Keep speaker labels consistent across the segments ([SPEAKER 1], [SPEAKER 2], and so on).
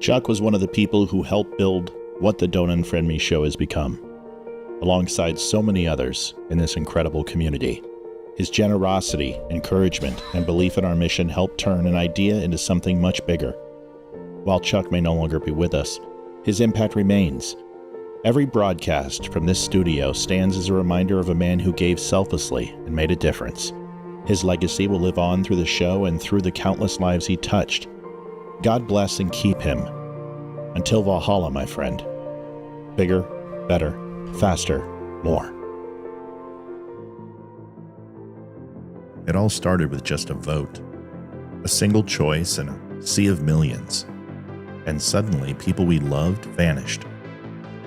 [SPEAKER 1] Chuck was one of the people who helped build what the Don't Unfriend Me show has become, alongside so many others in this incredible community. His generosity, encouragement, and belief in our mission helped turn an idea into something much bigger. While Chuck may no longer be with us, his impact remains. Every broadcast from this studio stands as a reminder of a man who gave selflessly and made a difference. His legacy will live on through the show and through the countless lives he touched. God bless and keep him. Until Valhalla, my friend. Bigger, better, faster, more. It all started with just a vote. A single choice in a sea of millions. And suddenly, people we loved vanished.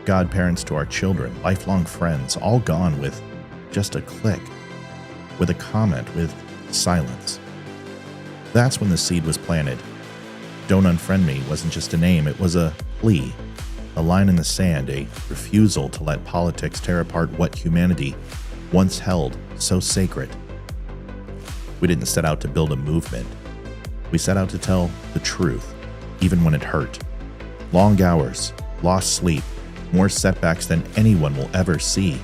[SPEAKER 1] Godparents to our children, lifelong friends, all gone with just a click. With a comment, with silence. That's when the seed was planted. Don't Unfriend Me wasn't just a name, it was a plea. A line in the sand, a refusal to let politics tear apart what humanity once held so sacred. We didn't set out to build a movement. We set out to tell the truth, even when it hurt. Long hours, lost sleep, more setbacks than anyone will ever see.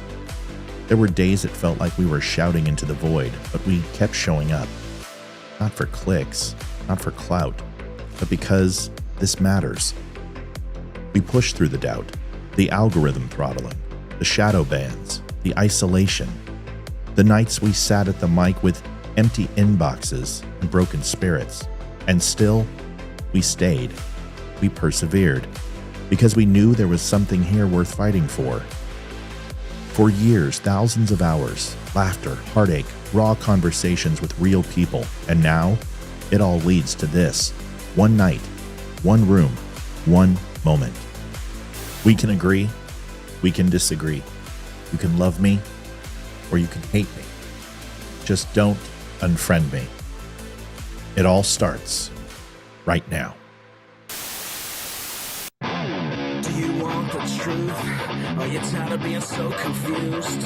[SPEAKER 1] There were days it felt like we were shouting into the void, but we kept showing up. Not for clicks, not for clout, but because this matters. We pushed through the doubt, the algorithm throttling, the shadow bans, the isolation, the nights we sat at the mic with empty inboxes and broken spirits. And still, we stayed. We persevered, because we knew there was something here worth fighting for. For years, thousands of hours, laughter, heartache, raw conversations with real people, and now, it all leads to this. One night, one room, one moment. We can agree, we can disagree. You can love me, or you can hate me. Just don't unfriend me. It all starts right now.
[SPEAKER 2] Do you want the truth? Are you tired of being so confused?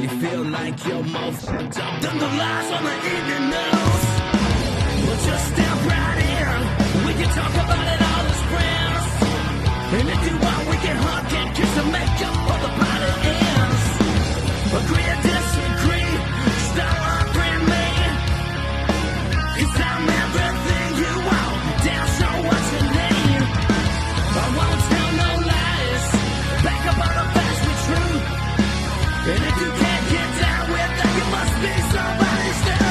[SPEAKER 2] You feel like you're more fucked up than the lies on the evening news. Well, just step right in. We can talk about it all as friends. And if you want, we can hug and kiss and make up for the party ends. Agree or disagree, just don't unfriend me. 'Cause I'm everything you want, damn sure what you need. I won't tell no lies, back up on the facts with truth. And if you can't get down with that, you must be somebody's dude.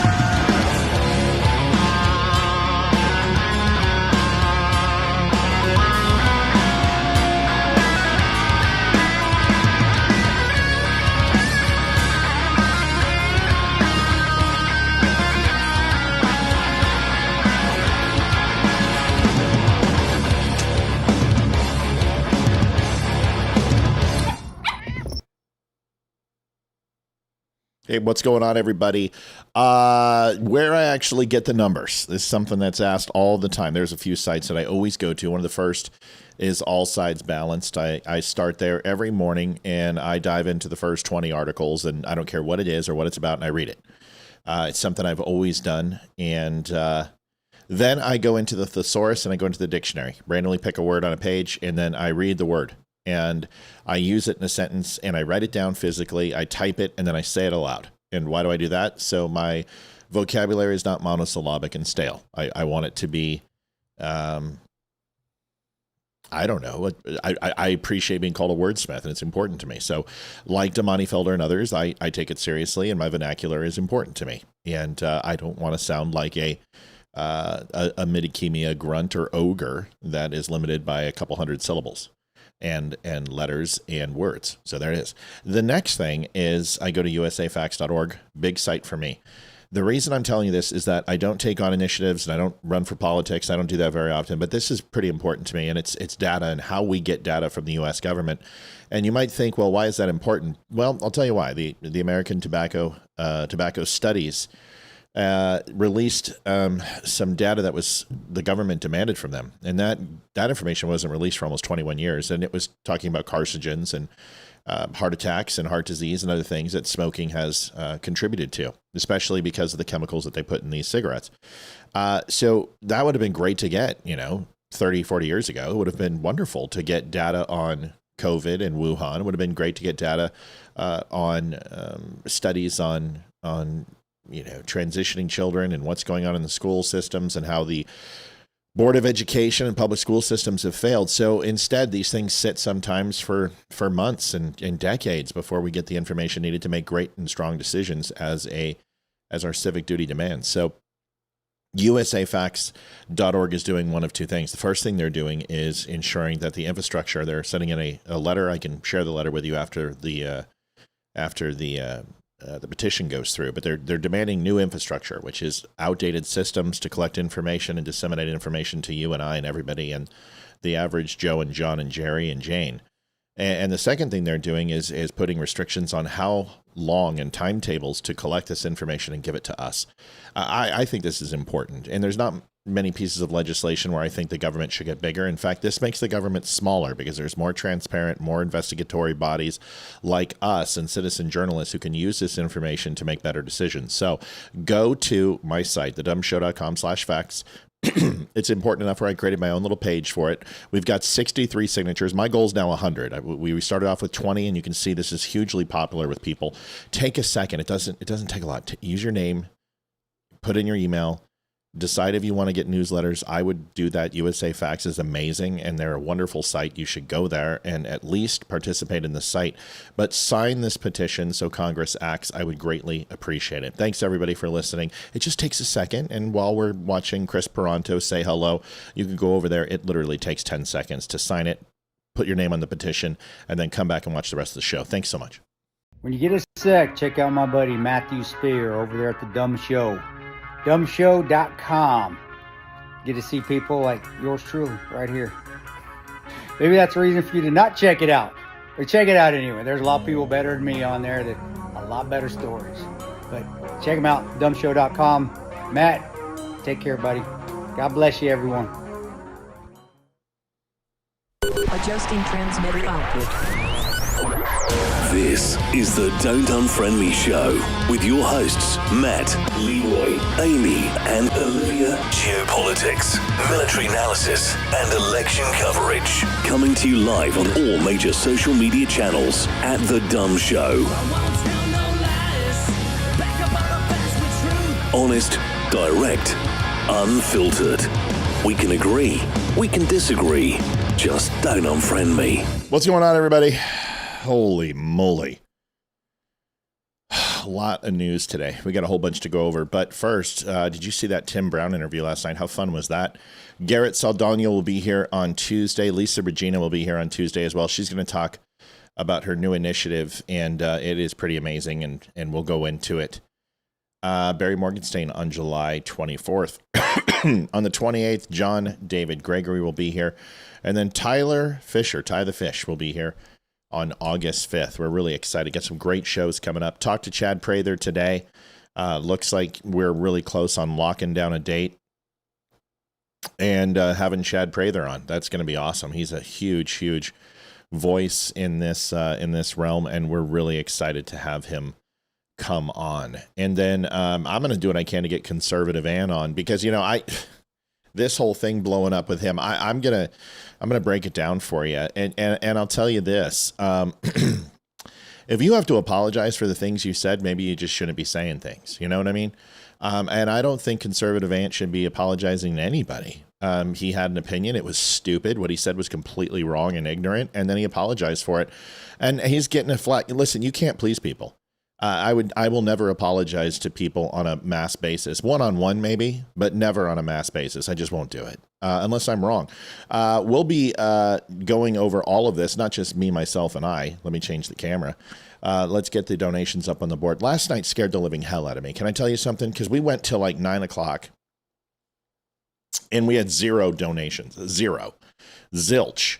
[SPEAKER 1] Hey, what's going on, everybody? Where I actually get the numbers. This is something that's asked all the time. There's a few sites that I always go to. One of the first is All Sides Balanced. I start there every morning, and I dive into the first 20 articles, and I don't care what it is or what it's about, and I read it. It's something I've always done, and then I go into the thesaurus, and I go into the dictionary, randomly pick a word on a page, and then I read the word. And I use it in a sentence, and I write it down physically, I type it, and then I say it aloud. And why do I do that? So my vocabulary is not monosyllabic and stale. I want it to be, I don't know. I appreciate being called a wordsmith, and it's important to me. So like Damani Felder and others, I take it seriously, and my vernacular is important to me. And I don't want to sound like a midikimia grunt or ogre that is limited by a couple hundred syllables. And letters and words. So there it is. The next thing is I go to usafacts.org, big site for me. The reason I'm telling you this is that I don't take on initiatives and I don't run for politics. I don't do that very often, but this is pretty important to me, and it's data and how we get data from the U.S. government. And you might think, well, why is that important? Well, I'll tell you why. The American Tobacco Studies released some data that was the government demanded from them. And that information wasn't released for almost 21 years. And it was talking about carcinogens and heart attacks and heart disease and other things that smoking has contributed to, especially because of the chemicals that they put in these cigarettes. So that would have been great to get, 30, 40 years ago. It would have been wonderful to get data on COVID and Wuhan. It would have been great to get data on studies on transitioning children and what's going on in the school systems and how the Board of Education and public school systems have failed. So instead, these things sit sometimes for months and decades before we get the information needed to make great and strong decisions as our civic duty demands. So usafacts.org is doing one of two things. The first thing they're doing is ensuring that the infrastructure, they're sending in a letter. I can share the letter with you after the petition goes through, but they're demanding new infrastructure, which is outdated systems to collect information and disseminate information to you and I and everybody and the average Joe and John and Jerry and Jane. And the second thing they're doing is putting restrictions on how long and timetables to collect this information and give it to us. I think this is important. And there's not many pieces of legislation where I think the government should get bigger. In fact, this makes the government smaller because there's more transparent, more investigatory bodies like us and citizen journalists who can use this information to make better decisions. So go to my site, thedumbshow.com/facts. It's important enough where I created my own little page for it. We've got 63 signatures. My goal is now 100. We started off with 20, and you can see this is hugely popular with people. Take a second. It doesn't take a lot. Use your name, put in your email, decide if you want to get newsletters. I would do that. USA Facts is amazing, and they're a wonderful site. You should go there and at least participate in the site. But sign this petition so Congress acts. I would greatly appreciate it. Thanks, everybody, for listening. It just takes a second, and while we're watching Chris Peranto say hello, you can go over there. It literally takes 10 seconds to sign it, put your name on the petition, and then come back and watch the rest of the show. Thanks so much.
[SPEAKER 3] When you get a sec, check out my buddy Matthew Spear over there at the Dumb Show. Dumbshow.com. Get to see people like yours truly right here. Maybe that's a reason for you to not check it out. But check it out anyway. There's a lot of people better than me on there that a lot better stories. But check them out, dumbshow.com. Matt, take care, buddy. God bless you, everyone.
[SPEAKER 4] Adjusting transmitter output.
[SPEAKER 5] This is the Don't Unfriend Me Show with your hosts, Matt, Leroy, Amy, and Olivia. Geopolitics, military analysis, and election coverage. Coming to you live on all major social media channels at The Dumb Show. Honest, direct, unfiltered. We can agree, we can disagree. Just don't unfriend me.
[SPEAKER 1] What's going on, everybody? Holy moly. A lot of news today. We got a whole bunch to go over. But first, did you see that Tim Brown interview last night? How fun was that? Garrett Saldana will be here on Tuesday. Lisa Regina will be here on Tuesday as well. She's going to talk about her new initiative, and it is pretty amazing, and we'll go into it. Barry Morgenstein on July 24th. On the 28th, John David Gregory will be here. And then Tyler Fisher, Ty the Fish, will be here on August 5th. We're really excited. Got some great shows coming up. Talked to Chad Prather today. Looks like we're really close on locking down a date and having Chad Prather on. That's going to be awesome. He's a huge voice in this realm, and we're really excited to have him come on. And then I'm going to do what I can to get Conservative Ann on, because this whole thing blowing up with him, I'm gonna break it down for you, and I'll tell you this: if you have to apologize for the things you said, maybe you just shouldn't be saying things. You know what I mean? And I don't think Conservative Ant should be apologizing to anybody. He had an opinion; it was stupid. What he said was completely wrong and ignorant, and then he apologized for it. And he's getting a flat. Listen, you can't please people. I will never apologize to people on a mass basis, one-on-one maybe, but never on a mass basis. I just won't do it unless I'm wrong. We'll be going over all of this, not just me, myself, and I. Let me change the camera. Let's get the donations up on the board. Last night scared the living hell out of me. Can I tell you something? Because we went till like 9 o'clock and we had 0 donations, 0, zilch.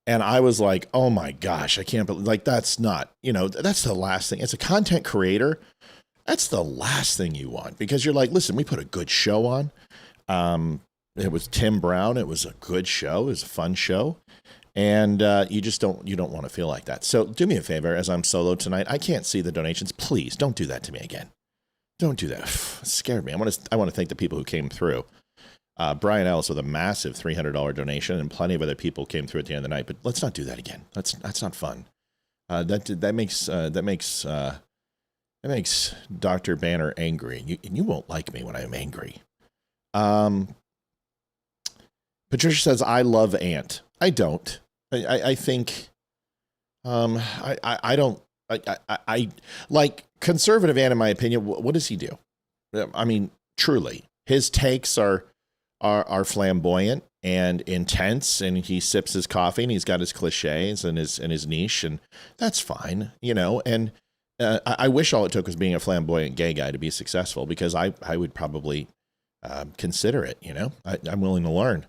[SPEAKER 1] And I was like, oh my gosh, I can't believe, like, that's not, that's the last thing. As a content creator, that's the last thing you want, because you're like, listen, we put a good show on. It was Tim Brown. It was a good show. It was a fun show. And you don't want to feel like that. So do me a favor, as I'm solo tonight, I can't see the donations. Please don't do that to me again. Don't do that. It scared me. I want to thank the people who came through. Brian Ellis with a massive $300 donation, and plenty of other people came through at the end of the night. But let's not do that again. That's not fun. That makes Dr. Banner angry. You won't like me when I'm angry. Patricia says, I love Ant. I don't. I think I don't. I like conservative Ant, in my opinion. What does he do? I mean, truly, his takes are flamboyant and intense, and he sips his coffee and he's got his cliches and his niche, and that's fine, you know. And I wish all it took was being a flamboyant gay guy to be successful, because I would probably consider it, you know. I'm willing to learn.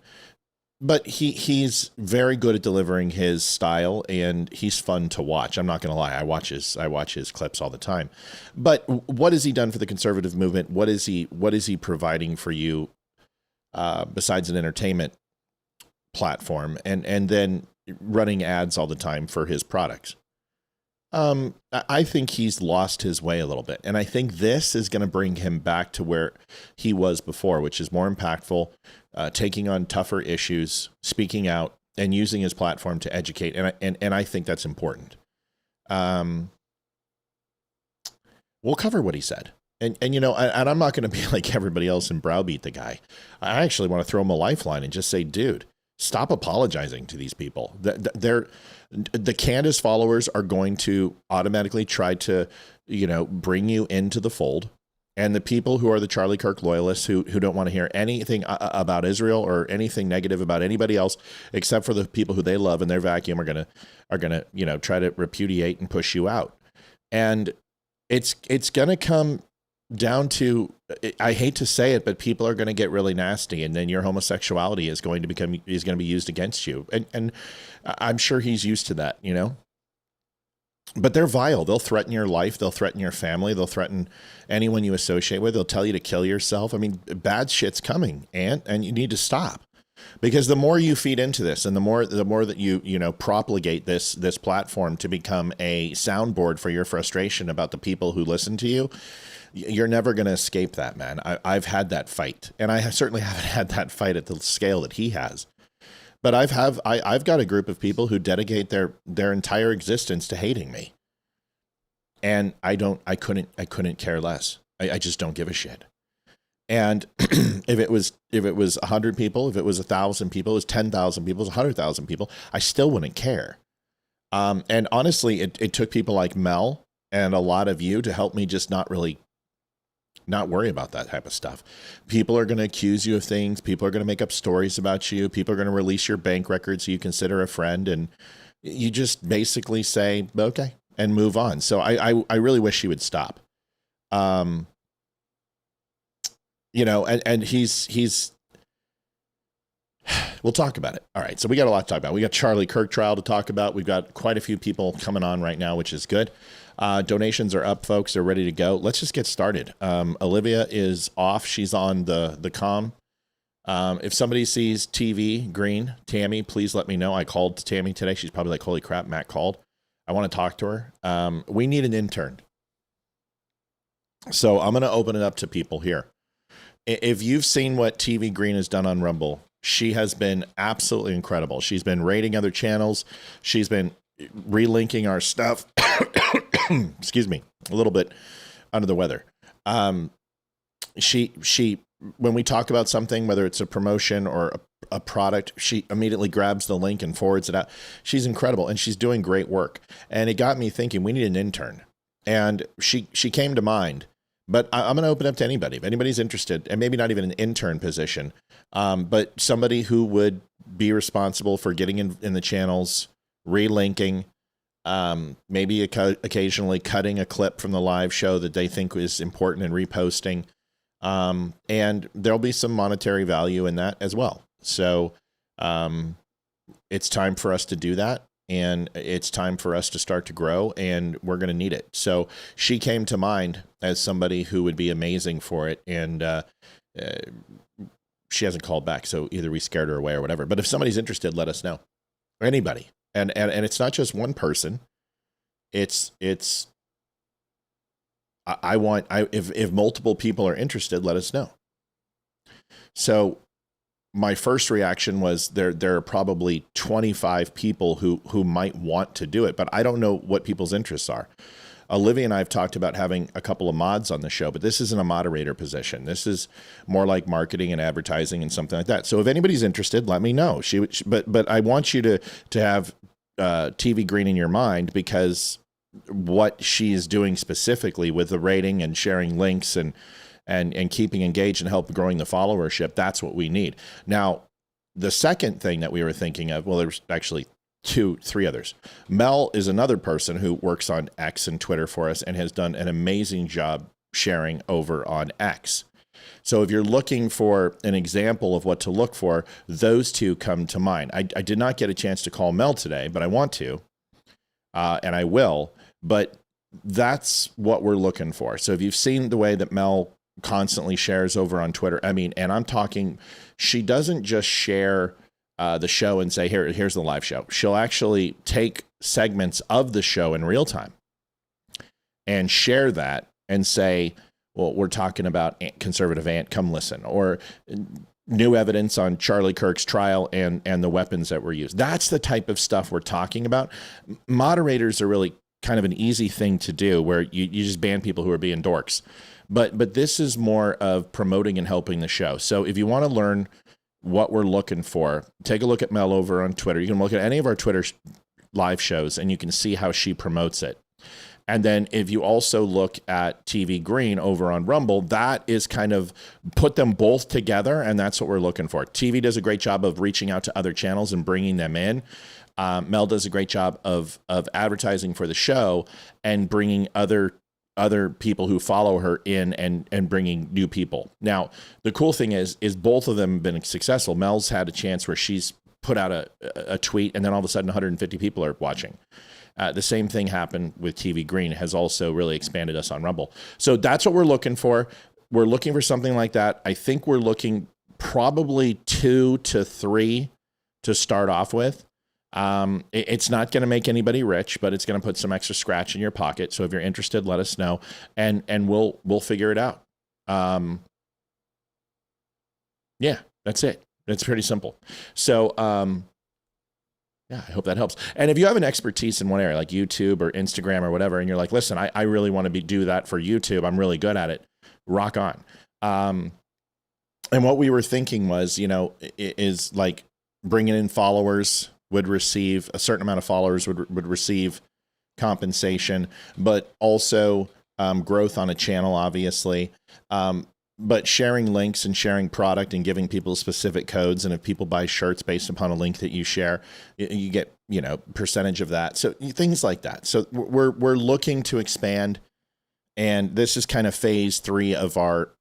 [SPEAKER 1] But he's very good at delivering his style, and he's fun to watch. I'm not going to lie. I watch his clips all the time. But what has he done for the conservative movement? What is he providing for you besides an entertainment platform, and then running ads all the time for his products? I think he's lost his way a little bit, and I think this is going to bring him back to where he was before, which is more impactful, taking on tougher issues, speaking out, and using his platform to educate. And I think that's important. We'll cover what he said. And you know, and I'm not going to be like everybody else and browbeat the guy. I actually want to throw him a lifeline and just say, dude, stop apologizing to these people. The Candace followers are going to automatically try to, you know, bring you into the fold. And the people who are the Charlie Kirk loyalists who don't want to hear anything about Israel or anything negative about anybody else, except for the people who they love in their vacuum, are gonna, you know, try to repudiate and push you out. And it's gonna come down to, I hate to say it, but people are going to get really nasty, and then your homosexuality is going to be used against you. And I'm sure he's used to that, you know. But they're vile. They'll threaten your life. They'll threaten your family. They'll threaten anyone you associate with. They'll tell you to kill yourself. I mean, bad shit's coming, and you need to stop. Because the more you feed into this, and the more that you know, propagate this platform to become a soundboard for your frustration about the people who listen to you, you're never going to escape that, man. I've had that fight, and I certainly haven't had that fight at the scale that he has. But I've got a group of people who dedicate their entire existence to hating me, and I couldn't care less. I just don't give a shit. And if it was 100 people, if it was 1,000 people, it was 10,000 people, it was 100,000 people, I still wouldn't care. And honestly, it took people like Mel and a lot of you to help me just not worry about that type of stuff. People are going to accuse you of things. People are going to make up stories about you. People are going to release your bank records so you consider a friend. And you just basically say, okay, and move on. So I really wish he would stop. You know, and he's we'll talk about it. All right. So we got a lot to talk about. We got Charlie Kirk trial to talk about. We've got quite a few people coming on right now, which is good. Donations are up, folks. They're ready to go. Let's just get started. Olivia is off. She's on the comm. If somebody sees TV green, Tammy, please let me know. I called Tammy today. She's probably like, holy crap, Matt called. I want to talk to her. We need an intern. So I'm going to open it up to people here. If you've seen what TV Green has done on Rumble, she has been absolutely incredible. She's been rating other channels. She's been relinking our stuff. Excuse me, a little bit under the weather. She, when we talk about something, whether it's a promotion or a product, she immediately grabs the link and forwards it out. She's incredible, and she's doing great work. And it got me thinking, we need an intern. And she came to mind. But I'm going to open up to anybody. If anybody's interested, and maybe not even an intern position, but somebody who would be responsible for getting in the channels, relinking, maybe occasionally cutting a clip from the live show that they think is important and reposting. And there'll be some monetary value in that as well. So it's time for us to do that. And it's time for us to start to grow, and we're going to need it. So she came to mind as somebody who would be amazing for it. And she hasn't called back. So either we scared her away or whatever. But if somebody's interested, let us know. Or anybody. And it's not just one person. If multiple people are interested, let us know. So my first reaction was there are probably 25 people who might want to do it, but I don't know what people's interests are. Olivia and I have talked about having a couple of mods on the show, but this isn't a moderator position. This is more like marketing and advertising and something like that. So if anybody's interested, let me know. But I want you to have TV Green in your mind, because what she is doing specifically with the rating and sharing links and keeping engaged and help growing the followership, that's what we need. Now, the second thing that we were thinking of, well, there's actually 3 others. Mel is another person who works on X and Twitter for us and has done an amazing job sharing over on X. So if you're looking for an example of what to look for, those 2 come to mind. I did not get a chance to call Mel today, but I want to, and I will, but that's what we're looking for. So if you've seen the way that Mel constantly shares over on Twitter, and I'm talking, she doesn't just share the show and say, here's the live show. She'll actually take segments of the show in real time and share that and say, well, we're talking about conservative Ant, come listen, or new evidence on Charlie Kirk's trial and the weapons that were used. That's the type of stuff we're talking about. Moderators are really kind of an easy thing to do, where you just ban people who are being dorks. But this is more of promoting and helping the show. So if you want to learn what we're looking for, take a look at Mel over on Twitter. You can look at any of our Twitter live shows and you can see how she promotes it. And then if you also look at TV Green over on Rumble, that is kind of put them both together, and that's what we're looking for. TV does a great job of reaching out to other channels and bringing them in. Mel does a great job of advertising for the show and bringing other people who follow her in and bringing new people. Now, the cool thing is both of them have been successful. Mel's had a chance where she's put out a tweet and then all of a sudden 150 people are watching. The same thing happened with TV Green, has also really expanded us on Rumble. So that's what we're looking for. We're looking for something like that. I think we're looking probably 2 to 3 to start off with. It's not going to make anybody rich, but it's going to put some extra scratch in your pocket. So if you're interested, let us know, and we'll figure it out. Yeah, that's it. It's pretty simple. So, yeah, I hope that helps. And if you have an expertise in one area, like YouTube or Instagram or whatever, and you're like, listen, I really want to do that for YouTube, I'm really good at it, rock on. And what we were thinking was, is like bringing in followers would receive a certain amount of followers would receive compensation, but also growth on a channel, obviously. But sharing links and sharing product and giving people specific codes. And if people buy shirts based upon a link that you share, you get, percentage of that. So things like that. So we're looking to expand. And this is kind of phase 3 of our,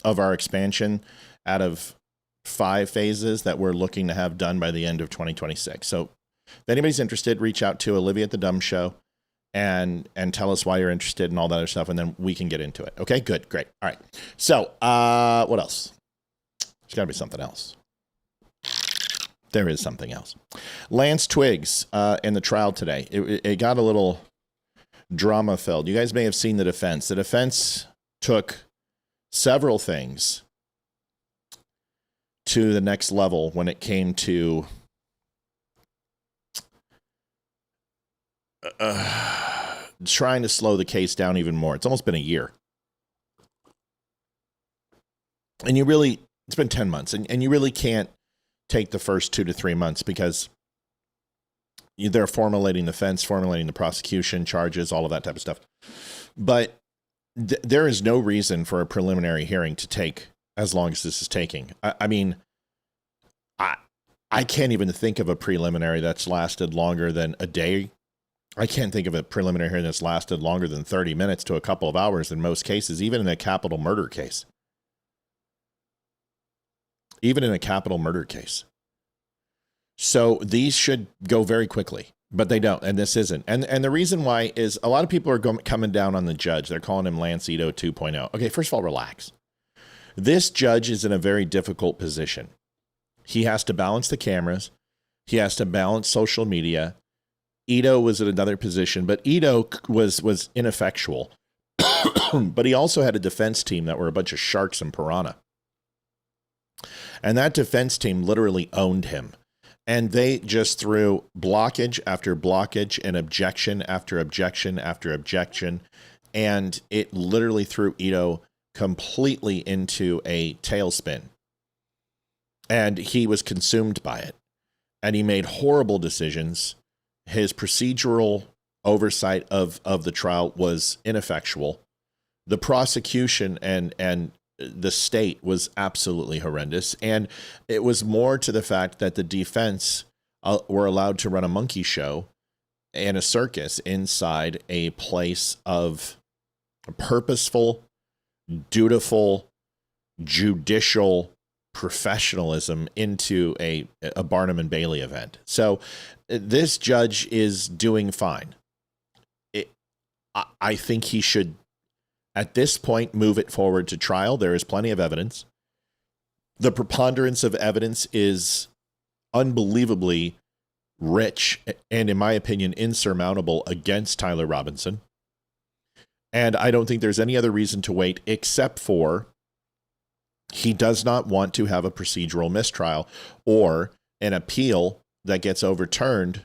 [SPEAKER 1] of our expansion out of 5 phases that we're looking to have done by the end of 2026. So if anybody's interested, reach out to Olivia at the Dumb Show and tell us why you're interested and all that other stuff, and then we can get into it. Okay, good, great. All right. So what else? There's got to be something else. There is something else. Lance Twiggs in the trial today. It got a little drama filled. You guys may have seen the defense. The defense took several things to the next level when it came to trying to slow the case down even more. It's almost been a year. And it's been 10 months, and you really can't take the first 2 to 3 months because they're formulating the defense, formulating the prosecution, charges, all of that type of stuff. But there is no reason for a preliminary hearing to take as long as this is taking. I mean, I can't even think of a preliminary that's lasted longer than a day. I can't think of a preliminary hearing that's lasted longer than 30 minutes to a couple of hours in most cases, even in a capital murder case. Even in a capital murder case. So these should go very quickly, but they don't, and this isn't. And the reason why is a lot of people are coming down on the judge. They're calling him Lance Ito 2.0. Okay, first of all, relax. This judge is in a very difficult position. He has to balance the cameras. He has to balance social media. Ito was in another position, but Ito was ineffectual. But he also had a defense team that were a bunch of sharks and piranha. And that defense team literally owned him. And they just threw blockage after blockage and objection after objection after objection. And it literally threw Ito completely into a tailspin. And he was consumed by it. And he made horrible decisions. His procedural oversight of the trial was ineffectual. The prosecution and the state was absolutely horrendous. And it was more to the fact that the defense were allowed to run a monkey show and a circus inside a place of purposeful, dutiful, judicial professionalism into a Barnum and Bailey event. So this judge is doing fine. I think he should, at this point, move it forward to trial. There is plenty of evidence. The preponderance of evidence is unbelievably rich and, in my opinion, insurmountable against Tyler Robinson. And I don't think there's any other reason to wait except for he does not want to have a procedural mistrial or an appeal that gets overturned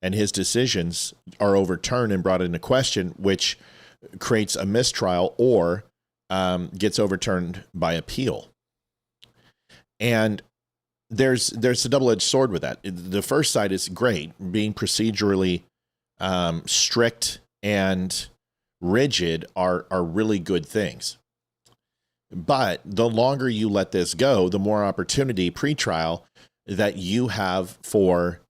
[SPEAKER 1] and his decisions are overturned and brought into question, which creates a mistrial or gets overturned by appeal. And there's a double-edged sword with that. The first side is great, being procedurally strict and rigid are really good things. But the longer you let this go, the more opportunity pre-trial that you have for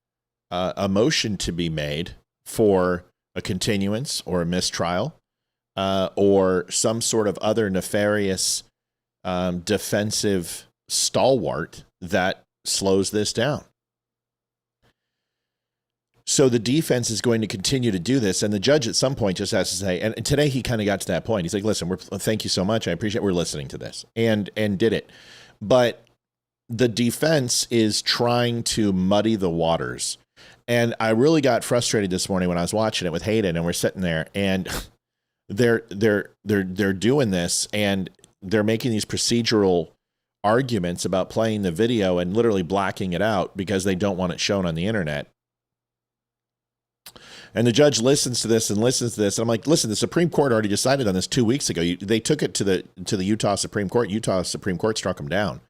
[SPEAKER 1] a motion to be made for a continuance or a mistrial or some sort of other nefarious defensive stalwart that slows this down. So the defense is going to continue to do this, and the judge at some point just has to say, and today he kind of got to that point. He's like, listen, thank you so much. I appreciate we're listening to this, and did it. But the defense is trying to muddy the waters. And I really got frustrated this morning when I was watching it with Hayden, and we're sitting there, and they're doing this, and they're making these procedural arguments about playing the video and literally blacking it out because they don't want it shown on the internet. And the judge listens to this and listens to this. And I'm like, listen, the Supreme Court already decided on this 2 weeks ago. They took it to the Utah Supreme Court. Utah Supreme Court struck them down.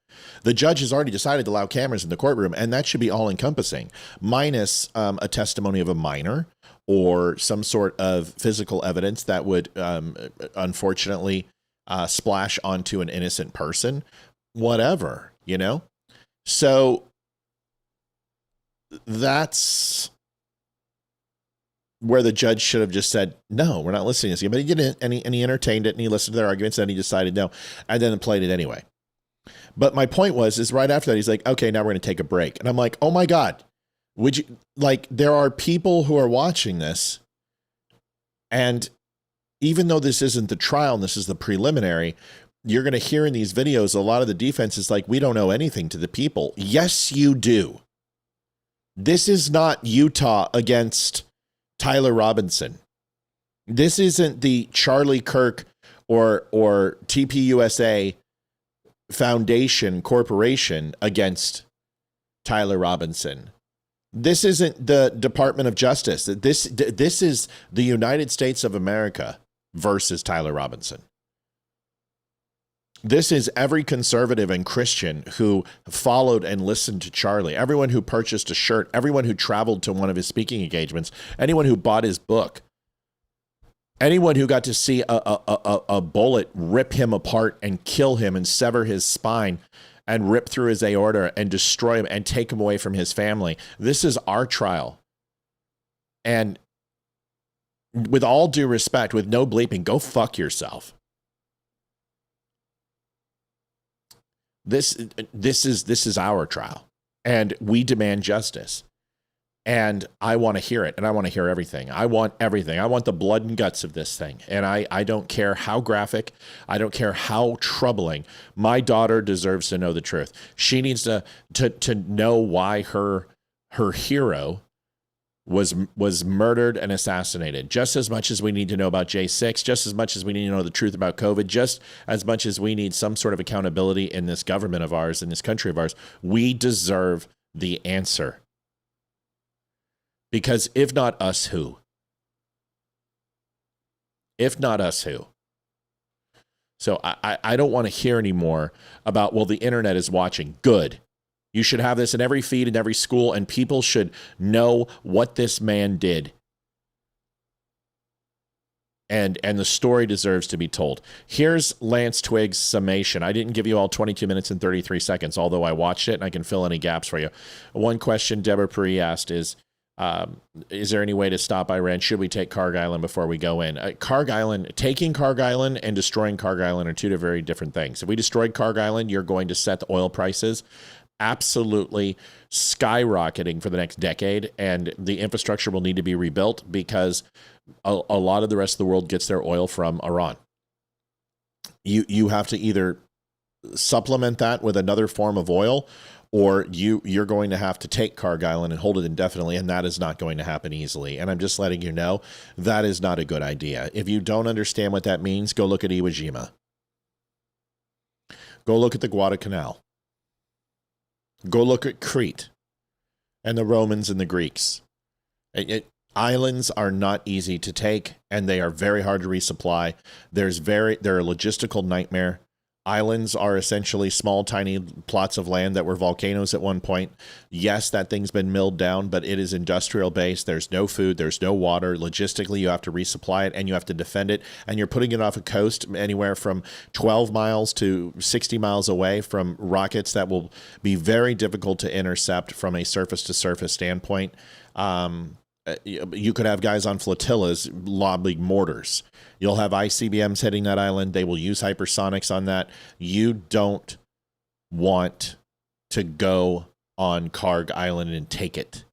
[SPEAKER 1] The judge has already decided to allow cameras in the courtroom, and that should be all encompassing, minus a testimony of a minor or some sort of physical evidence that would unfortunately splash onto an innocent person, whatever, you know? So that's where the judge should have just said, no, we're not listening to this again. But he didn't, and he entertained it, and he listened to their arguments, and he decided no, and then played it anyway. But my point is right after that, he's like, okay, now we're going to take a break. And I'm like, oh my God, would you, like, there are people who are watching this, and even though this isn't the trial and this is the preliminary, you're going to hear in these videos, a lot of the defense is like, we don't know anything to the people. Yes, you do. This is not Utah against Tyler Robinson. This isn't the Charlie Kirk or TPUSA Foundation Corporation against Tyler Robinson. This isn't the Department of Justice. This is the United States of America versus Tyler Robinson. This is every conservative and Christian who followed and listened to Charlie, everyone who purchased a shirt, everyone who traveled to one of his speaking engagements, anyone who bought his book, anyone who got to see a bullet rip him apart and kill him and sever his spine and rip through his aorta and destroy him and take him away from his family. This is our trial. And with all due respect, with no bleeping, go fuck yourself. This is our trial, and we demand justice. And I want to hear it, and I want to hear everything. I want everything. I want the blood and guts of this thing. And I don't care how graphic. I don't care how troubling. My daughter deserves to know the truth. She needs to know why her hero was murdered and assassinated. Just as much as we need to know about J6, just as much as we need to know the truth about COVID, just as much as we need some sort of accountability in this government of ours, in this country of ours, we deserve the answer. Because if not us, who? If not us, who? So I don't want to hear anymore about, well, the internet is watching. Good. You should have this in every feed in every school, and people should know what this man did. And the story deserves to be told. Here's Lance Twig's summation. I didn't give you all 22 minutes and 33 seconds, although I watched it, and I can fill any gaps for you. One question Deborah Perry asked is there any way to stop Iran? Should we take Karg Island before we go in? Taking Karg Island and destroying Karg Island are two very different things. If we destroyed Karg Island, you're going to set the oil prices absolutely skyrocketing for the next decade, and the infrastructure will need to be rebuilt because a lot of the rest of the world gets their oil from Iran. You have to either supplement that with another form of oil, or you're going to have to take Karg Island and hold it indefinitely, and that is not going to happen easily. And I'm just letting you know that is not a good idea. If you don't understand what that means, go look at Iwo Jima. Go look at the Guadalcanal. Go look at Crete and the Romans and the Greeks. Islands are not easy to take, and they are very hard to resupply. They're a logistical nightmare. Islands are essentially small, tiny plots of land that were volcanoes at one point. Yes, that thing's been milled down, but it is industrial based. There's no food. There's no water. Logistically, you have to resupply it, and you have to defend it. And you're putting it off a coast anywhere from 12 miles to 60 miles away from rockets that will be very difficult to intercept from a surface-to-surface standpoint. You could have guys on flotillas lobbing mortars. You'll have ICBMs hitting that island. They will use hypersonics on that. You don't want to go on Karg Island and take it.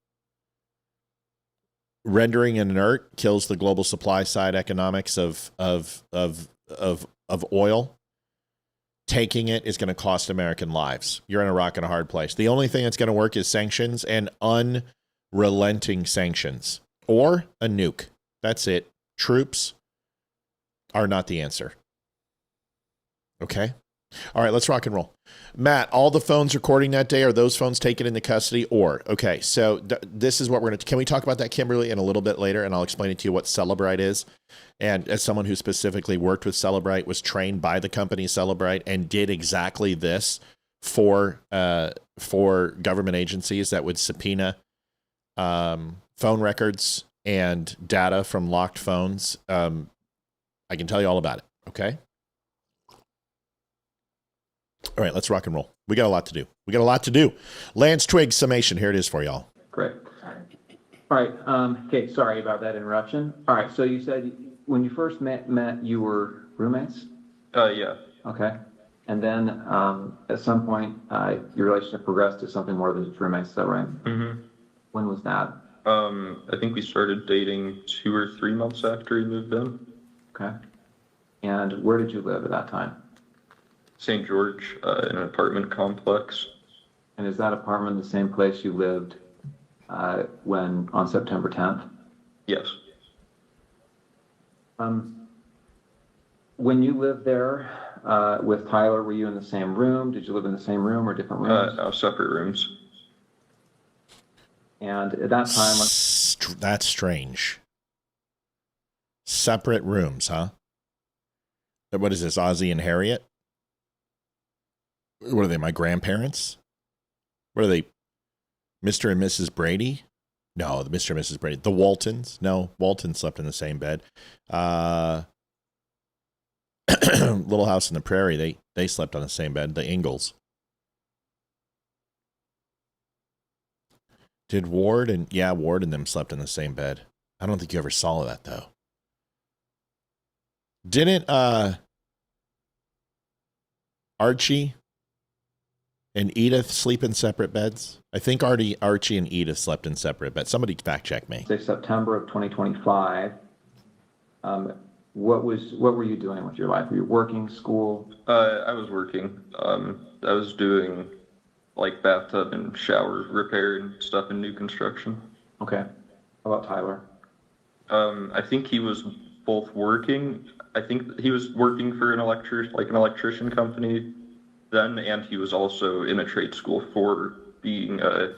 [SPEAKER 1] Rendering it inert kills the global supply side economics of oil. Taking it is going to cost American lives. You're in a rock and a hard place. The only thing that's going to work is sanctions and unrelenting sanctions or a nuke. That's it. Troops are not the answer. Okay? All right, let's rock and roll. Matt, all the phones recording that day, are those phones taken into custody or? Okay, so this is what we're going to, can we talk about that, Kimberly, in a little bit later, and I'll explain it to you what Celebrite is. And as someone who specifically worked with Celebrite, was trained by the company Celebrite, and did exactly this for government agencies that would subpoena phone records and data from locked phones. I can tell you all about it. Okay. All right, let's rock and roll. We got a lot to do. Lance Twigg summation. Here it is for y'all.
[SPEAKER 6] Great. All right. Okay. Sorry about that interruption. All right. So you said when you first met, you were roommates?
[SPEAKER 7] Yeah.
[SPEAKER 6] Okay. And then at some point, your relationship progressed to something more than just roommates. Is that right?
[SPEAKER 7] Mm-hmm.
[SPEAKER 6] When was that?
[SPEAKER 7] I think we started dating 2 or 3 months after he moved in.
[SPEAKER 6] Okay. And where did you live at that time?
[SPEAKER 7] St. George, in an apartment complex.
[SPEAKER 6] And is that apartment the same place you lived when on September 10th?
[SPEAKER 7] Yes.
[SPEAKER 6] When you lived there with Tyler, were you in the same room? Did you live in the same room or different rooms?
[SPEAKER 7] No, separate rooms.
[SPEAKER 6] And at that time...
[SPEAKER 1] That's strange. Separate rooms, huh? What is this, Ozzy and Harriet? What are they, my grandparents? What are they, Mr. and Mrs. Brady? No, the Mr. and Mrs. Brady. The Waltons? No, Walton slept in the same bed. Little House on the Prairie, they slept on the same bed. The Ingalls. Did Ward and them slept in the same bed. I don't think you ever saw that, though. Didn't Archie and Edith sleep in separate beds? I think Archie and Edith slept in separate beds. Somebody fact check me.
[SPEAKER 6] Say September of 2025. What were you doing with your life? Were you working, school?
[SPEAKER 7] I was working. I was doing like bathtub and shower repair and stuff in new construction.
[SPEAKER 6] Okay. How about Tyler?
[SPEAKER 7] I think he was both working. I think he was working for an electrician company then, and he was also in a trade school for being a,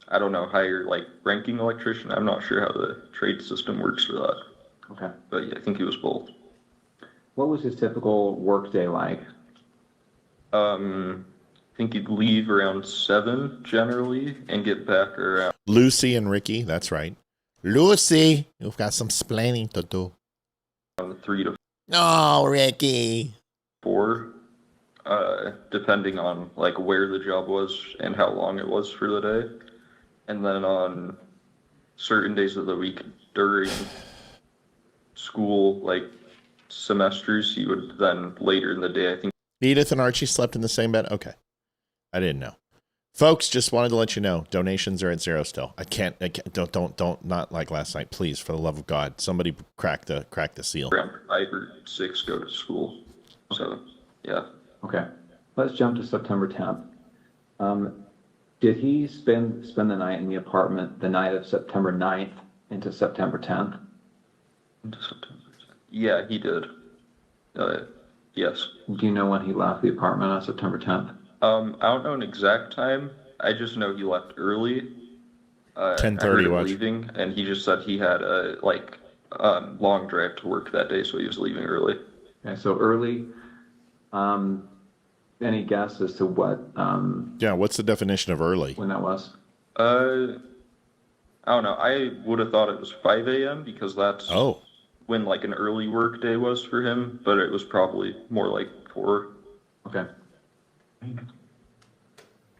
[SPEAKER 7] I don't know, higher like ranking electrician. I'm not sure how the trade system works for that.
[SPEAKER 6] Okay.
[SPEAKER 7] But yeah, I think he was both.
[SPEAKER 6] What was his typical work day like?
[SPEAKER 7] I think he'd leave around 7 generally and get back around
[SPEAKER 1] Lucy and Ricky, that's right. Lucy, you've got some splaining to do.
[SPEAKER 7] 3 to
[SPEAKER 1] Oh, Ricky.
[SPEAKER 7] 4, depending on like where the job was and how long it was for the day. And then on certain days of the week during school, like semesters, he would then later in the day, I think.
[SPEAKER 1] Edith and Archie slept in the same bed? Okay. I didn't know. Folks, just wanted to let you know, donations are at 0 still. I can't, don't, not like last night, please, for the love of God. Somebody crack the seal.
[SPEAKER 7] Around 5 or 6 go to school. So, yeah.
[SPEAKER 6] Okay. Let's jump to September 10th. Did he spend the night in the apartment the night of September 9th into September 10th?
[SPEAKER 7] Yeah, he did. Yes.
[SPEAKER 6] Do you know when he left the apartment on September 10th?
[SPEAKER 7] I don't know an exact time. I just know he left early.
[SPEAKER 1] 10:30 watch.
[SPEAKER 7] Leaving, and he just said he had a long drive to work that day, so he was leaving early.
[SPEAKER 6] Okay, so early. Any guess as to what?
[SPEAKER 1] Yeah, what's the definition of early?
[SPEAKER 6] When that was?
[SPEAKER 7] I don't know. I would have thought it was 5 a.m. because that's when like an early work day was for him, but it was probably more like 4.
[SPEAKER 6] Okay.
[SPEAKER 8] I'm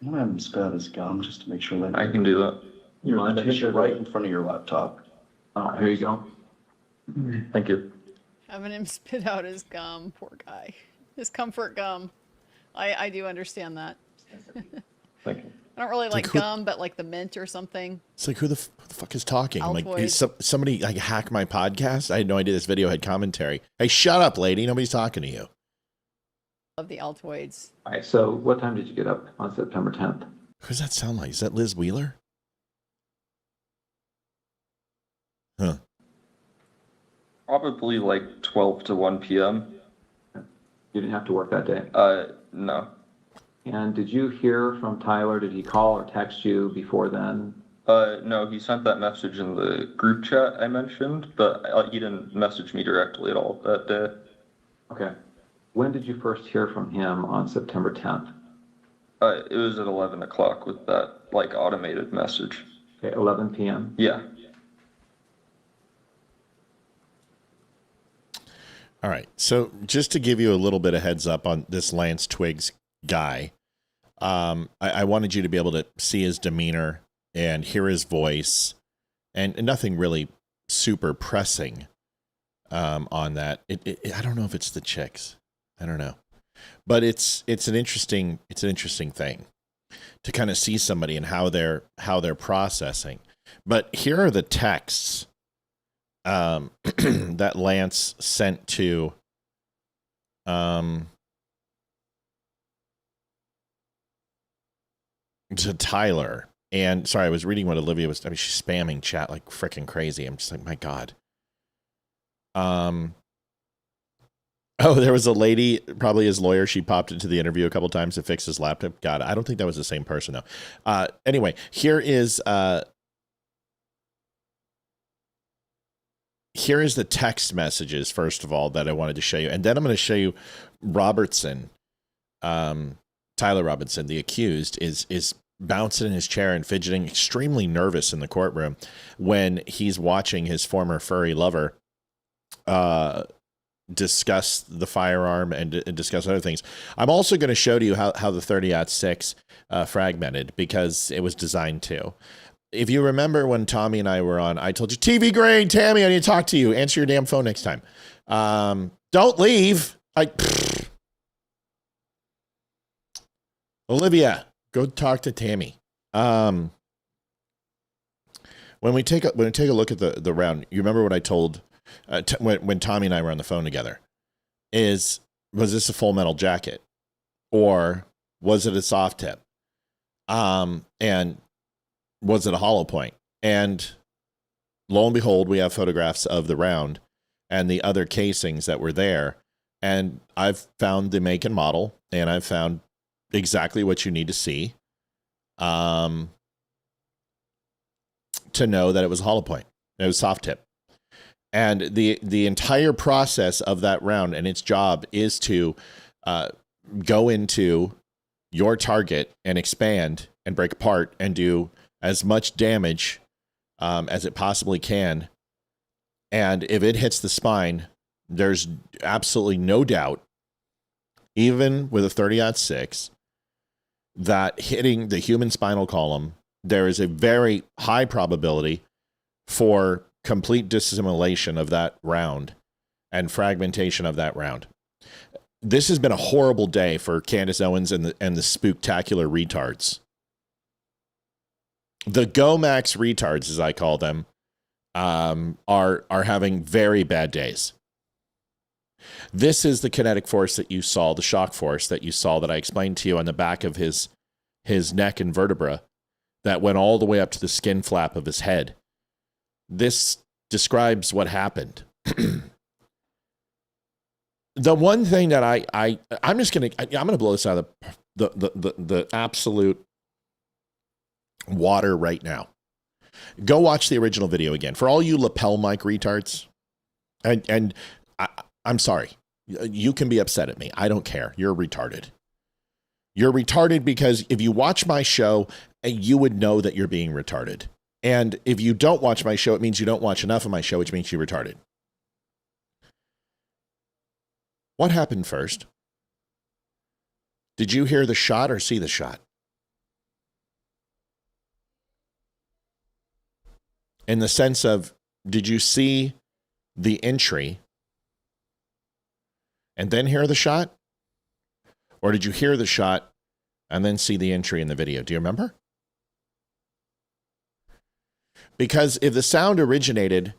[SPEAKER 8] gonna have him spit out his gum just to make sure that
[SPEAKER 7] I can do that.
[SPEAKER 8] you mind if you're right in front of your laptop.
[SPEAKER 6] Oh, here you go.
[SPEAKER 7] Thank you.
[SPEAKER 9] Having him spit out his gum, poor guy. His comfort gum. I do understand that.
[SPEAKER 7] Thank you.
[SPEAKER 9] I don't really like gum, but like the mint or something.
[SPEAKER 1] It's like, who the fuck is talking? I'm like,
[SPEAKER 9] Altoids.
[SPEAKER 1] somebody like hack my podcast? I had no idea this video had commentary. Hey, shut up, lady. Nobody's talking to you.
[SPEAKER 9] Love the Altoids.
[SPEAKER 6] All right, so what time did you get up on September 10th?
[SPEAKER 1] Who does that sound like? Is that Liz Wheeler? Huh.
[SPEAKER 7] Probably like 12 to 1 p.m.
[SPEAKER 6] You didn't have to work that day.
[SPEAKER 7] No.
[SPEAKER 6] And did you hear from Tyler? Did he call or text you before then?
[SPEAKER 7] No, he sent that message in the group chat I mentioned, but he didn't message me directly at all that day.
[SPEAKER 6] Okay. When did you first hear from him on September 10th?
[SPEAKER 7] It was at 11 o'clock with that like automated message.
[SPEAKER 6] Okay, 11 p.m.
[SPEAKER 7] Yeah.
[SPEAKER 1] All right. So just to give you a little bit of heads up on this Lance Twiggs guy, I wanted you to be able to see his demeanor and hear his voice, and nothing really super pressing on that. I don't know if it's the chicks. I don't know, but it's an interesting thing to kind of see somebody and how they're processing. But here are the texts that Lance sent to Tyler. And sorry, I was reading what Olivia was. I mean, she's spamming chat like freaking crazy. I'm just like, my God. Oh, there was a lady, probably his lawyer. She popped into the interview a couple times to fix his laptop. God, I don't think that was the same person though. Anyway, here is the text messages, first of all, that I wanted to show you. And then I'm going to show you Robertson, Tyler Robinson, the accused, is bouncing in his chair and fidgeting, extremely nervous in the courtroom when he's watching his former furry lover discuss the firearm and discuss other things. I'm also going to show you how the 30-06 fragmented, because it was designed to. If you remember when Tommy and I were on, I told you, TV grade, Tammy, I need to talk to you. Answer your damn phone next time. Don't leave. Olivia, go talk to Tammy. When we take a look at the round, you remember what I told when Tommy and I were on the phone together? Was this a full metal jacket, or was it a soft tip? And was it a hollow point? And lo and behold, we have photographs of the round and the other casings that were there. And I've found the make and model, and I've found exactly what you need to see to know that it was a hollow point. It was soft tip. And the entire process of that round and its job is to go into your target and expand and break apart and do as much damage as it possibly can. And if it hits the spine, there's absolutely no doubt, even with a 30-06, that hitting the human spinal column, there is a very high probability for complete dissimulation of that round and fragmentation of that round. This has been a horrible day for Candace Owens and the spooktacular retards. The Gomax retards, as I call them, are having very bad days. This is the kinetic force that you saw, the shock force that you saw that I explained to you on the back of his neck and vertebra that went all the way up to the skin flap of his head. This describes what happened. The one thing that I'm gonna blow this out of the absolute water right now. Go watch the original video again. For all you lapel mic retards, and I'm sorry, you can be upset at me. I don't care. You're retarded. You're retarded because if you watch my show, you would know that you're being retarded. And if you don't watch my show, it means you don't watch enough of my show, which means you're retarded. What happened first? Did you hear the shot or see the shot? In the sense of, did you see the entry and then hear the shot? Or did you hear the shot and then see the entry in the video? Do you remember? Because if the sound originated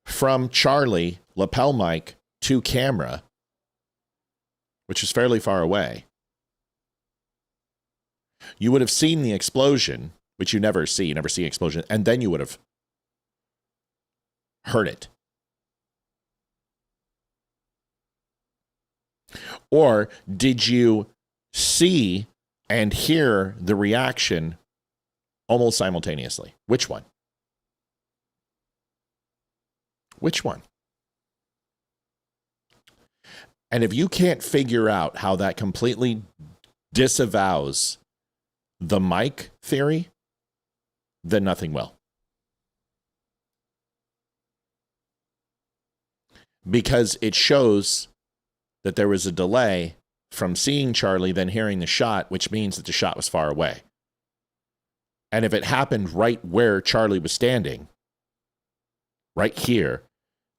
[SPEAKER 1] from Charlie lapel mic to camera, which is fairly far away, you would have seen the explosion, which you never see explosion, and then you would have heard it. Or did you see and hear the reaction almost simultaneously? Which one? Which one? And if you can't figure out how that completely disavows the mic theory, then nothing will. Because it shows that there was a delay from seeing Charlie then hearing the shot, which means that the shot was far away. And if it happened right where Charlie was standing, right here,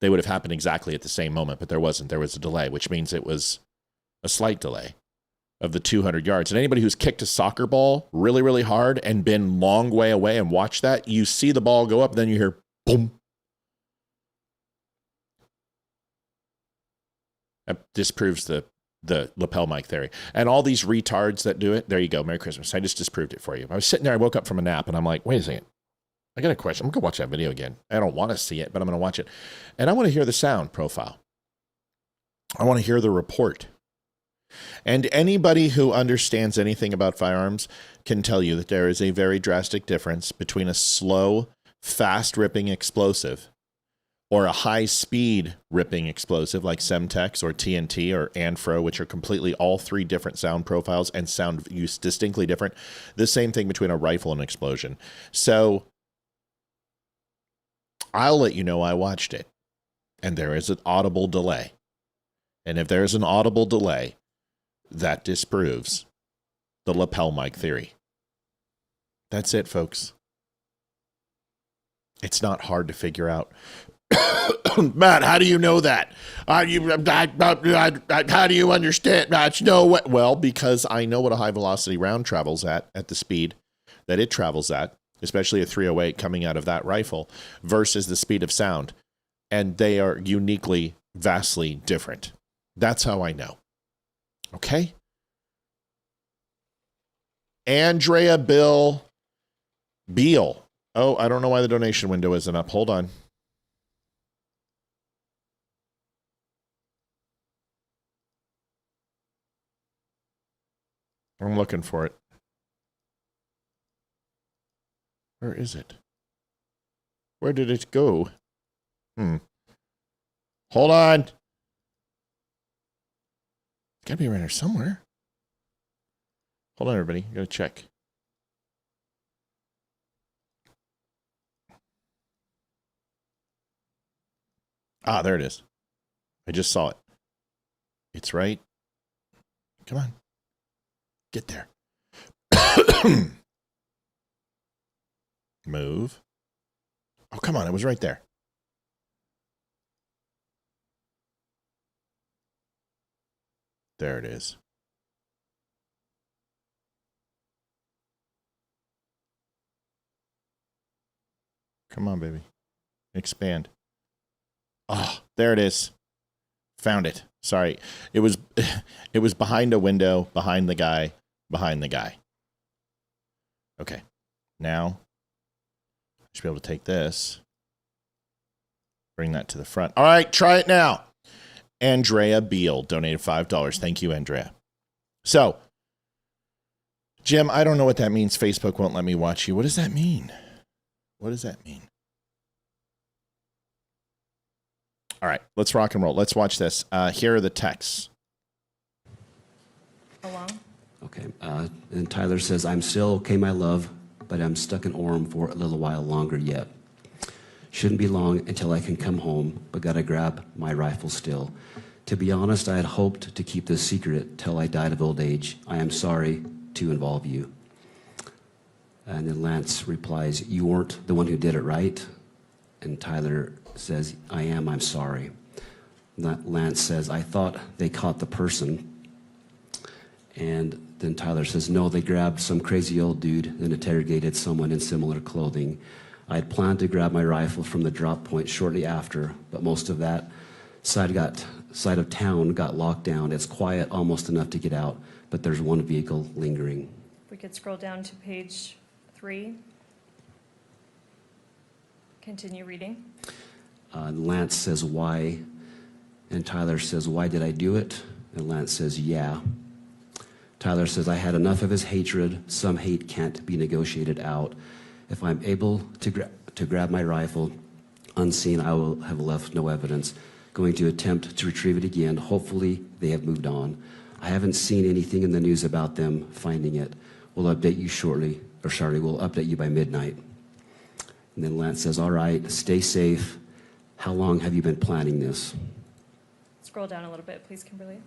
[SPEAKER 1] they would have happened exactly at the same moment, but there wasn't. There was a delay, which means it was a slight delay of the 200 yards. And anybody who's kicked a soccer ball really, really hard and been long way away and watched that, you see the ball go up, then you hear boom. That disproves the lapel mic theory. And all these retards that do it, there you go. Merry Christmas. I just disproved it for you. I was sitting there, I woke up from a nap, and I'm like, wait a second. I got a question. I'm going to watch that video again. I don't want to see it, but I'm going to watch it. And I want to hear the sound profile. I want to hear the report. And anybody who understands anything about firearms can tell you that there is a very drastic difference between a slow, fast ripping explosive or a high-speed ripping explosive like Semtex or TNT or Anfro, which are completely all three different sound profiles and sound use distinctly different. The same thing between a rifle and an explosion. So I'll let you know I watched it, and there is an audible delay. And if there's an audible delay, that disproves the lapel mic theory. That's it, folks. It's not hard to figure out. Matt, how do you know that? How do you understand? Well, because I know what a high velocity round travels at the speed that it travels at, especially a 308 coming out of that rifle, versus the speed of sound. And they are uniquely, vastly different. That's how I know. Okay? Andrea Beal Oh, I don't know why the donation window isn't up. Hold on. I'm looking for it. Where is it? Where did it go? Hold on. It's got to be around here somewhere. Hold on, everybody. I got to check. Ah, there it is. I just saw it. It's right. Come on. Get there. Move. Oh, come on. It was right there. There it is. Come on, baby. Expand. Oh, there it is. Found it. Sorry. It was behind a window, behind the guy. Okay. Now, I should be able to take this. Bring that to the front. All right, try it now. Andrea Beal donated $5. Thank you, Andrea. So, Jim, I don't know what that means. Facebook won't let me watch you. What does that mean? What does that mean? All right, let's rock and roll. Let's watch this. Here are the texts.
[SPEAKER 10] Along.
[SPEAKER 11] Okay. And Tyler says, I'm still okay, my love, but I'm stuck in Orem for a little while longer yet. Shouldn't be long until I can come home, but gotta grab my rifle still. To be honest, I had hoped to keep this secret till I died of old age. I am sorry to involve you. And then Lance replies, you weren't the one who did it, right? And Tyler says, I am, I'm sorry. Lance says, I thought they caught the person. And then Tyler says, no, they grabbed some crazy old dude and interrogated someone in similar clothing. I had planned to grab my rifle from the drop point shortly after, but most of that side of town got locked down. It's quiet, almost enough to get out, but there's one vehicle lingering.
[SPEAKER 10] We could scroll down to page 3. Continue reading.
[SPEAKER 11] Lance says, why? And Tyler says, why did I do it? And Lance says, yeah. Tyler says, I had enough of his hatred. Some hate can't be negotiated out. If I'm able to grab my rifle unseen, I will have left no evidence. Going to attempt to retrieve it again. Hopefully they have moved on. I haven't seen anything in the news about them finding it. We'll update you shortly, we'll update you by midnight. And then Lance says, all right, stay safe. How long have you been planning this?
[SPEAKER 10] Scroll down a little bit, please, Kimberly.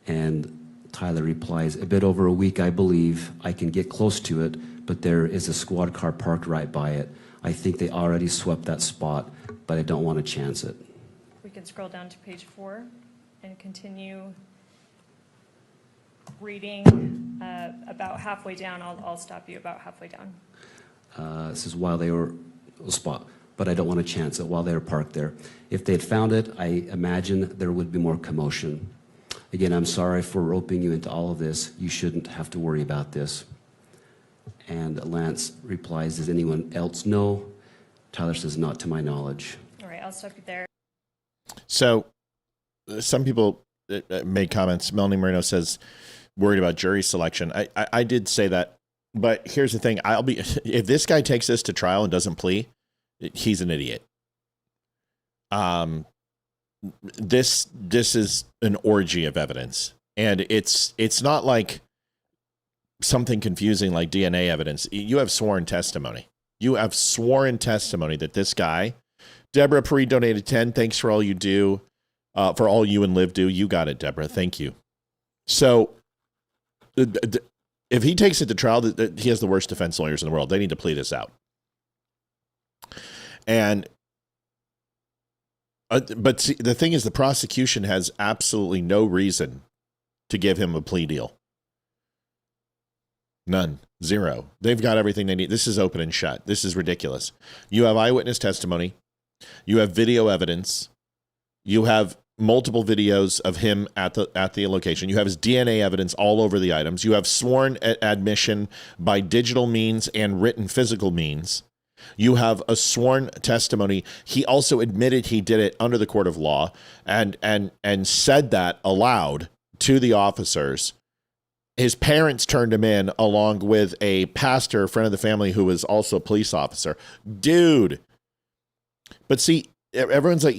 [SPEAKER 11] And Tyler replies, a bit over a week, I believe. I can get close to it, but there is a squad car parked right by it. I think they already swept that spot, but I don't want to chance it.
[SPEAKER 10] We can scroll down to page 4 and continue reading about halfway down. I'll stop you about halfway down.
[SPEAKER 11] This is while they were spot, but I don't want to chance it while they were parked there. If they had found it, I imagine there would be more commotion. Again, I'm sorry for roping you into all of this. You shouldn't have to worry about this. And Lance replies, does anyone else know? Tyler says, not to my knowledge.
[SPEAKER 10] All right, I'll stop you there.
[SPEAKER 1] So some people made comments. Melanie Marino says, worried about jury selection. I did say that, but here's the thing. If this guy takes this to trial and doesn't plea, he's an idiot. This is an orgy of evidence, and it's not like something confusing like DNA evidence. You have sworn testimony. You have sworn testimony that this guy, Deborah Perry donated 10. Thanks for all you do, for all you and Liv do. You got it, Deborah. Thank you. So if he takes it to trial, he has the worst defense lawyers in the world. They need to plea this out. And but see, the thing is, the prosecution has absolutely no reason to give him a plea deal. None. Zero. They've got everything they need. This is open and shut. This is ridiculous. You have eyewitness testimony. You have video evidence. You have multiple videos of him at the location. You have his DNA evidence all over the items. You have sworn admission by digital means and written physical means. You have a sworn testimony. He also admitted he did it under the court of law and said that aloud to the officers. His parents turned him in along with a pastor, friend of the family, who was also a police officer. Dude. But see, everyone's like,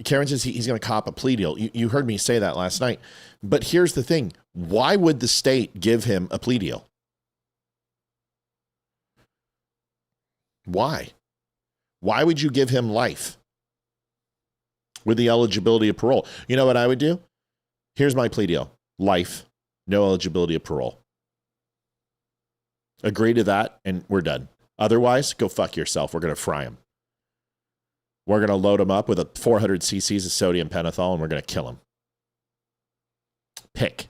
[SPEAKER 1] Karen says he's going to cop a plea deal. You heard me say that last night. But here's the thing. Why would the state give him a plea deal? Why? Why would you give him life with the eligibility of parole? You know what I would do? Here's my plea deal. Life, no eligibility of parole. Agree to that, and we're done. Otherwise, go fuck yourself. We're going to fry him. We're going to load him up with 400 cc's of sodium pentothal, and we're going to kill him. Pick.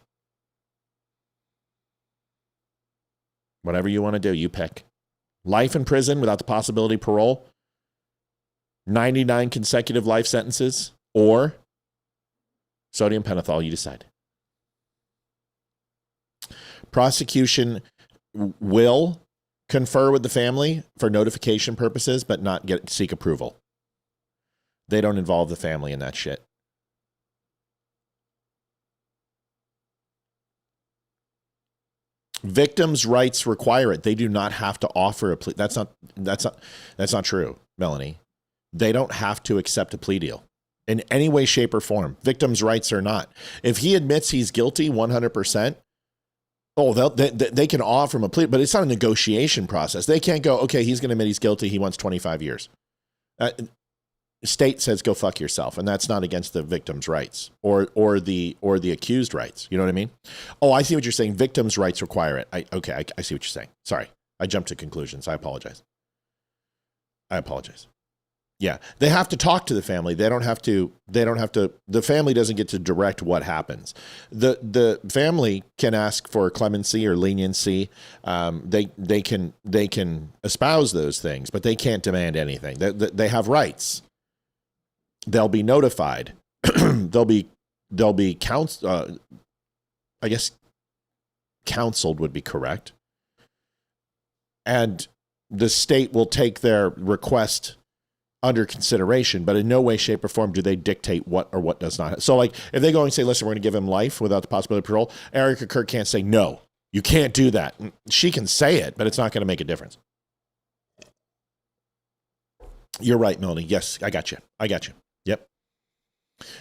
[SPEAKER 1] Whatever you want to do, you pick. Life in prison without the possibility of parole, 99 consecutive life sentences, or sodium pentothal, you decide. Prosecution will confer with the family for notification purposes, but not seek approval. They don't involve the family in that shit. Victims' rights require it. They do not have to offer a plea. That's not true, Melanie. They don't have to accept a plea deal in any way, shape, or form. Victims' rights are not. If he admits he's guilty 100%, they can offer him a plea, but it's not a negotiation process. They can't go, okay, he's going to admit he's guilty. He wants 25 years. State says go fuck yourself, and that's not against the victim's rights or the accused rights. You know what I mean? Oh, I see what you're saying. Victims' rights require it. I see what you're saying. Sorry, I jumped to conclusions. I apologize. Yeah, they have to talk to the family. They don't have to. The family doesn't get to direct what happens. The family can ask for clemency or leniency. They can espouse those things, but they can't demand anything. They have rights. They'll be notified. they'll be counseled. I guess counseled would be correct. And the state will take their request under consideration, but in no way, shape, or form do they dictate what or what does not. So, like, if they go and say, listen, we're going to give him life without the possibility of parole, Eric or Kirk can't say, no, you can't do that. She can say it, but it's not going to make a difference. You're right, Melanie. Yes, I got you. Yep.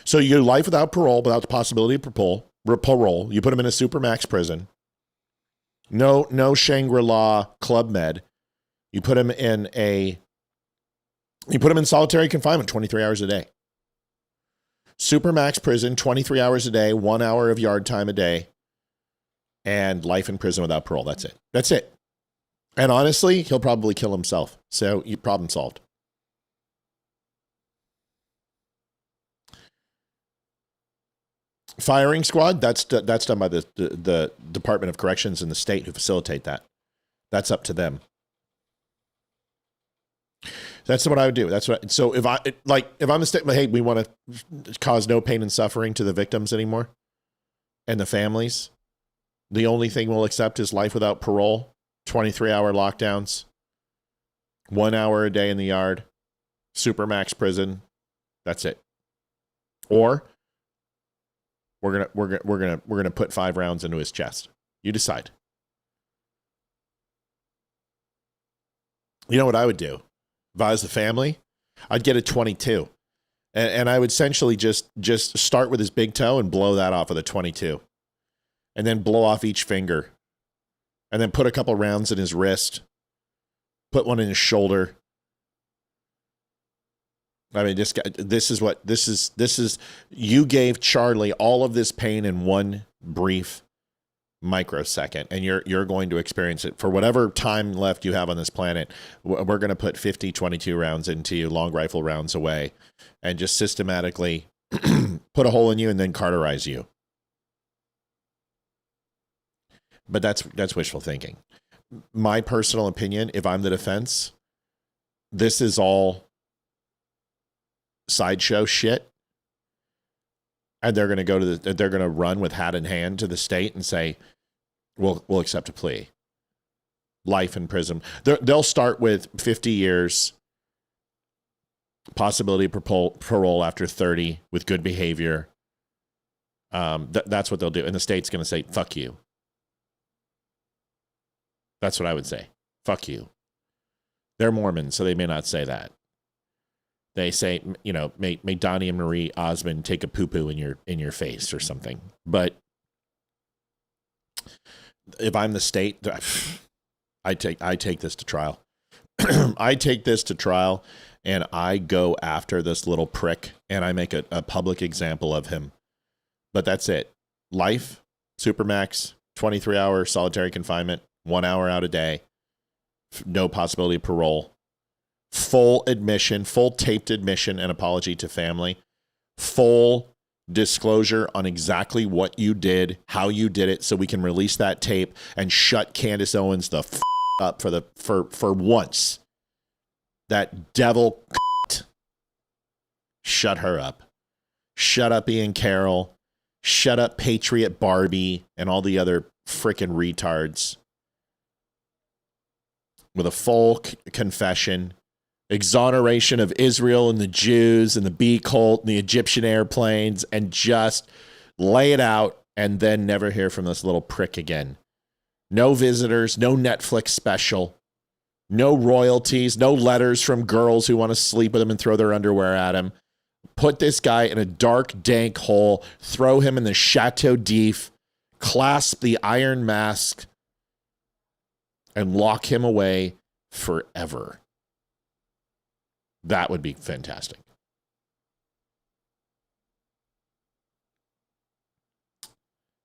[SPEAKER 1] So you life without parole, without the possibility of parole. You put him in a supermax prison. No Shangri-La Club Med. You put him in solitary confinement 23 hours a day. Supermax prison, 23 hours a day, 1 hour of yard time a day, and life in prison without parole. That's it. And honestly, he'll probably kill himself. So problem solved. Firing squad, that's done by the Department of Corrections in the state who facilitate that. That's up to them. That's what I would do. So if I'm the state, hey, we want to cause no pain and suffering to the victims anymore and the families. The only thing we'll accept is life without parole, 23-hour lockdowns, 1 hour a day in the yard, supermax prison. That's it. Or we're gonna put 5 rounds into his chest. You decide. You know what I would do? If I was the family, I'd get a 22. And I would essentially just start with his big toe and blow that off with a 22. And then blow off each finger. And then put a couple rounds in his wrist. Put one in his shoulder. I mean, this is, you gave Charlie all of this pain in one brief microsecond, and you're going to experience it for whatever time left you have on this planet. We're going to put 50 22 rounds into you, long rifle rounds away, and just systematically put a hole in you and then cauterize you. But that's wishful thinking. My personal opinion, if I'm the defense, this is all sideshow shit.
[SPEAKER 12] And they're going to they're going to run with hat in hand to the state and say, we'll accept a plea. Life in prison. They'll start with 50 years, possibility of parole after 30 with good behavior. That's what they'll do. And the state's going to say, fuck you. That's what I would say. Fuck you. They're Mormons, so they may not say that. They say, you know, may Donnie and Marie Osmond take a poo-poo in your face or something. But if I'm the state, I take this to trial. I take this to trial, and I go after this little prick, and I make a public example of him. But that's it. Life, Supermax, 23-hour solitary confinement, 1 hour out a day, no possibility of parole, full admission, full taped admission and apology to family, full disclosure on exactly what you did, how you did it, so we can release that tape and shut Candace Owens the up for once. That devil shut her up. Shut up Ian Carroll. Shut up Patriot Barbie and all the other frickin' retards. With a full confession, exoneration of Israel and the Jews and the bee cult and the Egyptian airplanes, and just lay it out and then never hear from this little prick again. No visitors, no Netflix special, no royalties, no letters from girls who want to sleep with him and throw their underwear at him. Put this guy in a dark, dank hole, throw him in the Chateau d'If, clasp the Iron Mask, and lock him away forever. That would be fantastic.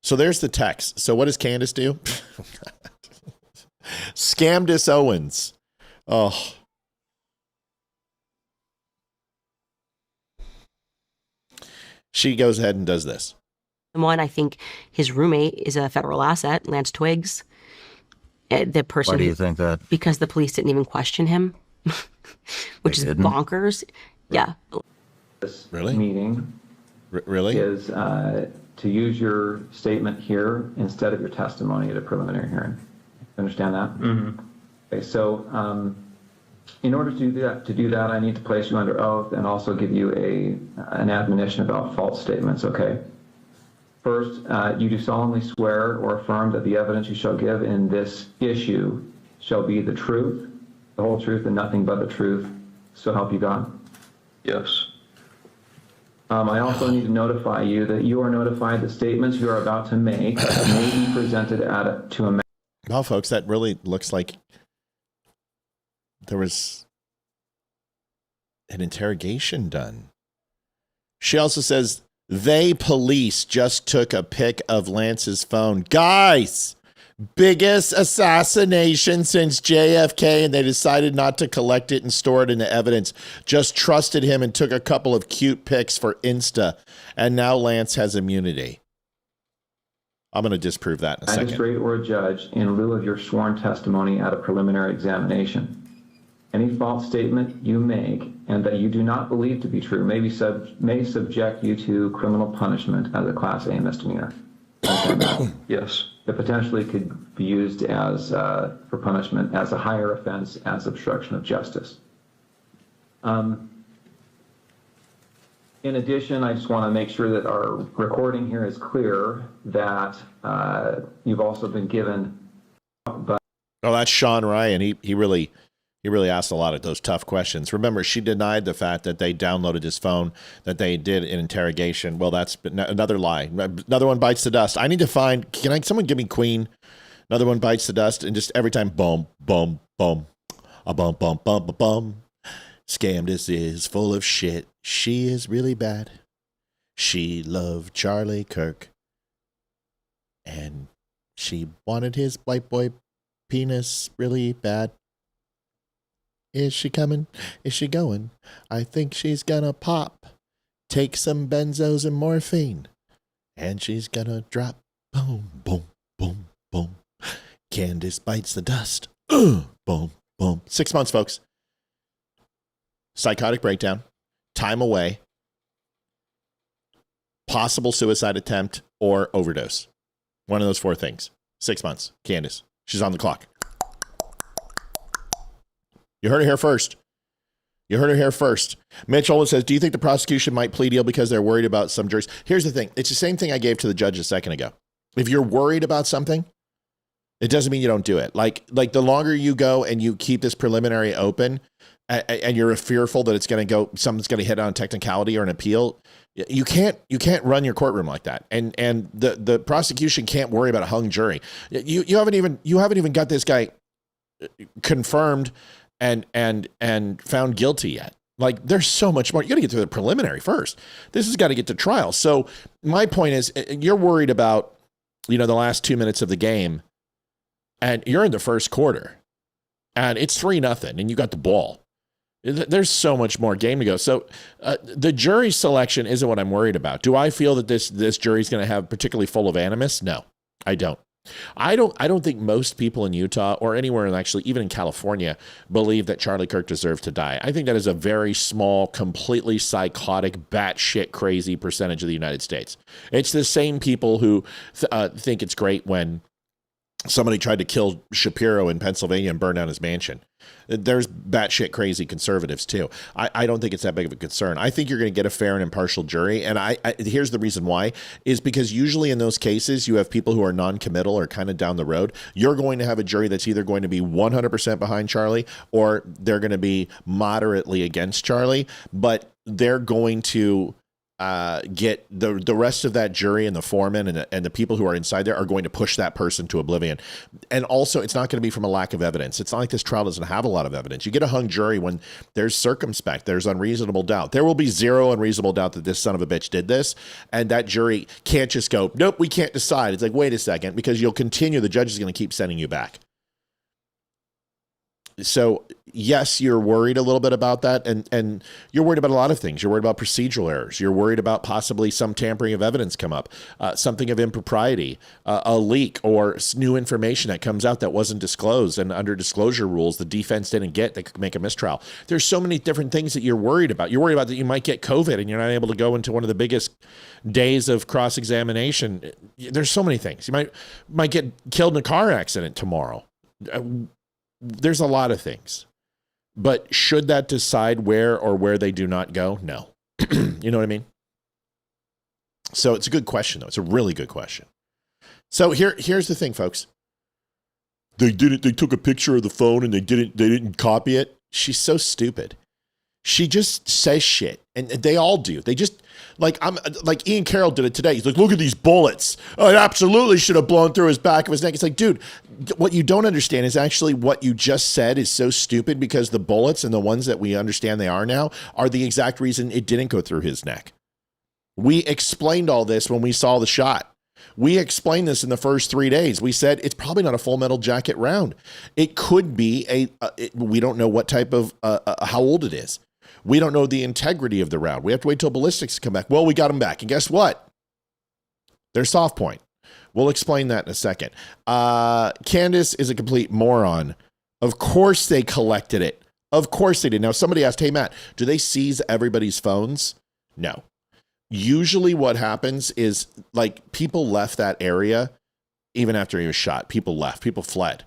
[SPEAKER 12] So there's the text. So what does Candace do? Scamdis Owens. Oh. She goes ahead and does this.
[SPEAKER 13] One, I think his roommate is a federal asset, Lance Twiggs. The person.
[SPEAKER 14] Why do you think that?
[SPEAKER 13] Because the police didn't even question him, which is bonkers. Yeah.
[SPEAKER 6] This
[SPEAKER 12] really?
[SPEAKER 6] Meeting
[SPEAKER 12] really
[SPEAKER 6] is to use your statement here instead of your testimony at a preliminary hearing. Understand that?
[SPEAKER 7] Mm-hmm.
[SPEAKER 6] Okay, so in order to do that, I need to place you under oath and also give you an admonition about false statements, okay? First, you do solemnly swear or affirm that the evidence you shall give in this issue shall be the truth, the whole truth, and nothing but the truth, so help you God?
[SPEAKER 7] Yes.
[SPEAKER 6] I also need to notify you that you are notified that statements you are about to make may be presented to a...
[SPEAKER 12] Well, folks, that really looks like there was an interrogation done. She also says, police just took a pic of Lance's phone. Guys, biggest assassination since JFK, and they decided not to collect it and store it into evidence. Just trusted him and took a couple of cute pics for Insta, and now Lance has immunity. I'm going to disprove that in a second.
[SPEAKER 6] Magistrate or a judge in lieu of your sworn testimony at a preliminary examination. Any false statement you make and that you do not believe to be true may subject you to criminal punishment as a Class A misdemeanor.
[SPEAKER 7] Yes.
[SPEAKER 6] It potentially could be used as for punishment as a higher offense as obstruction of justice. In addition, I just want to make sure that our recording here is clear that you've also been given.
[SPEAKER 12] Oh, that's Sean Ryan. He really asked a lot of those tough questions. Remember, she denied the fact that they downloaded his phone, that they did an interrogation. Well, that's another lie. Another one bites the dust. I need to find, someone give me Queen? Another one bites the dust, and just every time, boom, boom, boom, a bum, bum, bum, bum, bum. Scamdis is full of shit. She is really bad. She loved Charlie Kirk. And she wanted his white boy penis really bad. Is she coming? Is she going? I think she's gonna pop. Take some benzos and morphine. And she's gonna drop. Boom, boom, boom, boom. Candace bites the dust. Boom, boom. 6 months, folks. Psychotic breakdown. Time away. possible suicide attempt, or overdose. One of those 4 things. 6 months. Candace. She's on the clock. You heard it here first. You heard it here first. Mitch Olin says, do you think the prosecution might plea deal because they're worried about some juries? Here's the thing. It's the same thing I gave to the judge a second ago. If you're worried about something, it doesn't mean you don't do it. Like the longer you go and you keep this preliminary open and you're fearful that it's going to go, something's going to hit on a technicality or an appeal, you can't run your courtroom like that. And the prosecution can't worry about a hung jury. You haven't even got this guy confirmed and found guilty yet. Like, there's so much more. You got to get through the preliminary first. This has got to get to trial. So my point is, you're worried about, the last 2 minutes of the game, and you're in the first quarter, and it's 3-0, and you got the ball. There's so much more game to go. So the jury selection isn't what I'm worried about. Do I feel that this jury is going to have particularly full of animus? No, I don't. I don't think most people in Utah or anywhere, and actually even in California, believe that Charlie Kirk deserves to die. I think that is a very small, completely psychotic, batshit crazy percentage of the United States. It's the same people who think it's great when somebody tried to kill Shapiro in Pennsylvania and burn down his mansion. There's batshit crazy conservatives too. I don't think it's that big of a concern. I think you're going to get a fair and impartial jury. And here's the reason why, is because usually in those cases, you have people who are non-committal or kind of down the road. You're going to have a jury that's either going to be 100% behind Charlie, or they're going to be moderately against Charlie, but they're going to get the rest of that jury and the foreman and the people who are inside there are going to push that person to oblivion. And also, it's not going to be from a lack of evidence. It's not like this trial doesn't have a lot of evidence. You get a hung jury when there's circumspect, there's unreasonable doubt. There will be zero unreasonable doubt that this son of a bitch did this, and that jury can't just go, nope, we can't decide. It's like, wait a second, because you'll continue. The judge is going to keep sending you back. So yes, you're worried a little bit about that, and you're worried about a lot of things. You're worried about procedural errors. You're worried about possibly some tampering of evidence come up, something of impropriety, a leak, or new information that comes out that wasn't disclosed, and under disclosure rules the defense didn't get that could make a mistrial. There's so many different things that you're worried about. You're worried about that you might get COVID and you're not able to go into one of the biggest days of cross-examination. There's so many things. You might get killed in a car accident tomorrow. There's a lot of things, but should that decide where they do not go? No. You know what I mean? So it's a good question, though. It's a really good question. So here's the thing, folks. They took a picture of the phone and they didn't copy it. She's so stupid. She just says shit, and they all do. They just like Ian Carroll did it today. He's like, look at these bullets. Oh, it absolutely should have blown through his back of his neck. It's like, dude, what you don't understand is actually what you just said is so stupid, because the bullets and the ones that we understand they are now are the exact reason it didn't go through his neck. We explained all this when we saw the shot. We explained this in the first 3 days. We said it's probably not a full metal jacket round. It could be we don't know what type of how old it is. We don't know the integrity of the round. We have to wait till ballistics to come back. Well, we got them back. And guess what? They're soft point. We'll explain that in a second. Candace is a complete moron. Of course they collected it. Of course they did. Now, somebody asked, hey, Matt, do they seize everybody's phones? No. Usually what happens is, like, people left that area even after he was shot. People left. People fled.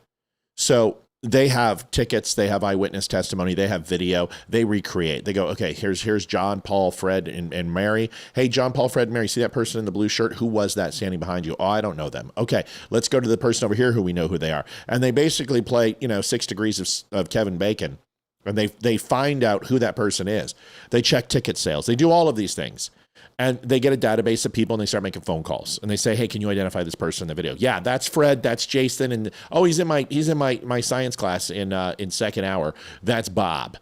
[SPEAKER 12] So they have tickets, they have eyewitness testimony, they have video, they recreate. They go, okay, here's John, Paul, Fred, and Mary. Hey, John, Paul, Fred, Mary, see that person in the blue shirt? Who was that standing behind you? Oh, I don't know them. Okay, let's go to the person over here who we know who they are. And they basically play, 6 degrees of Kevin Bacon, and they find out who that person is. They check ticket sales. They do all of these things. And they get a database of people and they start making phone calls. And they say, hey, can you identify this person in the video? Yeah, that's Fred. That's Jason. And he's in my science class in second hour. That's Bob.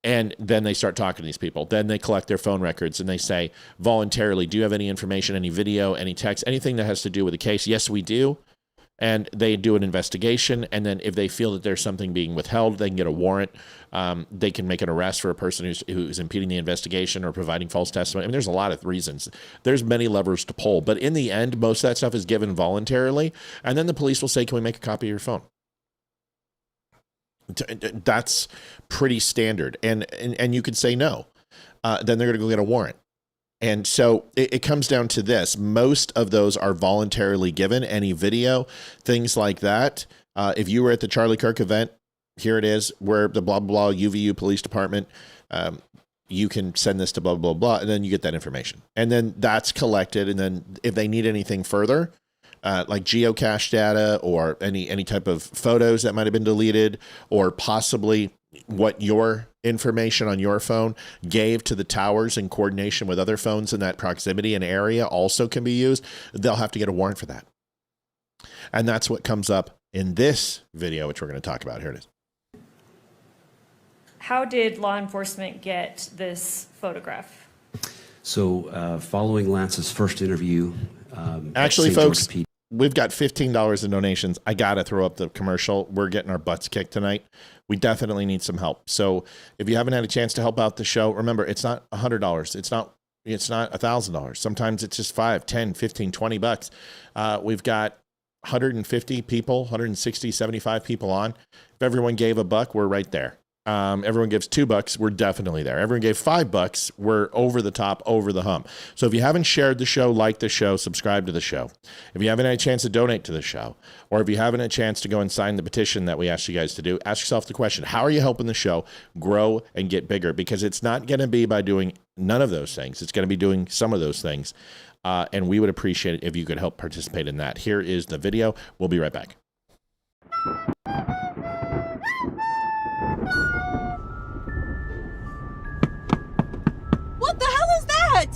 [SPEAKER 12] And then they start talking to these people. Then they collect their phone records and they say, voluntarily, do you have any information, any video, any text, anything that has to do with the case? Yes, we do. And they do an investigation. And then if they feel that there's something being withheld, they can get a warrant. They can make an arrest for a person who's impeding the investigation or providing false testimony. I mean, there's a lot of reasons. There's many levers to pull. But in the end, most of that stuff is given voluntarily. And then the police will say, can we make a copy of your phone? That's pretty standard. And you could say no. Then they're going to go get a warrant. And so it comes down to this. Most of those are voluntarily given. Any video, things like that. If you were at the Charlie Kirk event, here it is, where the blah, blah, blah, UVU Police Department, you can send this to blah, blah, blah, and then you get that information. And then that's collected. And then if they need anything further, like geocache data or any type of photos that might have been deleted, or possibly what your information on your phone gave to the towers in coordination with other phones in that proximity and area also can be used, they'll have to get a warrant for that. And that's what comes up in this video, which we're going to talk about. Here it is.
[SPEAKER 10] How did law enforcement get this photograph?
[SPEAKER 11] So following Lance's first interview,
[SPEAKER 12] actually, folks, we've got $15 in donations. I got to throw up the commercial. We're getting our butts kicked tonight. We definitely need some help. So if you haven't had a chance to help out the show, remember, it's not $100. It's not $1,000. Sometimes it's just $5, $10, $15, $20. We've got 150 people, 160, 75 people on. If everyone gave $1, we're right there. Everyone gives $2, we're definitely there. Everyone gave $5, we're over the top, over the hump. So if you haven't shared the show, like the show, subscribe to the show. If you haven't had a chance to donate to the show, or if you haven't had a chance to go and sign the petition that we asked you guys to do, ask yourself the question, how are you helping the show grow and get bigger? Because it's not going to be by doing none of those things. It's going to be doing some of those things. And we would appreciate it if you could help participate in that. Here is the video. We'll be right back.
[SPEAKER 14] What the hell is that?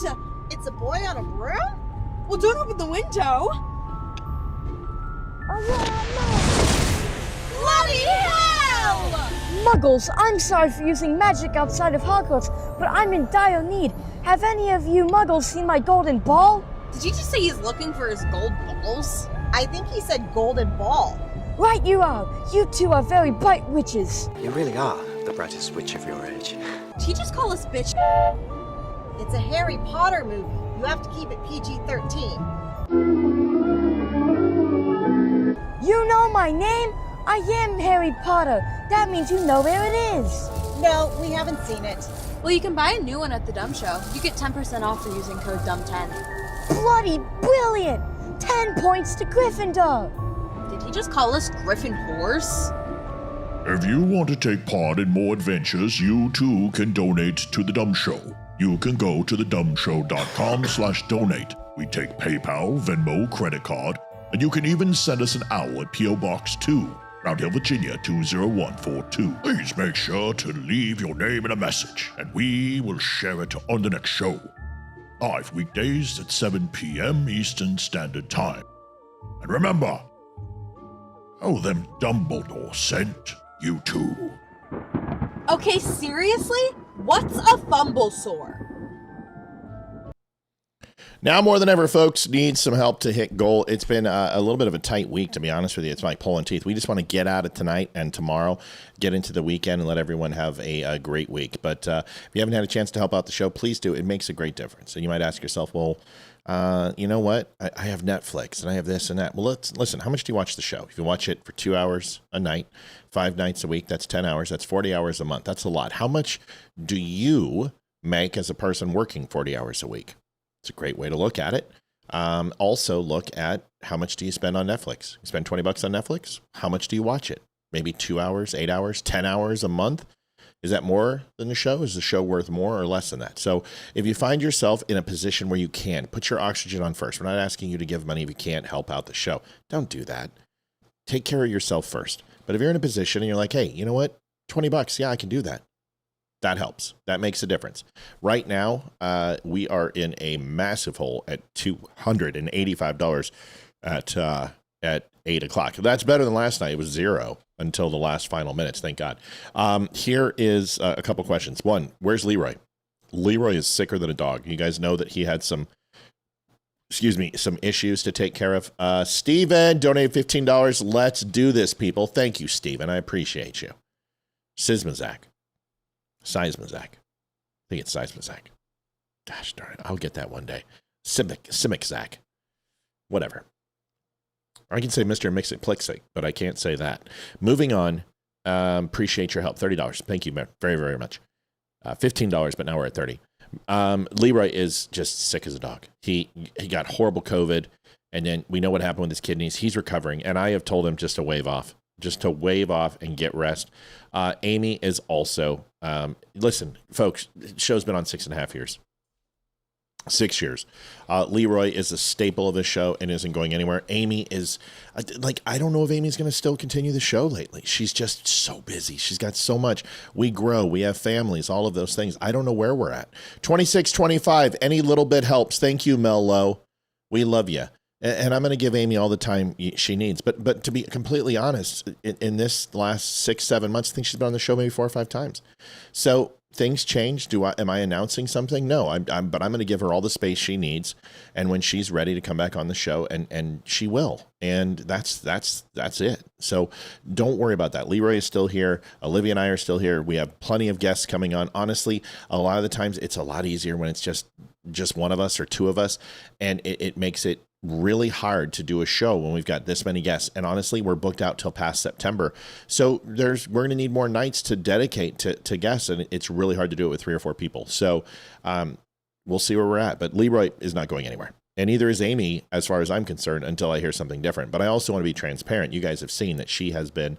[SPEAKER 14] It's a boy on a broom? Well, don't open the window. Bloody hell!
[SPEAKER 15] Muggles, I'm sorry for using magic outside of Hogwarts, but I'm in dire need. Have any of you Muggles seen my golden ball?
[SPEAKER 14] Did you just say he's looking for his gold balls? I think he said golden ball.
[SPEAKER 15] Right you are. You two are very bright witches.
[SPEAKER 16] You really are the brightest witch of your age.
[SPEAKER 14] Did he just call us bitch? It's a Harry Potter movie. You have to keep it PG-13.
[SPEAKER 15] You know my name? I am Harry Potter. That means you know where it is.
[SPEAKER 14] No, we haven't seen it.
[SPEAKER 17] Well, you can buy a new one at the Dumb Show. You get 10% off for using code DUMB10.
[SPEAKER 15] Bloody brilliant! 10 points to Gryffindor.
[SPEAKER 17] Did he just call us Griffin whores?
[SPEAKER 18] If you want to take part in more adventures, you too can donate to The Dumb Show. You can go to thedumbshow.com/donate. We take PayPal, Venmo, credit card, and you can even send us an owl at P.O. Box 2, Round Hill, Virginia 20142. Please make sure to leave your name and a message, and we will share it on the next show. Live weekdays at 7 p.m. Eastern Standard Time. And remember, them Dumbledore sent you too.
[SPEAKER 14] Okay, seriously? What's a fumblesaur?
[SPEAKER 12] Now more than ever, folks, need some help to hit goal. It's been a little bit of a tight week, to be honest with you. It's like pulling teeth. We just want to get out of tonight and tomorrow, get into the weekend, and let everyone have a great week. But if you haven't had a chance to help out the show, please do. It makes a great difference. And you might ask yourself, well, you know what? I have Netflix, and I have this and that. Well, listen, how much do you watch the show? If you watch it for 2 hours a night, 5 nights a week, that's 10 hours. That's 40 hours a month. That's a lot. How much do you make as a person working 40 hours a week? It's a great way to look at it. Also look at how much do you spend on Netflix? You spend $20 on Netflix? How much do you watch it? Maybe 2 hours, 8 hours, 10 hours a month? Is that more than the show? Is the show worth more or less than that? So if you find yourself in a position where you can, put your oxygen on first. We're not asking you to give money if you can't help out the show. Don't do that. Take care of yourself first. But if you're in a position and you're like, hey, you know what? $20, yeah, I can do that. That helps. That makes a difference. Right now, we are in a massive hole at $285 at 8 o'clock. That's better than last night. It was $0 until the last final minutes. Thank God. Here is a couple questions. One, where's Leroy? Leroy is sicker than a dog. You guys know that he had some issues to take care of. Steven donated $15. Let's do this, people. Thank you, Steven. I appreciate you. Seismazak. I think it's Seismazak. Gosh darn it. I'll get that one day. Simic Zach. Whatever. I can say Mr. Mix-It-Plixik, but I can't say that. Moving on. Appreciate your help. $30. Thank you very, very much. $15, but now we're at $30. Leroy is just sick as a dog. He got horrible COVID, and then we know what happened with his kidneys. He's recovering, and I have told him just to wave off and get rest. Amy is also, listen, folks, the show's been on 6.5 years. 6 years. Leroy is a staple of the show and isn't going anywhere. Amy is, I don't know if Amy's going to still continue the show lately. She's just so busy. She's got so much. We grow. We have families, all of those things. I don't know where we're at. 2625, any little bit helps. Thank you, Mel Lowe. We love you. And I'm going to give Amy all the time she needs. But to be completely honest, in this last 6-7 months, I think she's been on the show maybe 4 or 5 times. So things change. Am I announcing something? No, but I'm going to give her all the space she needs. And when she's ready to come back on the show, and she will. And that's it. So don't worry about that. Leroy is still here. Olivia and I are still here. We have plenty of guests coming on. Honestly, a lot of the times it's a lot easier when it's just one of us or 2 of us. And it makes it really hard to do a show when we've got this many guests. And honestly, we're booked out till past September. So we're going to need more nights to dedicate to guests. And it's really hard to do it with 3 or 4 people. So we'll see where we're at. But Leroy is not going anywhere. And neither is Amy, as far as I'm concerned, until I hear something different. But I also want to be transparent. You guys have seen that she has been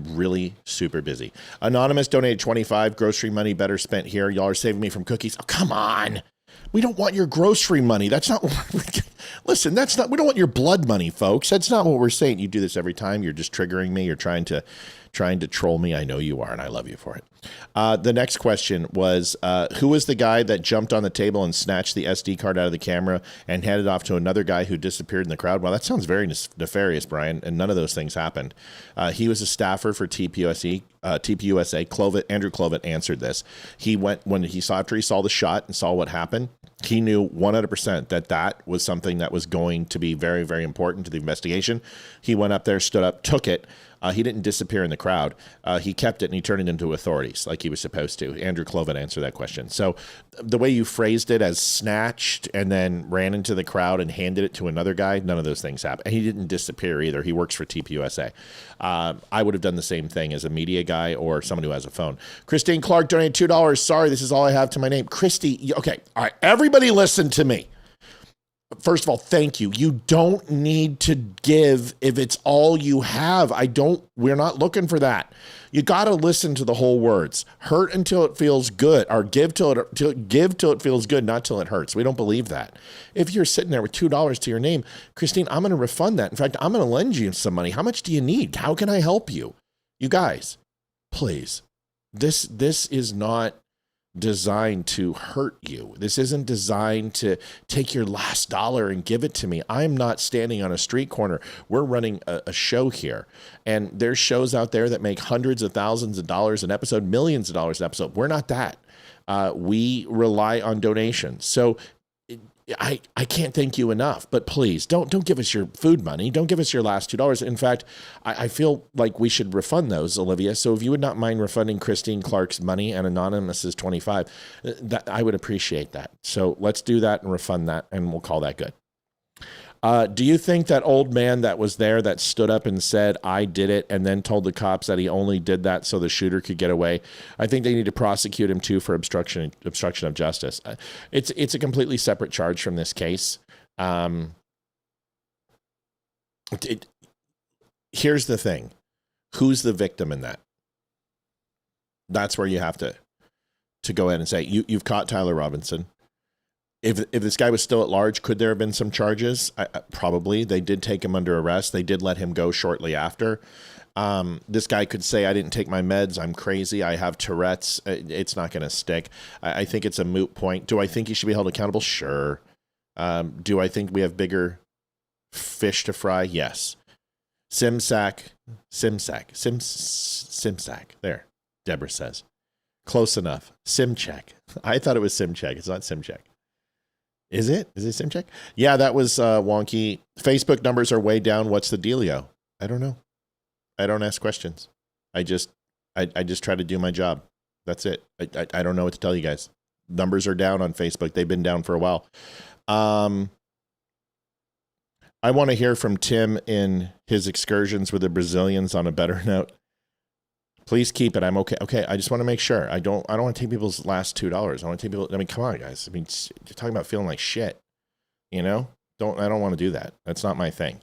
[SPEAKER 12] really super busy. Anonymous donated 25. Grocery money better spent here. Y'all are saving me from cookies. Oh, come on. We don't want your grocery money. That's not listen, we don't want your blood money, folks. That's not what we're saying. You do this every time. You're just triggering me. You're trying to troll me. I know you are, and I love you for it. The next question was, who was the guy that jumped on the table and snatched the SD card out of the camera and handed it off to another guy who disappeared in the crowd? Well, that sounds very nefarious, Brian, and none of those things happened. He was a staffer for TPUSA. Andrew Clovet answered this. He went after he saw the shot and saw what happened. He knew 100% that was something that was going to be very, very important to the investigation. He went up there, stood up, took it. He didn't disappear in the crowd. He kept it and he turned it into authorities like he was supposed to. Andrew Clovet answered that question. So the way you phrased it as snatched and then ran into the crowd and handed it to another guy, none of those things happened. And he didn't disappear either. He works for TPUSA. I would have done the same thing as a media guy or someone who has a phone. Christine Clark donated $2. Sorry, this is all I have to my name. Christy, okay, all right, everybody listen to me. First of all, thank you. You don't need to give if it's all you have. We're not looking for that. You got to listen to the whole words. Hurt until it feels good, or give till it feels good, not till it hurts. We don't believe that. If you're sitting there with $2 to your name, Christine, I'm going to refund that. In fact, I'm going to lend you some money. How much do you need? How can I help you? You guys, please. This is not designed to hurt you. This isn't designed to take your last dollar and give it to me. I'm not standing on a street corner. We're running a show here. And there's shows out there that make hundreds of thousands of dollars an episode, millions of dollars an episode. We're not that. We rely on donations. So I can't thank you enough, but please don't give us your food money. Don't give us your last $2. In fact, I feel like we should refund those, Olivia. So if you would not mind refunding Christine Clark's money and Anonymous's 25, that I would appreciate that. So let's do that and refund that, and we'll call that good. Do you think that old man that was there that stood up and said, I did it, and then told the cops that he only did that so the shooter could get away? I think they need to prosecute him too for obstruction of justice. It's a completely separate charge from this case. Here's the thing. Who's the victim in that? That's where you have to go ahead and say, you've caught Tyler Robinson. If this guy was still at large, could there have been some charges? Probably. They did take him under arrest. They did let him go shortly after. This guy could say, I didn't take my meds. I'm crazy. I have Tourette's. It's not going to stick. I think it's a moot point. Do I think he should be held accountable? Sure. Do I think we have bigger fish to fry? Yes. Simsack. There. Deborah says. Close enough. Simcheck. I thought it was Simcheck. It's not Simcheck. Is it? Is it Simcheck? Yeah, that was wonky. Facebook numbers are way down. What's the dealio? I don't know. I don't ask questions. I just try to do my job. That's it. I don't know what to tell you guys. Numbers are down on Facebook. They've been down for a while. I want to hear from Tim in his excursions with the Brazilians on a better note. Please keep it. I'm okay. Okay, I just want to make sure. I don't want to take people's last $2. I want to take people. I mean, come on, guys. I mean, you're talking about feeling like shit. You know, I don't want to do that. That's not my thing.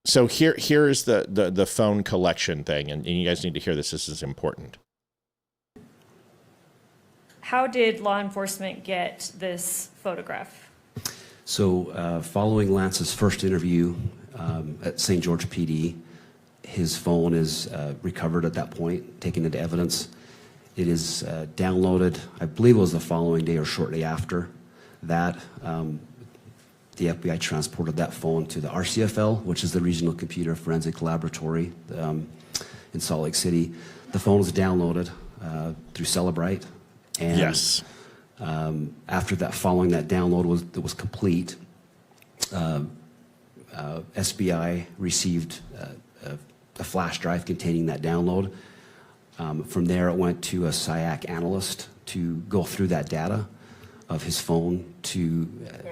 [SPEAKER 12] So here's the phone collection thing, and you guys need to hear this. This is important.
[SPEAKER 10] How did law enforcement get this photograph?
[SPEAKER 11] So following Lance's first interview at St. George PD, his phone is recovered at that point, taken into evidence. It is downloaded, I believe it was the following day or shortly after that. The FBI transported that phone to the RCFL, which is the Regional Computer Forensic Laboratory in Salt Lake City. The phone was downloaded through Celebrite. And
[SPEAKER 12] yes.
[SPEAKER 11] After that, following that download was complete, SBI received a flash drive containing that download. From there, it went to a SIAC analyst to go through that data of his phone to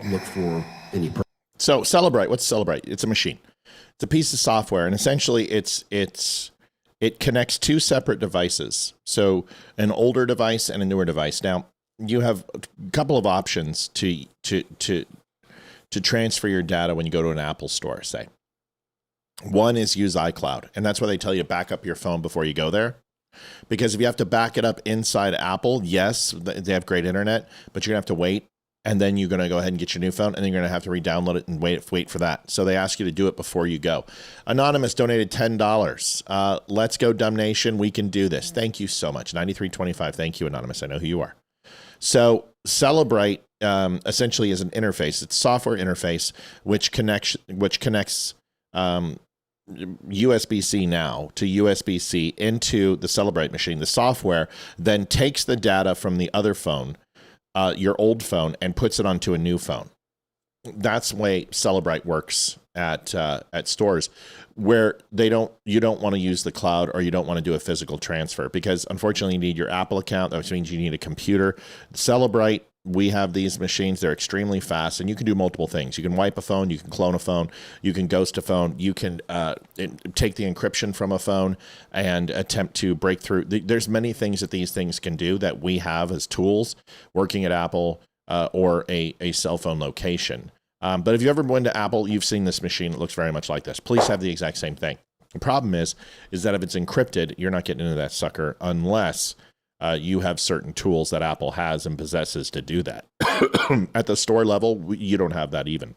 [SPEAKER 11] look for any.
[SPEAKER 12] So Celebrite, what's Celebrite? It's a machine. It's a piece of software, and essentially it connects two separate devices. So an older device and a newer device. Now you have a couple of options to transfer your data when you go to an Apple store, say. One is use iCloud, and that's why they tell you back up your phone before you go there. Because if you have to back it up inside Apple, yes, they have great internet, but you're going to have to wait, and then you're going to go ahead and get your new phone, and then you're going to have to re-download it and wait for that. So they ask you to do it before you go. Anonymous donated $10. Let's go, Dumb Nation. We can do this. Thank you so much. 9325. Thank you, Anonymous. I know who you are. So Celebrite essentially is an interface. It's a software interface which connects USB-C now to USB-C into the Celebrite machine. The software then takes the data from the other phone, your old phone, and puts it onto a new phone. That's the way Celebrite works at stores where you don't want to use the cloud, or you don't want to do a physical transfer, because unfortunately you need your Apple account, which means you need a computer. Celebrite, we have these machines. They're extremely fast, and you can do multiple things. You can wipe a phone, you can clone a phone, you can ghost a phone, you can take the encryption from a phone and attempt to break through. There's many things that these things can do that we have as tools working at Apple or a cell phone location. But if you ever went to Apple, you've seen this machine. It looks very much like this. Police have the exact same thing. The problem is that if it's encrypted, you're not getting into that sucker unless you have certain tools that Apple has and possesses to do that. At the store level, you don't have that even.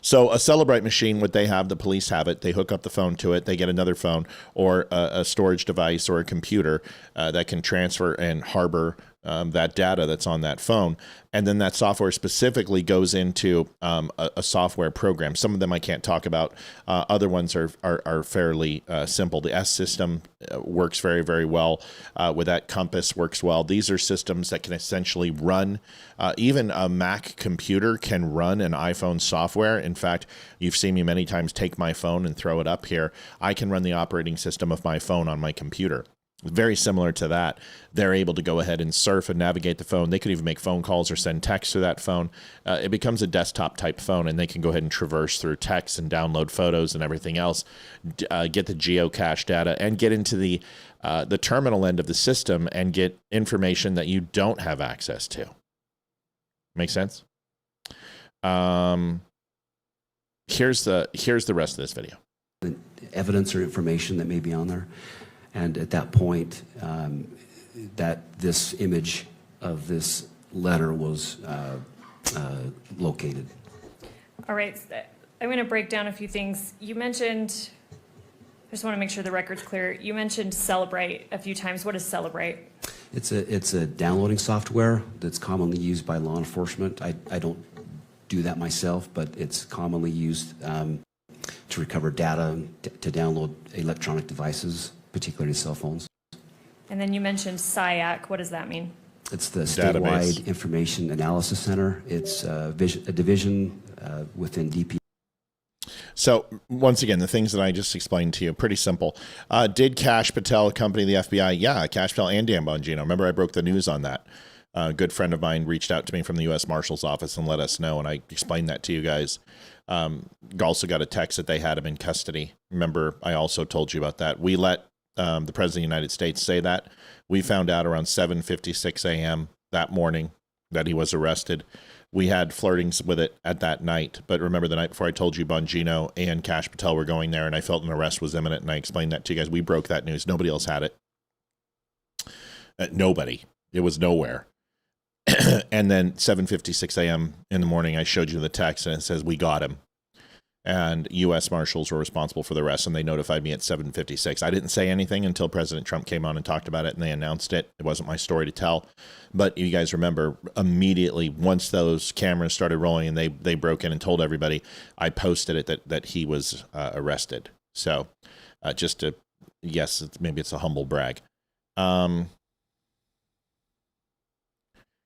[SPEAKER 12] So a Celebrite machine, what they have, the police have it. They hook up the phone to it. They get another phone or a storage device or a computer that can transfer and harbor that data that's on that phone. And then that software specifically goes into a software program. Some of them I can't talk about. Other ones are fairly simple. The S system works very, very well. With that, Compass works well. These are systems that can essentially run, even a Mac computer can run an iPhone software. In fact, you've seen me many times take my phone and throw it up here. I can run the operating system of my phone on my computer. Very similar to that. They're able to go ahead and surf and navigate the phone. They could even make phone calls or send text to that phone. It becomes a desktop type phone, and they can go ahead and traverse through text and download photos and everything else, get the geocache data, and get into the terminal end of the system and get information that you don't have access to. Make sense? Here's the rest of this video.
[SPEAKER 11] Evidence or information that may be on there. And at that point, that this image of this letter was located.
[SPEAKER 10] All right, I'm going to break down a few things. You mentioned, I just want to make sure the record's clear. You mentioned Celebrite a few times. What is Celebrite?
[SPEAKER 11] It's a downloading software that's commonly used by law enforcement. I don't do that myself, but it's commonly used to recover data, to download electronic devices, particularly cell phones.
[SPEAKER 10] And then you mentioned SIAC. What does that mean?
[SPEAKER 11] It's the Statewide Information Analysis Center. It's a division within DP.
[SPEAKER 12] So once again, the things that I just explained to you, pretty simple. Did Kash Patel accompany the FBI? Yeah, Kash Patel and Dan Bongino. Remember, I broke the news on that. A good friend of mine reached out to me from the U.S. Marshal's office and let us know, and I explained that to you guys. Also got a text that they had him in custody. Remember, I also told you about that. We let the President of the United States say that. We found out around 7:56 a.m. that morning that he was arrested. We had flirtings with it at that night. But remember, the night before I told you Bongino and Kash Patel were going there, and I felt an arrest was imminent, and I explained that to you guys. We broke that news. Nobody else had it. Nobody. It was nowhere. And then 7:56 a.m. in the morning, I showed you the text, and it says, we got him. And U.S. Marshals were responsible for the arrest, and they notified me at 7:56. I didn't say anything until President Trump came on and talked about it, and they announced it. It wasn't my story to tell. But you guys remember, immediately, once those cameras started rolling and they broke in and told everybody, I posted it that he was arrested. So just to, yes, maybe it's a humble brag.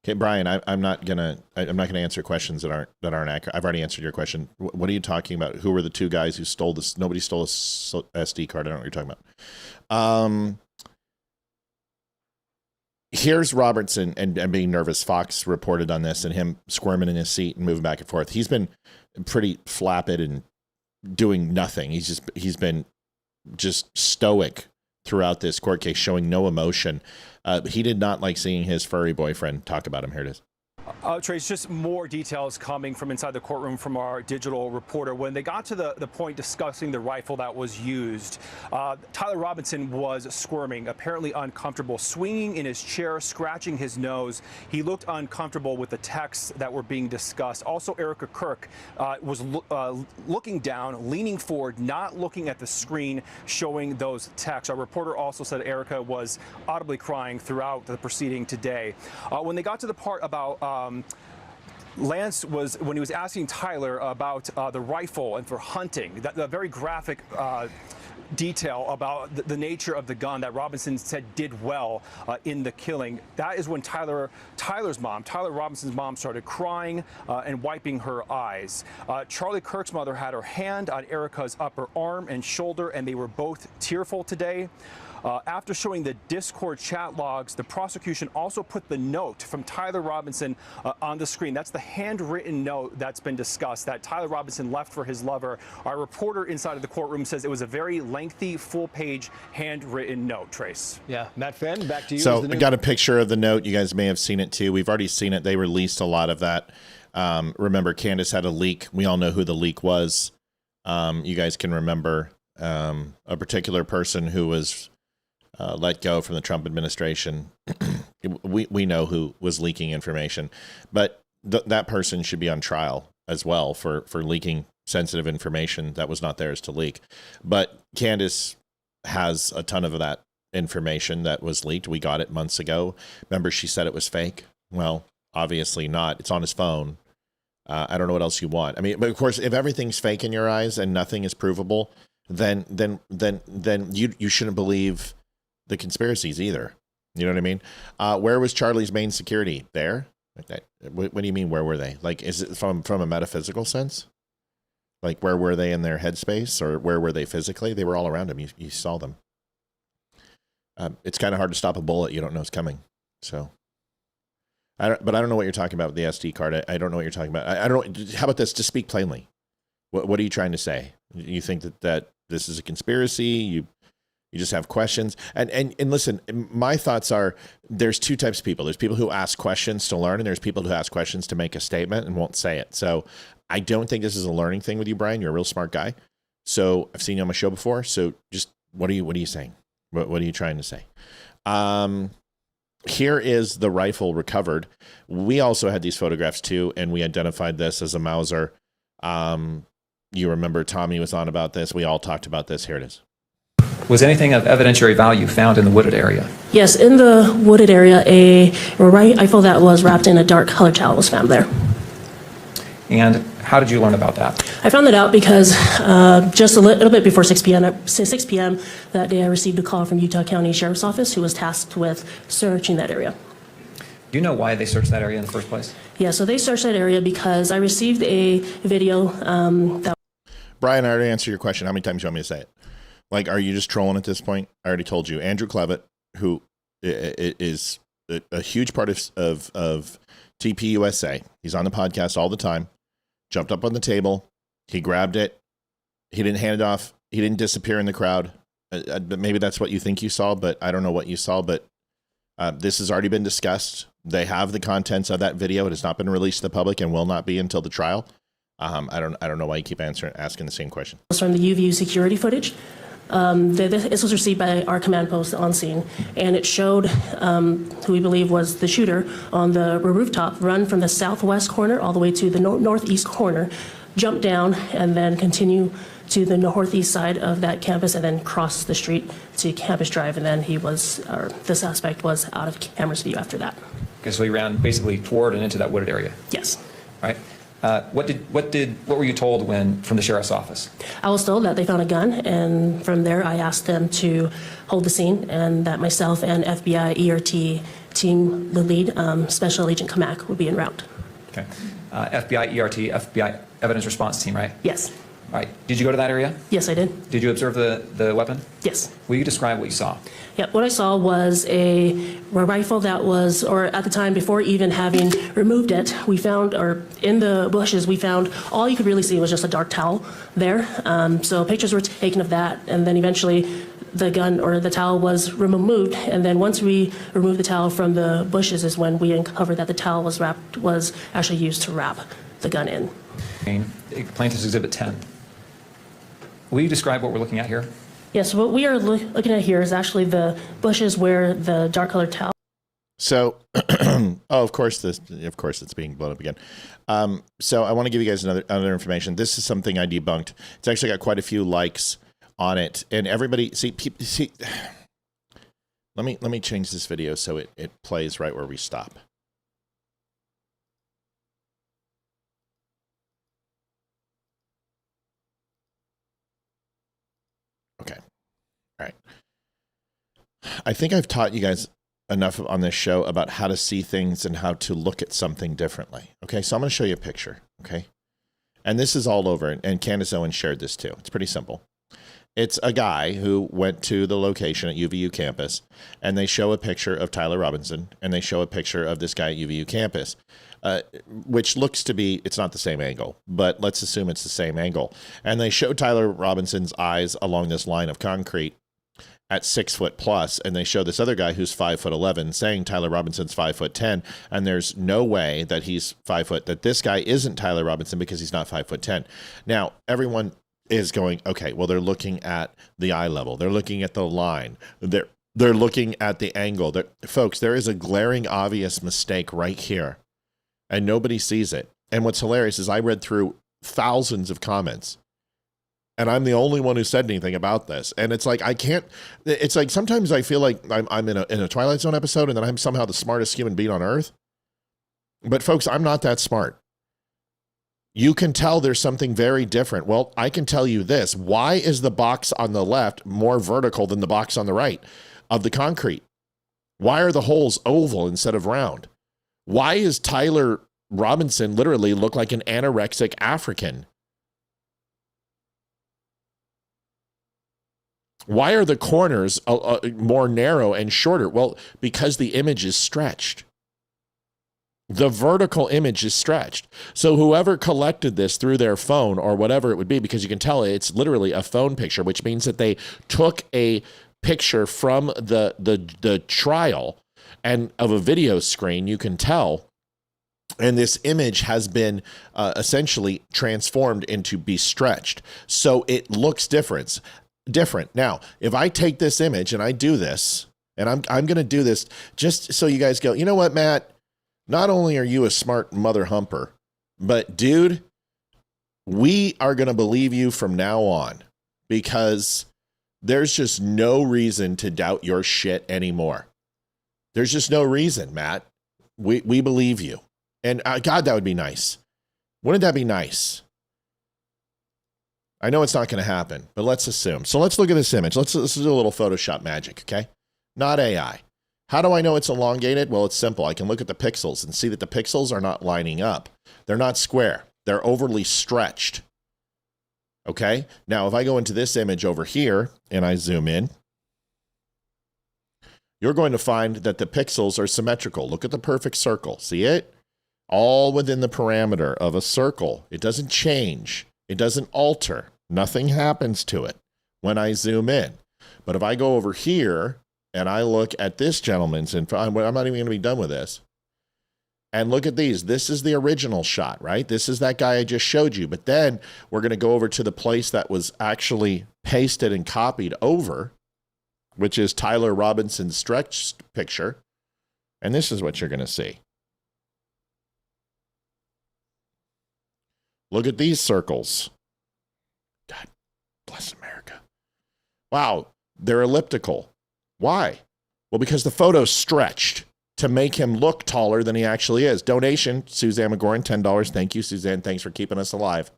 [SPEAKER 12] Okay, Brian, I'm not gonna answer questions that aren't accurate. I've already answered your question. What are you talking about? Who were the two guys who stole this? Nobody stole a SD card. I don't know what you're talking about. Here's Robertson and being nervous. Fox reported on this and him squirming in his seat and moving back and forth. He's been pretty flappid and doing nothing. He's been just stoic throughout this court case, showing no emotion. He did not like seeing his furry boyfriend talk about him. Here it is.
[SPEAKER 19] Trace, just more details coming from inside the courtroom from our digital reporter. When they got to the point discussing the rifle that was used, Tyler Robinson was squirming, apparently uncomfortable, swinging in his chair, scratching his nose. He looked uncomfortable with the texts that were being discussed. Also, Erica Kirk was looking down, leaning forward, not looking at the screen showing those texts. Our reporter also said Erica was audibly crying throughout the proceeding today. When they got to the part about Lance was, when he was asking Tyler about the rifle and for hunting, the very graphic detail about the nature of the gun that Robinson said did well in the killing. That is when Tyler Robinson's mom started crying and wiping her eyes. Charlie Kirk's mother had her hand on Erica's upper arm and shoulder, and they were both tearful today. After showing the Discord chat logs, the prosecution also put the note from Tyler Robinson on the screen. That's the handwritten note that's been discussed that Tyler Robinson left for his lover. Our reporter inside of the courtroom says it was a very lengthy, full-page handwritten note, Trace.
[SPEAKER 20] Yeah, Matt Fenn, back to you.
[SPEAKER 12] So I got a picture of the note. You guys may have seen it too. We've already seen it. They released a lot of that. Remember, Candace had a leak. We all know who the leak was. You guys can remember a particular person who was let go from the Trump administration. We know who was leaking information, but that person should be on trial as well for leaking sensitive information that was not theirs to leak. But Candace has a ton of that information that was leaked. We got it months ago. Remember, she said it was fake. Well, obviously not. It's on his phone. I don't know what else you want. I mean, but of course, if everything's fake in your eyes and nothing is provable, then you shouldn't believe the conspiracies either. You know what I mean? Where was Charlie's main security? There? What do you mean, where were they? Like, is it from a metaphysical sense? Like, where were they in their headspace, or where were they physically? They were all around him. You saw them. It's kind of hard to stop a bullet you don't know is coming. So, but I don't know what you're talking about with the SD card. I don't know what you're talking about. I don't. How about this? Just speak plainly. What are you trying to say? You think that this is a conspiracy? You just have questions. And listen, my thoughts are there's two types of people. There's people who ask questions to learn, and there's people who ask questions to make a statement and won't say it. So I don't think this is a learning thing with you, Brian. You're a real smart guy. So I've seen you on my show before. So just what are you saying? What are you trying to say? Here is the rifle recovered. We also had these photographs too, and we identified this as a Mauser. You remember Tommy was on about this. We all talked about this. Here it is.
[SPEAKER 21] Was anything of evidentiary value found in the wooded area?
[SPEAKER 22] Yes, in the wooded area, a rifle that was wrapped in a dark colored towel was found there.
[SPEAKER 21] And how did you learn about that?
[SPEAKER 22] I found that out because just a little bit before 6 p.m. that day, I received a call from Utah County Sheriff's Office, who was tasked with searching that area.
[SPEAKER 21] Do you know why they searched that area in the first place?
[SPEAKER 22] Yeah, so they searched that area because I received a video that...
[SPEAKER 12] Brian, I already answered your question. How many times do you want me to say it? Like, are you just trolling at this point? I already told you. Andrew Clevitt, who is a huge part of TPUSA. He's on the podcast all the time. Jumped up on the table. He grabbed it. He didn't hand it off. He didn't disappear in the crowd. Maybe that's what you think you saw, but I don't know what you saw. But this has already been discussed. They have the contents of that video. It has not been released to the public and will not be until the trial. I don't know why you keep asking the same question.
[SPEAKER 22] From the UVU security footage. This was received by our command post on scene, and it showed who we believe was the shooter on the rooftop run from the southwest corner all the way to the northeast corner, jump down, and then continue to the northeast side of that campus, and then cross the street to Campus Drive, and then the suspect was out of camera's view after that.
[SPEAKER 21] Okay, so he ran basically toward and into that wooded area.
[SPEAKER 22] Yes.
[SPEAKER 21] Right. What were you told from the sheriff's office?
[SPEAKER 22] I was told that they found a gun, and from there I asked them to hold the scene, and that myself and FBI ERT team, the lead, Special Agent Kamak, would be en route.
[SPEAKER 21] Okay. FBI ERT, FBI Evidence Response Team, right?
[SPEAKER 22] Yes.
[SPEAKER 21] All right. Did you go to that area?
[SPEAKER 22] Yes, I did.
[SPEAKER 21] Did you observe the weapon?
[SPEAKER 22] Yes.
[SPEAKER 21] Will you describe what you saw?
[SPEAKER 22] Yeah, what I saw was a rifle that was, or at the time before even having removed it, we found, or in the bushes, we found all you could really see was just a dark towel there. So pictures were taken of that, and then eventually the gun or the towel was removed. And then once we removed the towel from the bushes is when we uncovered that the towel was actually used to wrap the gun in.
[SPEAKER 21] Plaintiff's Exhibit 10. Will you describe what we're looking at here?
[SPEAKER 22] Yes, what we are looking at here is actually the bushes where the dark colored towel.
[SPEAKER 12] So, of course it's being blown up again. So I want to give you guys another information. This is something I debunked. It's actually got quite a few likes on it, and everybody see. Let me change this video so it plays right where we stop. Okay. All right. I think I've taught you guys enough on this show about how to see things and how to look at something differently. Okay, so I'm going to show you a picture. Okay. And this is all over, and Candace Owens shared this too. It's pretty simple. It's a guy who went to the location at UVU campus, and they show a picture of Tyler Robinson, and they show a picture of this guy at UVU campus, which looks to be, it's not the same angle, but let's assume it's the same angle. And they show Tyler Robinson's eyes along this line of concrete at 6 foot plus, and they show this other guy who's 5'11", saying Tyler Robinson's 5'10", and there's no way that he's 5 foot, that this guy isn't Tyler Robinson because he's not 5'10". Now, everyone is going, okay, well, they're looking at the eye level. They're looking at the line. They're looking at the angle. Folks, there is a glaring, obvious mistake right here, and nobody sees it. And what's hilarious is I read through thousands of comments, and I'm the only one who said anything about this. And it's like, I can't, it's like sometimes I feel like I'm in a Twilight Zone episode, and then I'm somehow the smartest human being on earth. But folks, I'm not that smart. You can tell there's something very different. Well, I can tell you this. Why is the box on the left more vertical than the box on the right of the concrete? Why are the holes oval instead of round? Why is Tyler Robinson literally look like an anorexic African? Why are the corners more narrow and shorter? Well, because the image is stretched. The vertical image is stretched. So whoever collected this through their phone or whatever it would be, because you can tell it's literally a phone picture, which means that they took a picture from the trial and of a video screen, you can tell. And this image has been essentially transformed into be stretched. So it looks different. Now, if I take this image and I do this, and I'm going to do this just so you guys go, you know what, Matt? Not only are you a smart mother humper, but dude, we are going to believe you from now on, because there's just no reason to doubt your shit anymore. There's just no reason, Matt. We believe you. And God, that would be nice. Wouldn't that be nice? I know it's not going to happen, but let's assume. So let's look at this image. Let's do a little Photoshop magic, okay? Not AI. How do I know it's elongated? Well, it's simple. I can look at the pixels and see that the pixels are not lining up. They're not square. They're overly stretched. Okay? Now, if I go into this image over here and I zoom in, you're going to find that the pixels are symmetrical. Look at the perfect circle. See it? All within the parameter of a circle. It doesn't change. It doesn't alter. Nothing happens to it when I zoom in. But if I go over here and I look at this gentleman's info, I'm not even going to be done with this. And look at these. This is the original shot, right? This is that guy I just showed you. But then we're going to go over to the place that was actually pasted and copied over, which is Tyler Robinson's stretched picture. And this is what you're going to see. Look at these circles. God bless America. Wow, they're elliptical. Why? Well, because the photo's stretched to make him look taller than he actually is. Donation, Suzanne McGoran, $10. Thank you, Suzanne. Thanks for keeping us alive.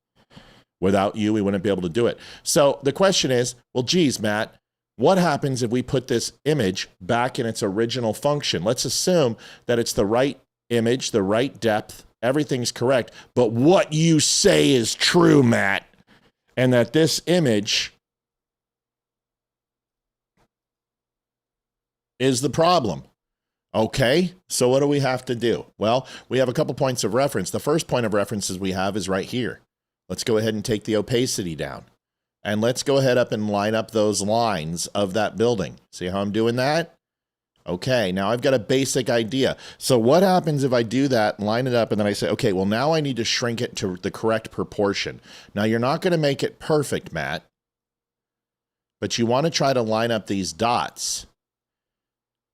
[SPEAKER 12] Without you, we wouldn't be able to do it. So the question is, well, geez, Matt, what happens if we put this image back in its original function? Let's assume that it's the right image, the right depth, everything's correct, but what you say is true, Matt, and that this image is the problem. Okay, so what do we have to do? Well, we have a couple points of reference. The first point of references we have is right here. Let's go ahead and take the opacity down. And let's go ahead up and line up those lines of that building. See how I'm doing that? Okay, now I've got a basic idea. So what happens if I do that, line it up, and then I say, okay, well, now I need to shrink it to the correct proportion. Now, you're not going to make it perfect, Matt, but you want to try to line up these dots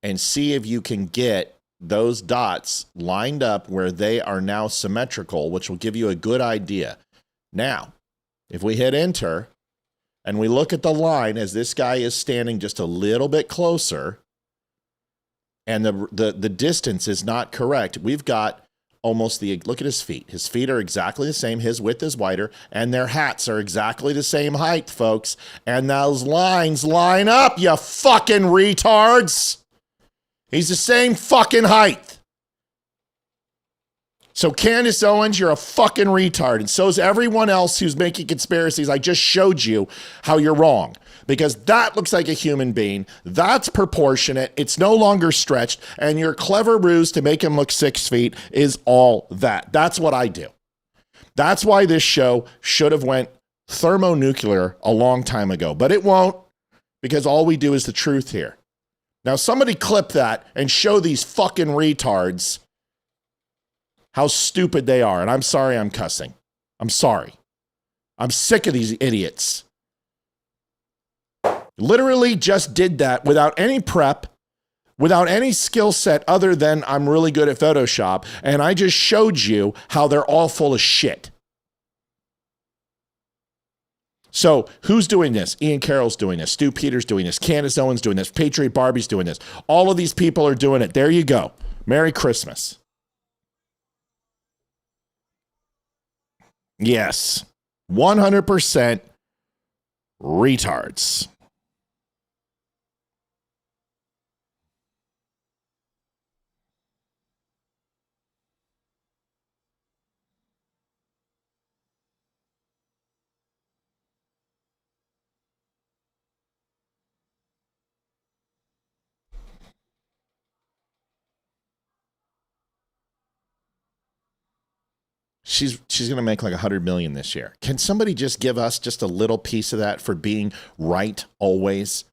[SPEAKER 12] and see if you can get those dots lined up where they are now symmetrical, which will give you a good idea. Now, if we hit enter and we look at the line as this guy is standing just a little bit closer and the distance is not correct, we've got almost look at his feet. His feet are exactly the same. His width is wider and their hats are exactly the same height, folks. And those lines line up, you fucking retards. He's the same fucking height. So Candace Owens, you're a fucking retard. And so is everyone else who's making conspiracies. I just showed you how you're wrong. Because that looks like a human being. That's proportionate. It's no longer stretched. And your clever ruse to make him look 6 feet is all that. That's what I do. That's why this show should have went thermonuclear a long time ago. But it won't, because all we do is the truth here. Now, somebody clip that and show these fucking retards how stupid they are. And I'm sorry I'm cussing. I'm sorry. I'm sick of these idiots. Literally just did that without any prep, without any skill set other than I'm really good at Photoshop. And I just showed you how they're all full of shit. So who's doing this? Ian Carroll's doing this. Stu Peters doing this. Candace Owens doing this. Patriot Barbie's doing this. All of these people are doing it. There you go. Merry Christmas. Yes. 100% retards. She's going to make like 100 million this year. Can somebody just give us just a little piece of that for being right always?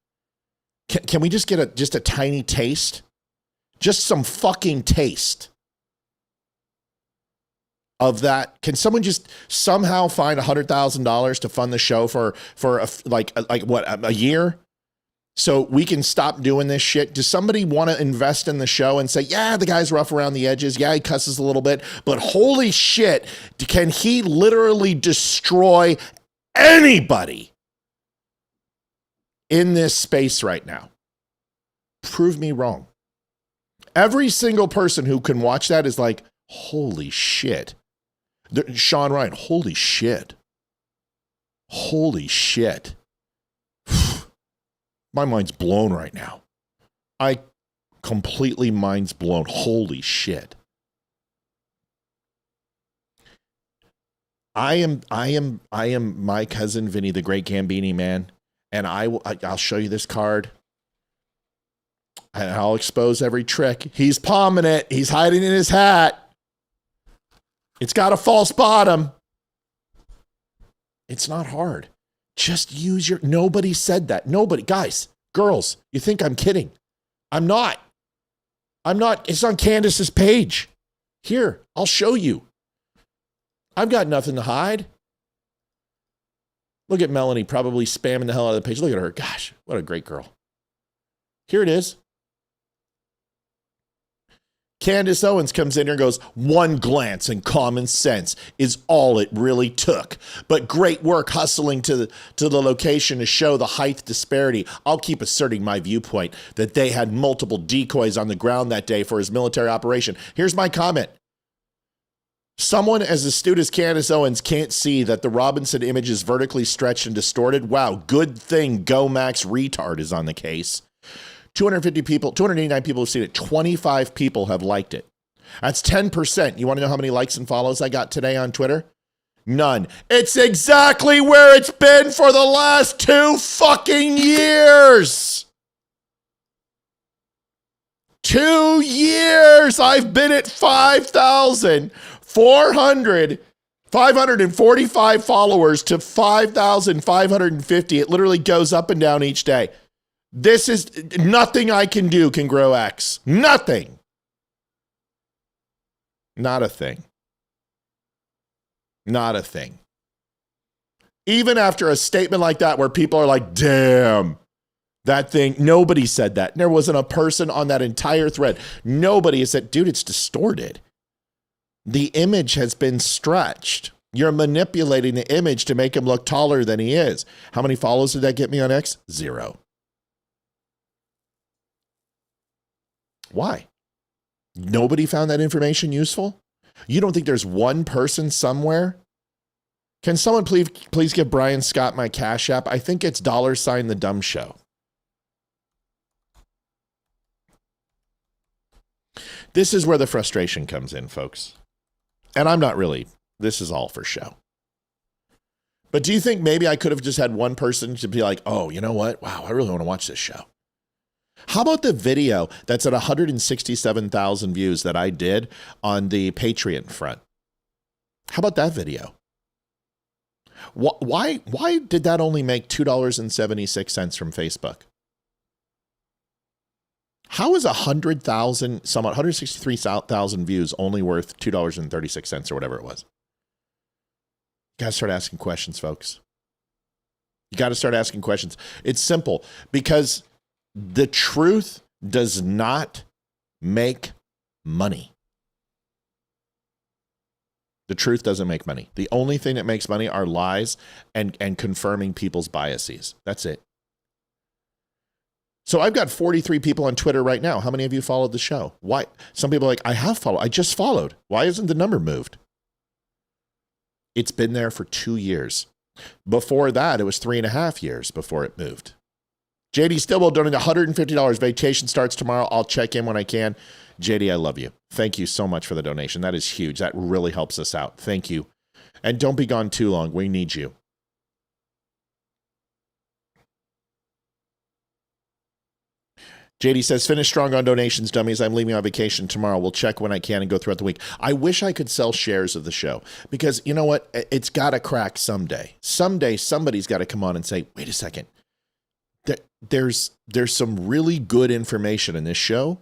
[SPEAKER 12] Can we just get just a tiny taste? Just some fucking taste of that. Can someone just somehow find $100,000 to fund the show for a year? So we can stop doing this shit. Does somebody want to invest in the show and say, yeah, the guy's rough around the edges. Yeah, he cusses a little bit. But holy shit, can he literally destroy anybody in this space right now? Prove me wrong. Every single person who can watch that is like, holy shit. Sean Ryan, holy shit. Holy shit. My mind's blown right now. Completely mind's blown. Holy shit. I am my cousin Vinny the Great Gambini, man. And I'll show you this card. And I'll expose every trick. He's palming it. He's hiding in his hat. It's got a false bottom. It's not hard. Just use your... Nobody said that. Nobody. Guys, girls, you think I'm kidding. I'm not. It's on Candace's page. Here, I'll show you. I've got nothing to hide. Look at Melanie probably spamming the hell out of the page. Look at her. Gosh, what a great girl. Here it is. Candace Owens comes in here and goes, one glance and common sense is all it really took. But great work hustling to the location to show the height disparity. I'll keep asserting my viewpoint that they had multiple decoys on the ground that day for his military operation. Here's my comment. Someone as astute as Candace Owens can't see that the Robinson image is vertically stretched and distorted. Wow, good thing Go Max retard is on the case. 250 people, 289 people have seen it. 25 people have liked it. That's 10%. You want to know how many likes and follows I got today on Twitter? None. It's exactly where it's been for the last 2 fucking years. 2 years. I've been at 545 followers to 5,550. It literally goes up and down each day. This is nothing I can do can grow X. Nothing. Not a thing. Not a thing. Even after a statement like that where people are like, damn, that thing, nobody said that. There wasn't a person on that entire thread. Nobody has said, dude, it's distorted. The image has been stretched. You're manipulating the image to make him look taller than he is. How many follows did that get me on X? 0. Why? Nobody found that information useful? You don't think there's one person somewhere? Can someone please give Brian Scott my Cash App? I think it's $ the dumb show. This is where the frustration comes in, folks. And I'm not really, this is all for show. But do you think maybe I could have just had one person to be like, oh, you know what? Wow, I really want to watch this show. How about the video that's at 167,000 views that I did on the Patreon front? How about that video? Why did that only make $2.76 from Facebook? How is 163,000 views only worth $2.36 or whatever it was? You got to start asking questions, folks. You got to start asking questions. It's simple because the truth does not make money. The truth doesn't make money. The only thing that makes money are lies and confirming people's biases. That's it. So I've got 43 people on Twitter right now. How many of you followed the show? Why? Some people are like, I have followed. I just followed. Why isn't the number moved? It's been there for 2 years. Before that, it was 3.5 years before it moved. JD Stillwell donated $150. Vacation starts tomorrow. I'll check in when I can. JD, I love you. Thank you so much for the donation. That is huge. That really helps us out. Thank you. And don't be gone too long. We need you. JD says, finish strong on donations, dummies. I'm leaving on vacation tomorrow. We'll check when I can and go throughout the week. I wish I could sell shares of the show because you know what? It's got to crack someday. Someday somebody's got to come on and say, wait a second. There's some really good information in this show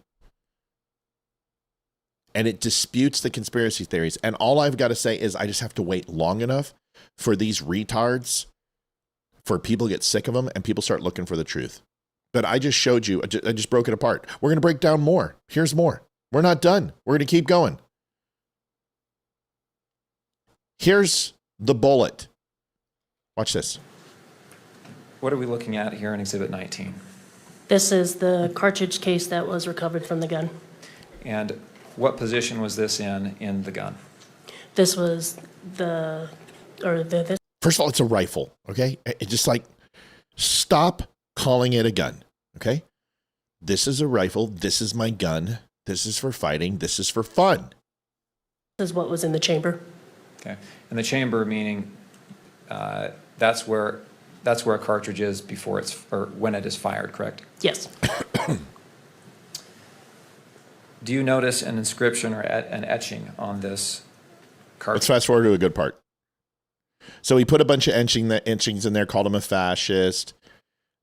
[SPEAKER 12] and it disputes the conspiracy theories. And all I've got to say is I just have to wait long enough for these retards, for people to get sick of them and people start looking for the truth. But I just showed you, I just broke it apart. We're going to break down more. Here's more. We're not done. We're going to keep going. Here's the bullet. Watch this.
[SPEAKER 21] What are we looking at here in Exhibit 19?
[SPEAKER 22] This is the cartridge case that was recovered from the gun.
[SPEAKER 21] And what position was this in the gun?
[SPEAKER 22] This was this.
[SPEAKER 12] First of all, it's a rifle, okay? It's just like, stop calling it a gun, okay? This is a rifle. This is my gun. This is for fighting. This is for fun.
[SPEAKER 22] This is what was in the chamber.
[SPEAKER 21] Okay. And the chamber meaning that's where a cartridge is before it's, or when it is fired, correct?
[SPEAKER 22] Yes.
[SPEAKER 21] Do you notice an inscription or an etching on this card?
[SPEAKER 12] Let's fast forward to a good part. So he put a bunch of etchings in there, called him a fascist.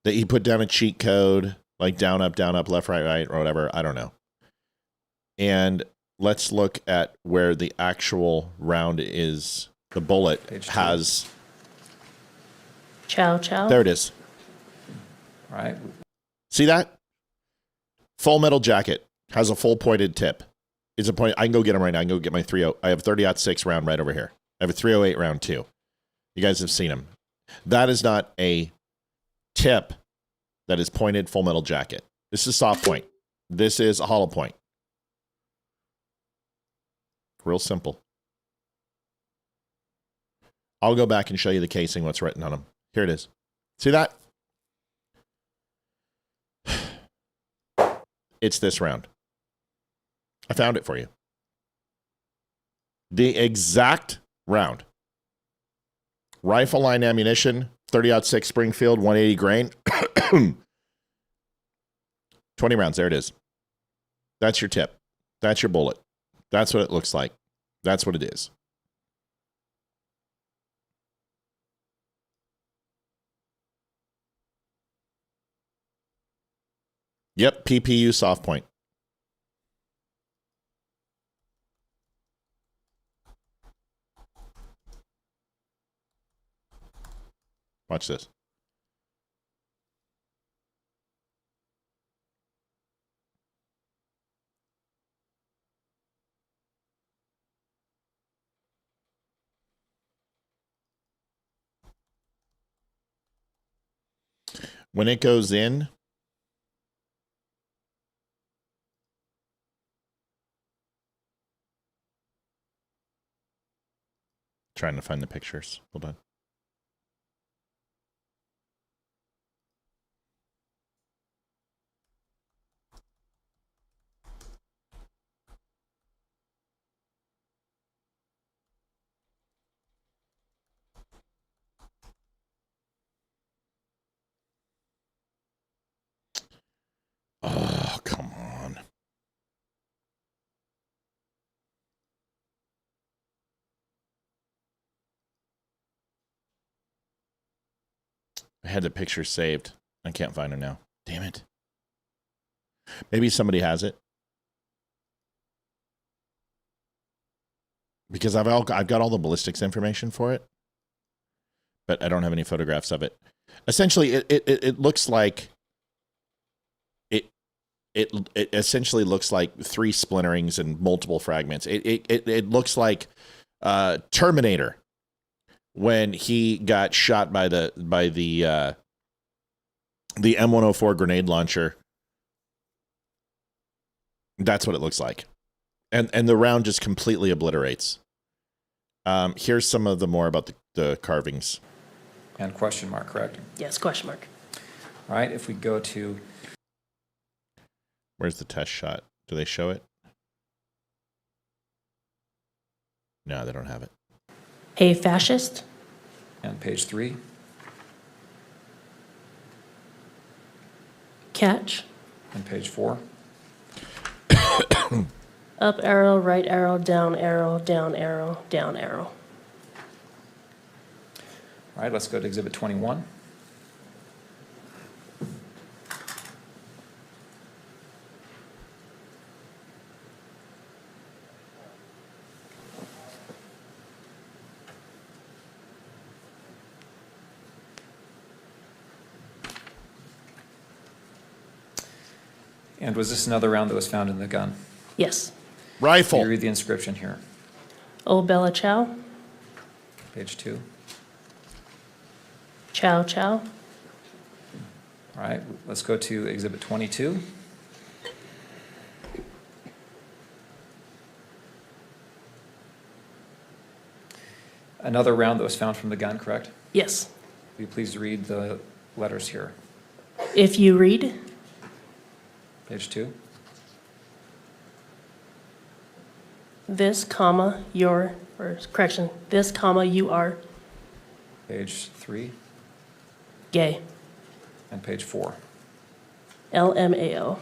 [SPEAKER 12] That he put down a cheat code, like down, up, left, right, or whatever. I don't know. And let's look at where the actual round is. The bullet has.
[SPEAKER 22] Chow, chow.
[SPEAKER 12] There it is.
[SPEAKER 21] All right.
[SPEAKER 12] See that? Full metal jacket. Has a full pointed tip. It's a point. I can go get them right now. I can go get my 30. I have 30-06 round right over here. I have a 308 round too. You guys have seen them. That is not a tip that is pointed full metal jacket. This is soft point. This is a hollow point. Real simple. I'll go back and show you the casing, what's written on them. Here it is. See that? It's this round. I found it for you. The exact round. Rifle line ammunition, 30-06 Springfield, 180 grain. 20 rounds, there it is. That's your tip. That's your bullet. That's what it looks like. That's what it is. Yep, PPU soft point. Watch this. When it goes in, trying to find the pictures. Hold on. Oh, come on. I had the picture saved. I can't find it now. Damn it. Maybe somebody has it. Because I've got all the ballistics information for it, but I don't have any photographs of it. Essentially, it looks like it essentially looks like 3 splinterings and multiple fragments. It looks like Terminator when he got shot by the M104 grenade launcher. That's what it looks like. And the round just completely obliterates. Here's some of the more about the carvings.
[SPEAKER 21] And question mark, correct?
[SPEAKER 22] Yes, question mark.
[SPEAKER 21] All right, if we go to...
[SPEAKER 12] Where's the test shot? Do they show it? No, they don't have it.
[SPEAKER 22] Hey, fascist.
[SPEAKER 21] And page 3.
[SPEAKER 22] Catch.
[SPEAKER 21] And page 4.
[SPEAKER 22] Up arrow, right arrow, down arrow, down arrow, down arrow.
[SPEAKER 21] All right, let's go to Exhibit 21. And was this another round that was found in the gun?
[SPEAKER 22] Yes.
[SPEAKER 12] Rifle.
[SPEAKER 21] Can you read the inscription here?
[SPEAKER 22] O Bella Chow.
[SPEAKER 21] Page 2.
[SPEAKER 22] Chow, chow.
[SPEAKER 21] All right, let's go to Exhibit 22. Another round that was found from the gun, correct?
[SPEAKER 22] Yes.
[SPEAKER 21] Will you please read the letters here?
[SPEAKER 22] If you read.
[SPEAKER 21] Page 2.
[SPEAKER 22] This, comma, your, or correction, this, comma, you are.
[SPEAKER 21] Page 3.
[SPEAKER 22] Gay.
[SPEAKER 21] And page 4.
[SPEAKER 22] LMAO.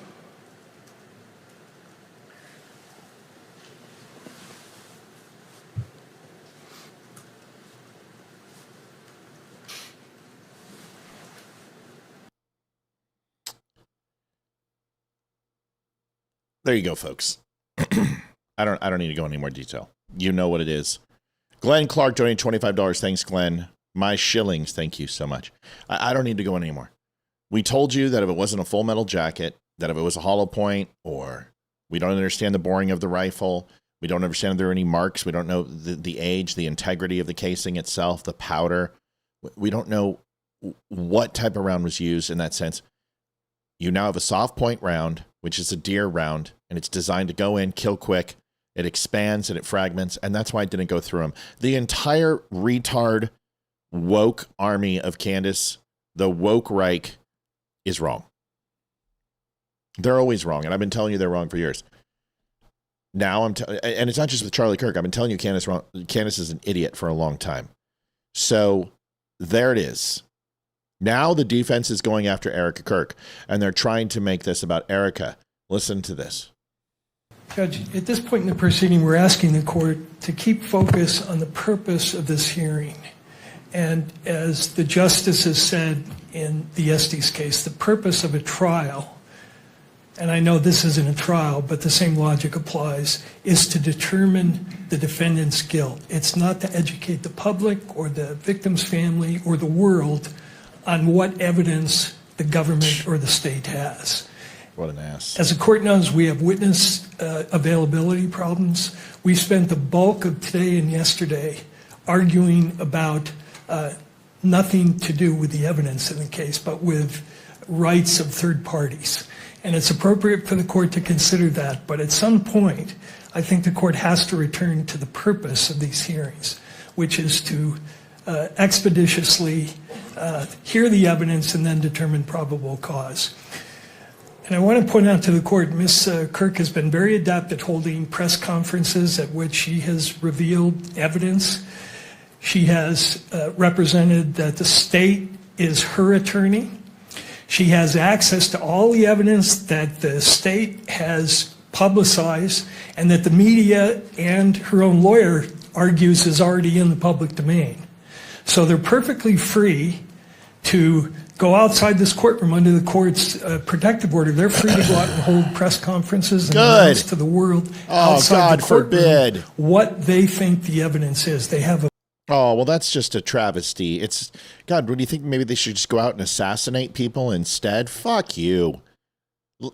[SPEAKER 12] There you go, folks. I don't need to go into any more detail. You know what it is. Glenn Clark donated $25. Thanks, Glenn. My shillings. Thank you so much. I don't need to go in anymore. We told you that if it wasn't a full metal jacket, that if it was a hollow point, or we don't understand the boring of the rifle, we don't understand if there are any marks, we don't know the age, the integrity of the casing itself, the powder. We don't know what type of round was used in that sense. You now have a soft point round, which is a deer round, and it's designed to go in, kill quick. It expands and it fragments, and that's why it didn't go through them. The entire retard woke army of Candace, the woke Reich, is wrong. They're always wrong, and I've been telling you they're wrong for years. Now and it's not just with Charlie Kirk. I've been telling you Candace is an idiot for a long time. So there it is. Now the defense is going after Erica Kirk, and they're trying to make this about Erica. Listen to this.
[SPEAKER 2] Judge, at this point in the proceeding, we're asking the court to keep focus on the purpose of this hearing. And as the justice has said in the Estes case, the purpose of a trial, and I know this isn't a trial, but the same logic applies, is to determine the defendant's guilt. It's not to educate the public or the victim's family or the world on what evidence the government or the state has.
[SPEAKER 12] What an ass.
[SPEAKER 2] As the court knows, we have witness availability problems. We spent the bulk of today and yesterday arguing about nothing to do with the evidence in the case, but with rights of third parties. And it's appropriate for the court to consider that. But at some point, I think the court has to return to the purpose of these hearings, which is to expeditiously hear the evidence and then determine probable cause. And I want to point out to the court, Ms. Kirk has been very adept at holding press conferences at which she has revealed evidence. She has represented that the state is her attorney. She has access to all the evidence that the state has publicized and that the media and her own lawyer argues is already in the public domain. So they're perfectly free to go outside this courtroom under the court's protective order. They're free to go out and hold press conferences and announce to the world outside the courtroom
[SPEAKER 12] forbid.
[SPEAKER 2] What they think the evidence is. They have a
[SPEAKER 12] Oh, well, that's just a travesty. It's, God, what do you think? Maybe they should just go out and assassinate people instead? Fuck you.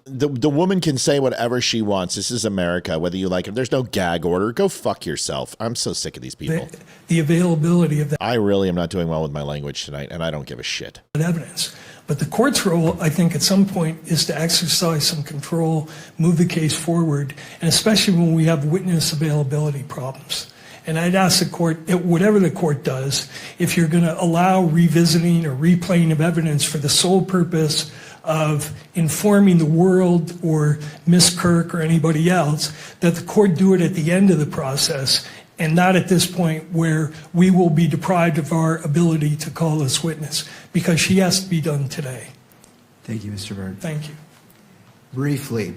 [SPEAKER 12] The woman can say whatever she wants. This is America, whether you like it. There's no gag order. Go fuck yourself. I'm so sick of these people.
[SPEAKER 2] the availability of that
[SPEAKER 12] I really am not doing well with my language tonight, and I don't give a shit.
[SPEAKER 2] Evidence. But the court's role, I think, at some point is to exercise some control, move the case forward, and especially when we have witness availability problems. And I'd ask the court, whatever the court does, if you're going to allow revisiting or replaying of evidence for the sole purpose of informing the world or Ms. Kirk or anybody else, that the court do it at the end of the process and not at this point where we will be deprived of our ability to call this witness, because she has to be done today.
[SPEAKER 20] Thank you, Mr. Byrd.
[SPEAKER 2] Thank you.
[SPEAKER 20] Briefly,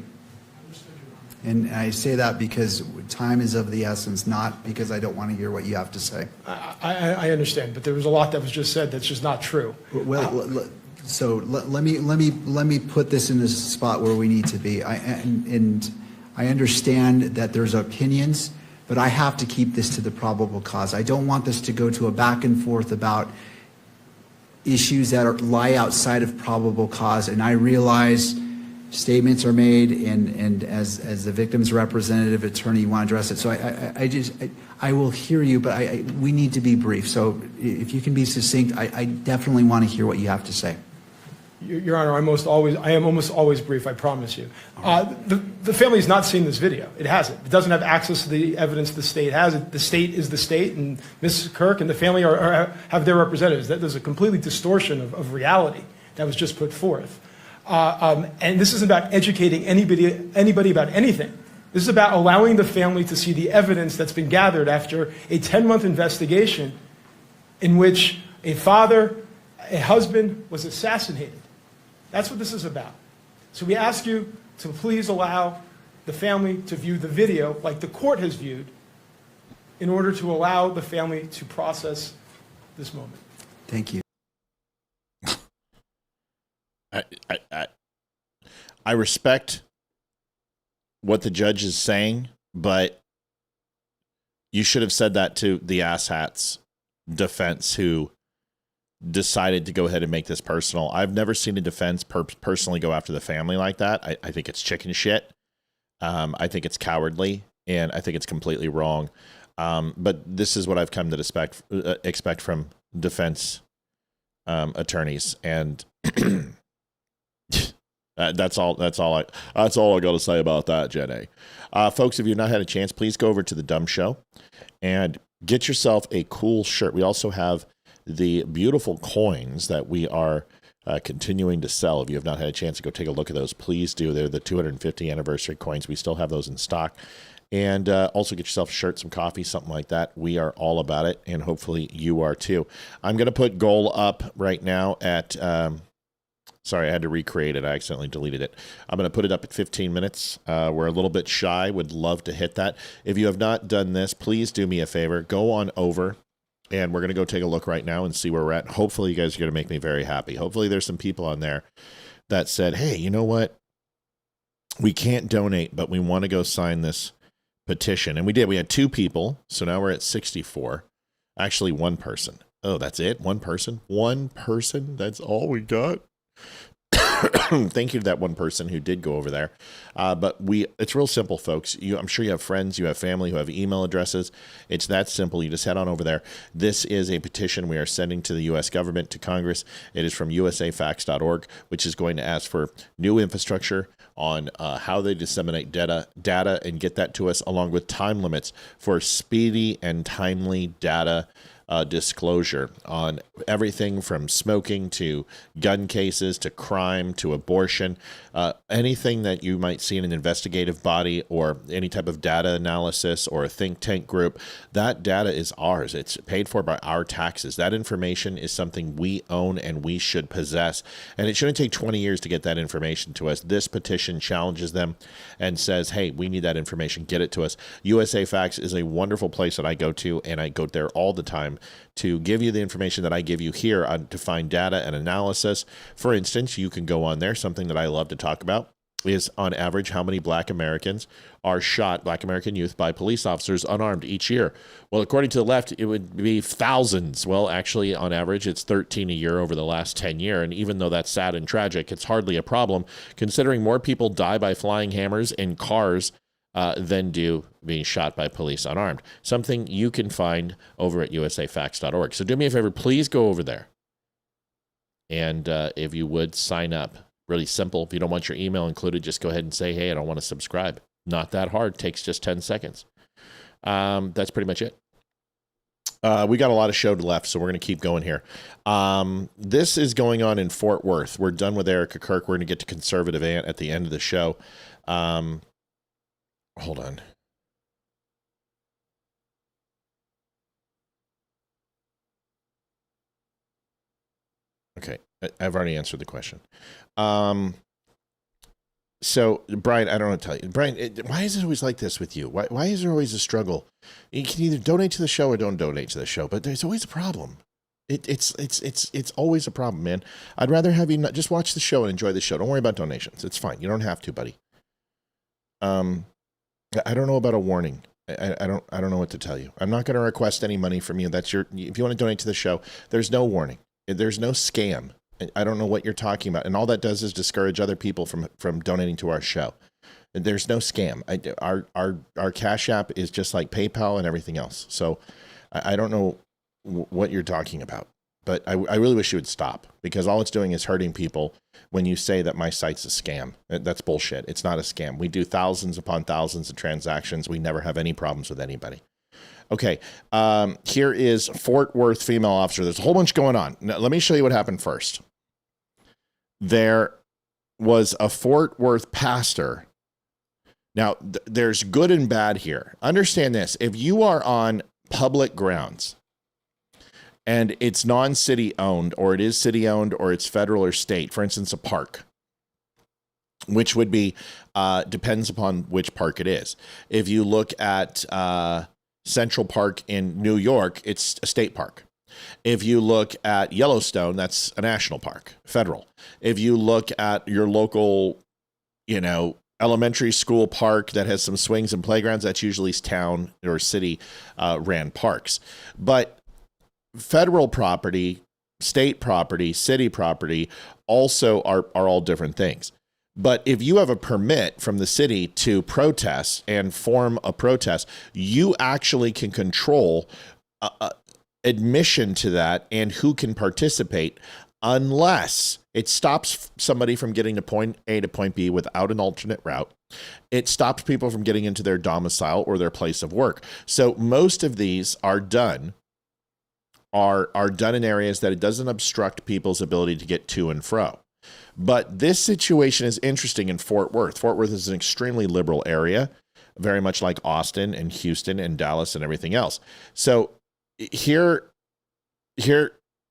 [SPEAKER 20] and I say that because time is of the essence, not because I don't want to hear what you have to say.
[SPEAKER 23] I understand, but there was a lot that was just said that's just not true.
[SPEAKER 20] Well, so let me put this in a spot where we need to be. And I understand that there's opinions, but I have to keep this to the probable cause. I don't want this to go to a back and forth about issues that lie outside of probable cause. And I realize statements are made, and as the victim's representative attorney, you want to address it. So I will hear you, but we need to be brief. So if you can be succinct, I definitely want to hear what you have to say.
[SPEAKER 23] Your Honor, I am almost always brief, I promise you. The family has not seen this video. It hasn't. It doesn't have access to the evidence the state has. The state is the state, and Mrs. Kirk and the family have their representatives. There's a completely distortion of reality that was just put forth. And this isn't about educating anybody about anything. This is about allowing the family to see the evidence that's been gathered after a 10-month investigation in which a father, a husband was assassinated. That's what this is about. So we ask you to please allow the family to view the video like the court has viewed in order to allow the family to process this moment.
[SPEAKER 20] Thank you.
[SPEAKER 12] I respect what the judge is saying, but you should have said that to the asshats defense who decided to go ahead and make this personal. I've never seen a defense personally go after the family like that. I think it's chicken shit. I think it's cowardly, and I think it's completely wrong. But this is what I've come to expect from defense attorneys, and that's all I got to say about that, Jen A. Folks, if you've not had a chance, please go over to the Dumb Show and get yourself a cool shirt. We also have the beautiful coins that we are continuing to sell. If you have not had a chance to go take a look at those, please do. They're the 250 anniversary coins. We still have those in stock. And also get yourself a shirt, some coffee, something like that. We are all about it, and hopefully you are too. I'm going to put goal up right now at, sorry, I had to recreate it. I accidentally deleted it. I'm going to put it up at 15 minutes. We're a little bit shy. Would love to hit that. If you have not done this, please do me a favor. Go on over, and we're going to go take a look right now and see where we're at. Hopefully you guys are going to make me very happy. Hopefully there's some people on there that said, hey, you know what? We can't donate, but we want to go sign this petition. And we did. We had 2 people, so now we're at 64. Actually, 1 person. Oh, that's it? 1 person? 1 person? That's all we got? Thank you to that 1 person who did go over there. But it's real simple, folks. I'm sure you have friends, you have family who have email addresses. It's that simple. You just head on over there. This is a petition we are sending to the U.S. government, to Congress. It is from usafacts.org, which is going to ask for new infrastructure on how they disseminate data and get that to us, along with time limits for speedy and timely data disclosure on everything from smoking to gun cases to crime to abortion, anything that you might see in an investigative body or any type of data analysis or a think tank group. That data is ours. It's paid for by our taxes. That information is something we own and we should possess. And it shouldn't take 20 years to get that information to us. This petition challenges them and says, hey, we need that information. Get it to us. USA Facts is a wonderful place that I go to, and I go there all the time to give you the information that I give you here to find data and analysis. For instance, you can go on there. Something that I love to talk about is, on average, how many Black Americans are shot, Black American youth, by police officers unarmed each year. Well, according to the left, it would be thousands. Well, actually, on average, it's 13 a year over the last 10 years. And even though that's sad and tragic, it's hardly a problem, considering more people die by flying hammers in cars than do being shot by police unarmed. Something you can find over at usafacts.org. So do me a favor, please go over there. And if you would, sign up. Really simple. If you don't want your email included, just go ahead and say, hey, I don't want to subscribe. Not that hard. Takes just 10 seconds. That's pretty much it. We got a lot of show left, so we're going to keep going here. This is going on in Fort Worth. We're done with Erica Kirk. We're going to get to Conservative Ant at the end of the show. Hold on. Okay, I've already answered the question. So, Brian, I don't know what to tell you. Brian, why is it always like this with you? Why is there always a struggle? You can either donate to the show or don't donate to the show, but there's always a problem. It's always a problem, man. I'd rather have you not just watch the show and enjoy the show. Don't worry about donations. It's fine. You don't have to, buddy. I don't know about a warning. I don't know what to tell you. I'm not going to request any money from you. If you want to donate to the show, there's no warning. There's no scam. I don't know what you're talking about. And all that does is discourage other people from donating to our show. There's no scam. Our Cash App is just like PayPal and everything else. So I don't know what you're talking about. But I really wish you would stop, because all it's doing is hurting people when you say that my site's a scam. That's bullshit. It's not a scam. We do thousands upon thousands of transactions. We never have any problems with anybody. Okay, here is Fort Worth female officer. There's a whole bunch going on. Now, let me show you what happened first. There was a Fort Worth pastor. Now, there's good and bad here. Understand this. If you are on public grounds, and it's non-city owned, or it is city owned, or it's federal or state, for instance, a park, which would be, depends upon which park it is. If you look at Central Park in New York, it's a state park. If you look at Yellowstone, that's a national park, federal. If you look at your local, elementary school park that has some swings and playgrounds, that's usually town or city ran parks. But federal property, state property, city property also are all different things. But if you have a permit from the city to protest and form a protest, you actually can control admission to that and who can participate, unless it stops somebody from getting to point A to point B without an alternate route. It stops people from getting into their domicile or their place of work. So most of these are done in areas that it doesn't obstruct people's ability to get to and fro. But this situation is interesting in Fort Worth. Fort Worth is an extremely liberal area, very much like Austin and Houston and Dallas and everything else. So here,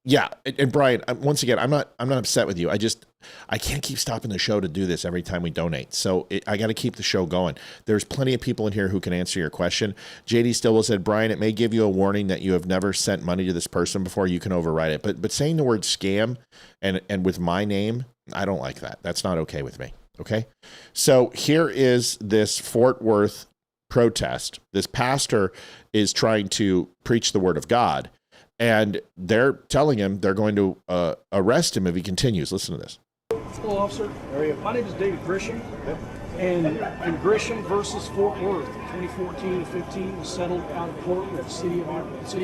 [SPEAKER 12] yeah. And Brian, once again, I'm not upset with you. I can't keep stopping the show to do this every time we donate. So I got to keep the show going. There's plenty of people in here who can answer your question. JD Stillwell said, Brian, it may give you a warning that you have never sent money to this person before. You can override it. But saying the word scam and with my name, I don't like that. That's not okay with me. Okay. So here is this Fort Worth protest. This pastor is trying to preach the word of God, and they're telling him they're going to arrest him if he continues. Listen to this.
[SPEAKER 3] Hello, officer. My name is David Grisham, and in Grisham versus Fort Worth, 2014-15 was settled out of court with the city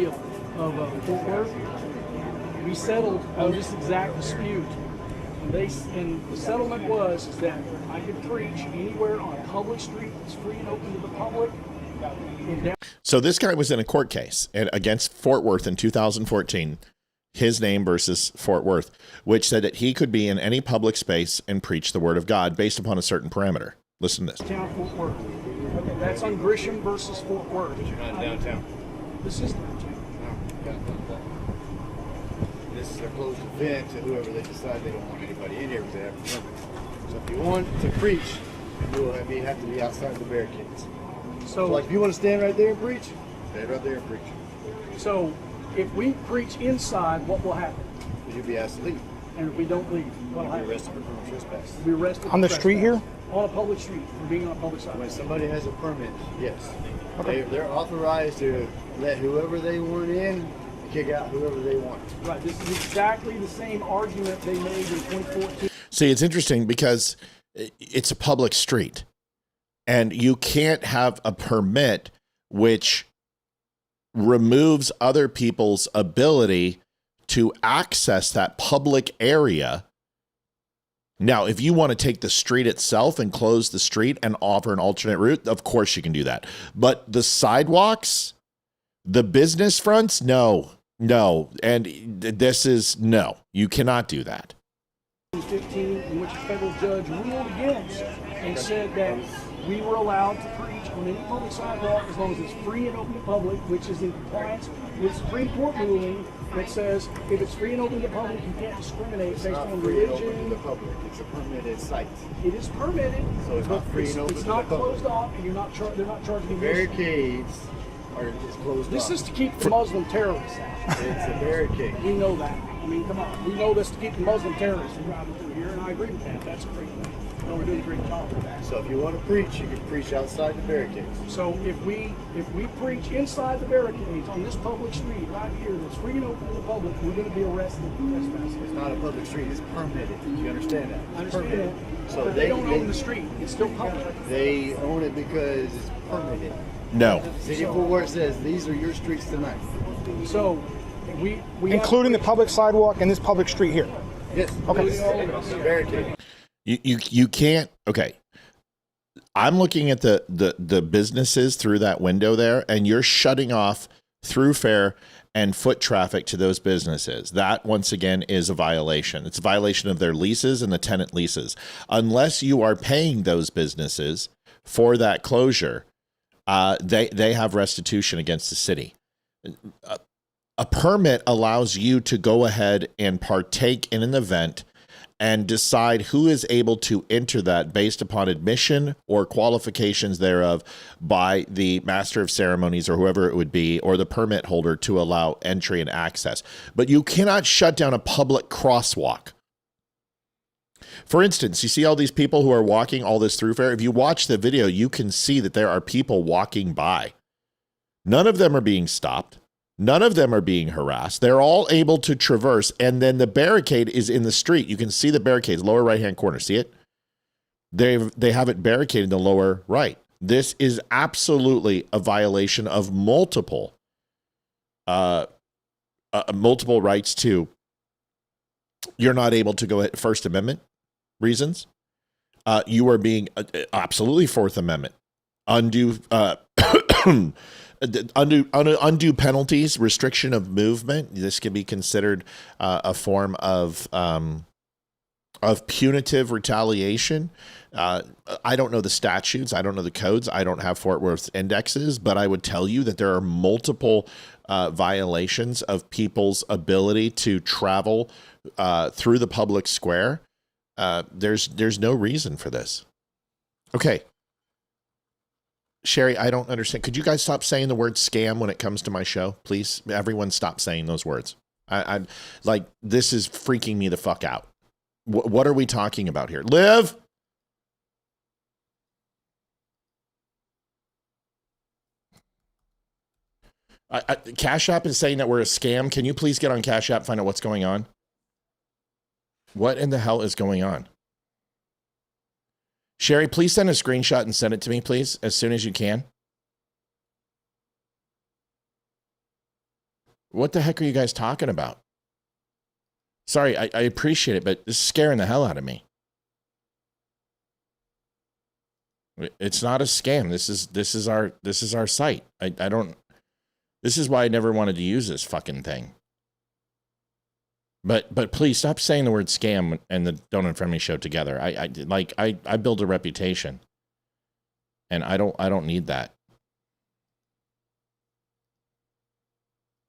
[SPEAKER 3] of Fort Worth. We settled on this exact dispute, and the settlement was that I could preach anywhere on a public street that's free and open to the public.
[SPEAKER 12] So this guy was in a court case against Fort Worth in 2014, his name versus Fort Worth, which said that he could be in any public space and preach the word of God based upon a certain parameter. Listen to this.
[SPEAKER 3] Town Fort Worth. Okay, that's on Grisham versus Fort Worth. But you're not downtown. This is downtown.
[SPEAKER 4] This is a closed event to whoever they decide they don't want anybody in here because they have a permit. So if you want to preach, you will have to be outside the barricades. So like if you want to stand right there and preach, stand right there and preach.
[SPEAKER 3] So if we preach inside, what will happen?
[SPEAKER 4] You'll be asked to leave.
[SPEAKER 3] And if we don't leave, what will happen?
[SPEAKER 4] You'll be arrested for criminal trespass.
[SPEAKER 3] We'll be arrested
[SPEAKER 23] on the street here?
[SPEAKER 3] On a public street, for being on a public side.
[SPEAKER 4] When somebody has a permit, yes. Okay. They're authorized to let whoever they want in, kick out whoever they want.
[SPEAKER 3] Right, this is exactly the same argument they made in 2014.
[SPEAKER 12] See, it's interesting because it's a public street, and you can't have a permit which removes other people's ability to access that public area. Now, if you want to take the street itself and close the street and offer an alternate route, of course you can do that. But the sidewalks, the business fronts, no. And this is no, you cannot do that.
[SPEAKER 3] 2015, in which a federal judge ruled against and said that we were allowed to preach on any public sidewalk as long as it's free and open to public, which is in compliance with Supreme Court ruling that says if it's free and open to public, you can't discriminate based on religion.
[SPEAKER 4] It's a permitted site.
[SPEAKER 3] It is permitted,
[SPEAKER 4] so it's not free and open
[SPEAKER 3] it's
[SPEAKER 4] to
[SPEAKER 3] not
[SPEAKER 4] the public.
[SPEAKER 3] closed off, and they're not charging you.
[SPEAKER 4] Barricades are just closed
[SPEAKER 3] This
[SPEAKER 4] off.
[SPEAKER 3] is to keep the Muslim terrorists out.
[SPEAKER 4] It's a barricade.
[SPEAKER 3] We know that. I mean, come on. We know this to keep the Muslim terrorists from driving through here, and I agree with that. That's a great thing. No, we're doing a great job with that.
[SPEAKER 4] So if you want to preach, you can preach outside the barricades.
[SPEAKER 3] So if we preach inside the barricades on this public street right here that's free and open to the public, we're going to be arrested for trespassing.
[SPEAKER 4] It's not a public street. It's permitted. You understand that?
[SPEAKER 3] I understand
[SPEAKER 4] permitted.
[SPEAKER 3] that.
[SPEAKER 4] So
[SPEAKER 3] but they don't own the street. It's still public.
[SPEAKER 4] They own it because it's permitted.
[SPEAKER 12] No.
[SPEAKER 4] City of Fort Worth says these are your streets tonight.
[SPEAKER 3] So we
[SPEAKER 23] including the public sidewalk and this public street here.
[SPEAKER 4] Yes.
[SPEAKER 23] Okay.
[SPEAKER 4] Barricade.
[SPEAKER 12] You can't. Okay. I'm looking at the businesses through that window there, and you're shutting off throughfare and foot traffic to those businesses. That, once again, is a violation. It's a violation of their leases and the tenant leases. Unless you are paying those businesses for that closure, they have restitution against the city. A permit allows you to go ahead and partake in an event and decide who is able to enter that based upon admission or qualifications thereof by the master of ceremonies or whoever it would be, or the permit holder to allow entry and access. But you cannot shut down a public crosswalk. For instance, you see all these people who are walking all this thoroughfare. If you watch the video, you can see that there are people walking by. None of them are being stopped. None of them are being harassed. They're all able to traverse, and then the barricade is in the street. You can see the barricades, lower right-hand corner. See it? They have it barricaded in the lower right. This is absolutely a violation of multiple rights to. You're not able to go ahead. First Amendment reasons. You are being absolutely Fourth Amendment. Undue penalties, restriction of movement. This can be considered a form of punitive retaliation. I don't know the statutes. I don't know the codes. I don't have Fort Worth indexes, but I would tell you that there are multiple violations of people's ability to travel through the public square. There's no reason for this. Okay. Sherry, I don't understand. Could you guys stop saying the word scam when it comes to my show, please? Everyone stop saying those words. I'm like, this is freaking me the fuck out. What are we talking about here? Liv? Cash App is saying that we're a scam. Can you please get on Cash App and find out what's going on? What in the hell is going on? Sherry, please send a screenshot and send it to me, please, as soon as you can. What the heck are you guys talking about? Sorry, I appreciate it, but this is scaring the hell out of me. It's not a scam. This is our site. I don't. This is why I never wanted to use this fucking thing. But please stop saying the word scam and the Don't Unfriend Me show together. I build a reputation, and I don't need that.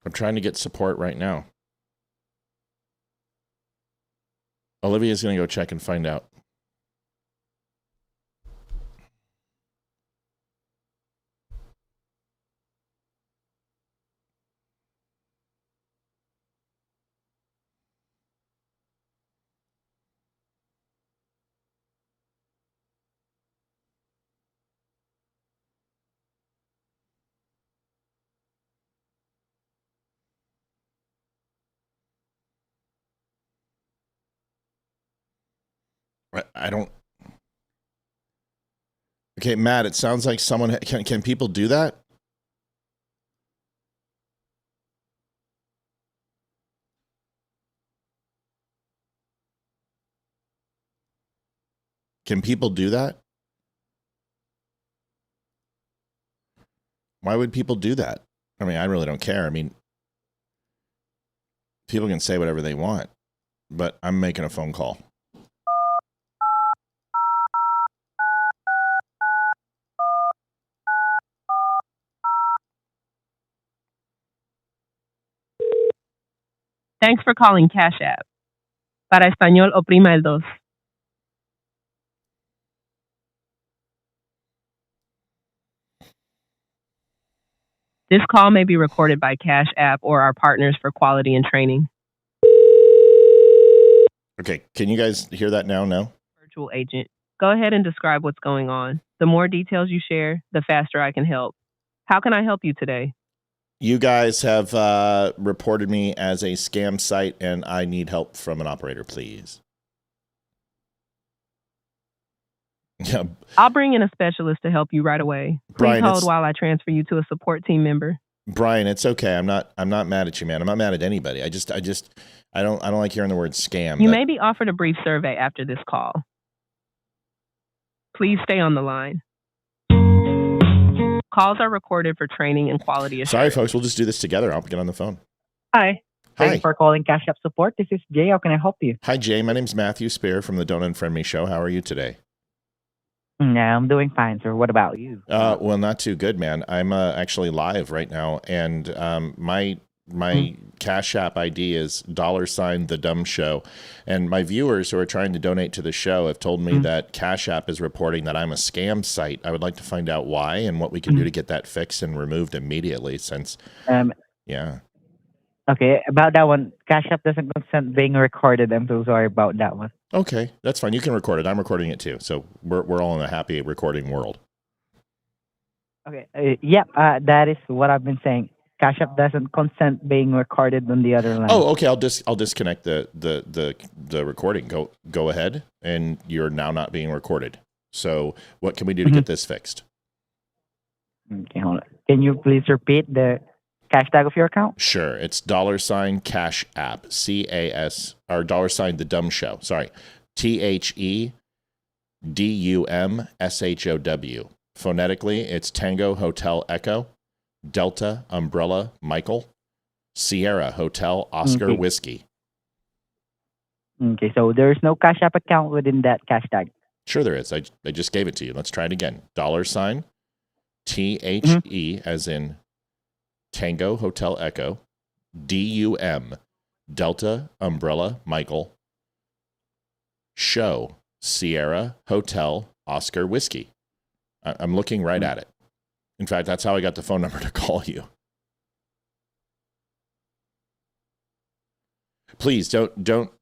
[SPEAKER 12] I'm trying to get support right now. Olivia's going to go check and find out. I don't. Okay, Matt, it sounds like someone can people do that? Can people do that? Why would people do that? I mean, I really don't care. I mean, people can say whatever they want, but I'm making a phone call.
[SPEAKER 5] Thanks for calling Cash App. Para español, oprima el 2. This call may be recorded by Cash App or our partners for quality and training.
[SPEAKER 12] Okay, can you guys hear that now? No?
[SPEAKER 5] Virtual agent. Go ahead and describe what's going on. The more details you share, the faster I can help. How can I help you today?
[SPEAKER 12] You guys have reported me as a scam site, and I need help from an operator, please. Yeah.
[SPEAKER 5] I'll bring in a specialist to help you right away. Please
[SPEAKER 12] Brian,
[SPEAKER 5] hold while I transfer you to a support team member.
[SPEAKER 12] Brian, it's okay. I'm not mad at you, man. I'm not mad at anybody. I don't like hearing the word scam.
[SPEAKER 5] You may be offered a brief survey after this call. Please stay on the line. Calls are recorded for training and quality assurance.
[SPEAKER 12] Sorry, folks. We'll just do this together. I'll get on the phone.
[SPEAKER 8] Hi. Thanks for calling Cash App Support. This is Jay. How can I help you?
[SPEAKER 12] Hi, Jay. My name's Matthew Spear from the Don't Unfriend Me show. How are you today?
[SPEAKER 8] Yeah, I'm doing fine, sir. What about you?
[SPEAKER 12] Well, not too good, man. I'm actually live right now, and my Cash App ID is $the Dumb Show, and my viewers who are trying to donate to the show have told me that Cash App is reporting that I'm a scam site. I would like to find out why and what we can do to get that fixed and removed immediately. Since, yeah.
[SPEAKER 8] Okay, about that one, Cash App doesn't consent being recorded. I'm so sorry about that one.
[SPEAKER 12] Okay, that's fine. You can record it. I'm recording it too. So we're all in a happy recording world.
[SPEAKER 8] Okay. That is what I've been saying. Cash App doesn't consent being recorded on the other line.
[SPEAKER 12] Oh, okay. I'll disconnect the recording. Go ahead, and you're now not being recorded. So what can we do to get this fixed?
[SPEAKER 8] Okay, hold on. Can you please repeat the cash tag of your account?
[SPEAKER 12] Sure. It's $Cash App, CAS, or $the Dumb Show. Sorry, THEDUMSHOW. Phonetically, it's Tango Hotel Echo, Delta Umbrella Michael, Sierra Hotel Oscar Whiskey.
[SPEAKER 8] Okay, so there's no Cash App account within that cash tag.
[SPEAKER 12] Sure there is. I just gave it to you. Let's try it again. $THE as in Tango Hotel Echo, DUM Delta Umbrella Michael, Show Sierra Hotel Oscar Whiskey. I'm looking right at it. In fact, that's how I got the phone number to call you. Please don't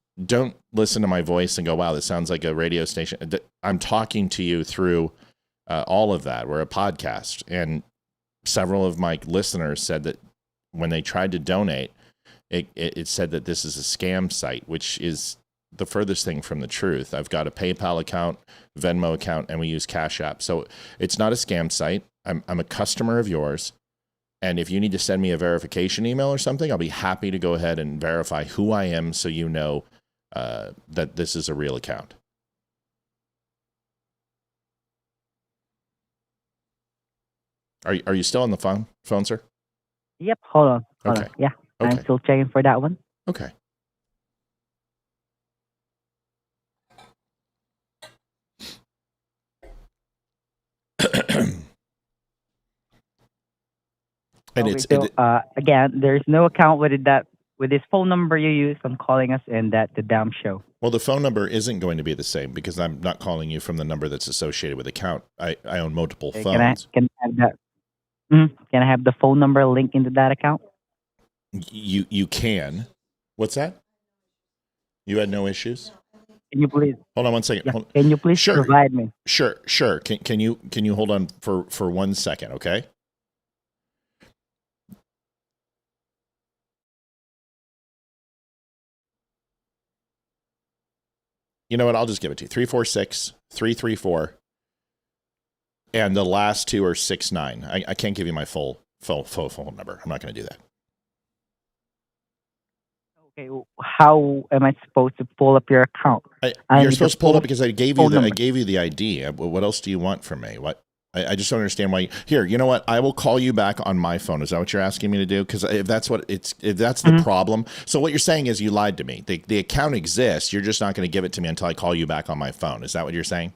[SPEAKER 12] listen to my voice and go, wow, this sounds like a radio station. I'm talking to you through all of that. We're a podcast. And several of my listeners said that when they tried to donate, it said that this is a scam site, which is the furthest thing from the truth. I've got a PayPal account, Venmo account, and we use Cash App. So it's not a scam site. I'm a customer of yours. And if you need to send me a verification email or something, I'll be happy to go ahead and verify who I am so you know that this is a real account. Are you still on the phone, sir?
[SPEAKER 8] Yep, hold on. Hold
[SPEAKER 12] Okay.
[SPEAKER 8] on. Yeah,
[SPEAKER 12] Okay.
[SPEAKER 8] I'm still checking for that one.
[SPEAKER 12] Okay. And
[SPEAKER 8] again, there's no account with this phone number you use on calling us and the damn show.
[SPEAKER 12] Well, the phone number isn't going to be the same because I'm not calling you from the number that's associated with the account. I own multiple phones.
[SPEAKER 8] Can I have that? Can I have the phone number linked into that account?
[SPEAKER 12] You can. What's that? You had no issues?
[SPEAKER 8] Can you please
[SPEAKER 12] hold on one second?
[SPEAKER 8] Yeah, can you please provide me?
[SPEAKER 12] Sure. Can you hold on for 1 second, okay? You know what? I'll just give it to you. 346-334. And the last two are 69. I can't give you my full phone number. I'm not going to do that.
[SPEAKER 8] Okay, how am I supposed to pull up your account?
[SPEAKER 12] You're supposed to pull it up because I gave you the ID. What else do you want from me? I just don't understand why. Here, you know what? I will call you back on my phone. Is that what you're asking me to do? Because if that's the problem. So what you're saying is you lied to me. The account exists. You're just not going to give it to me until I call you back on my phone. Is that what you're saying?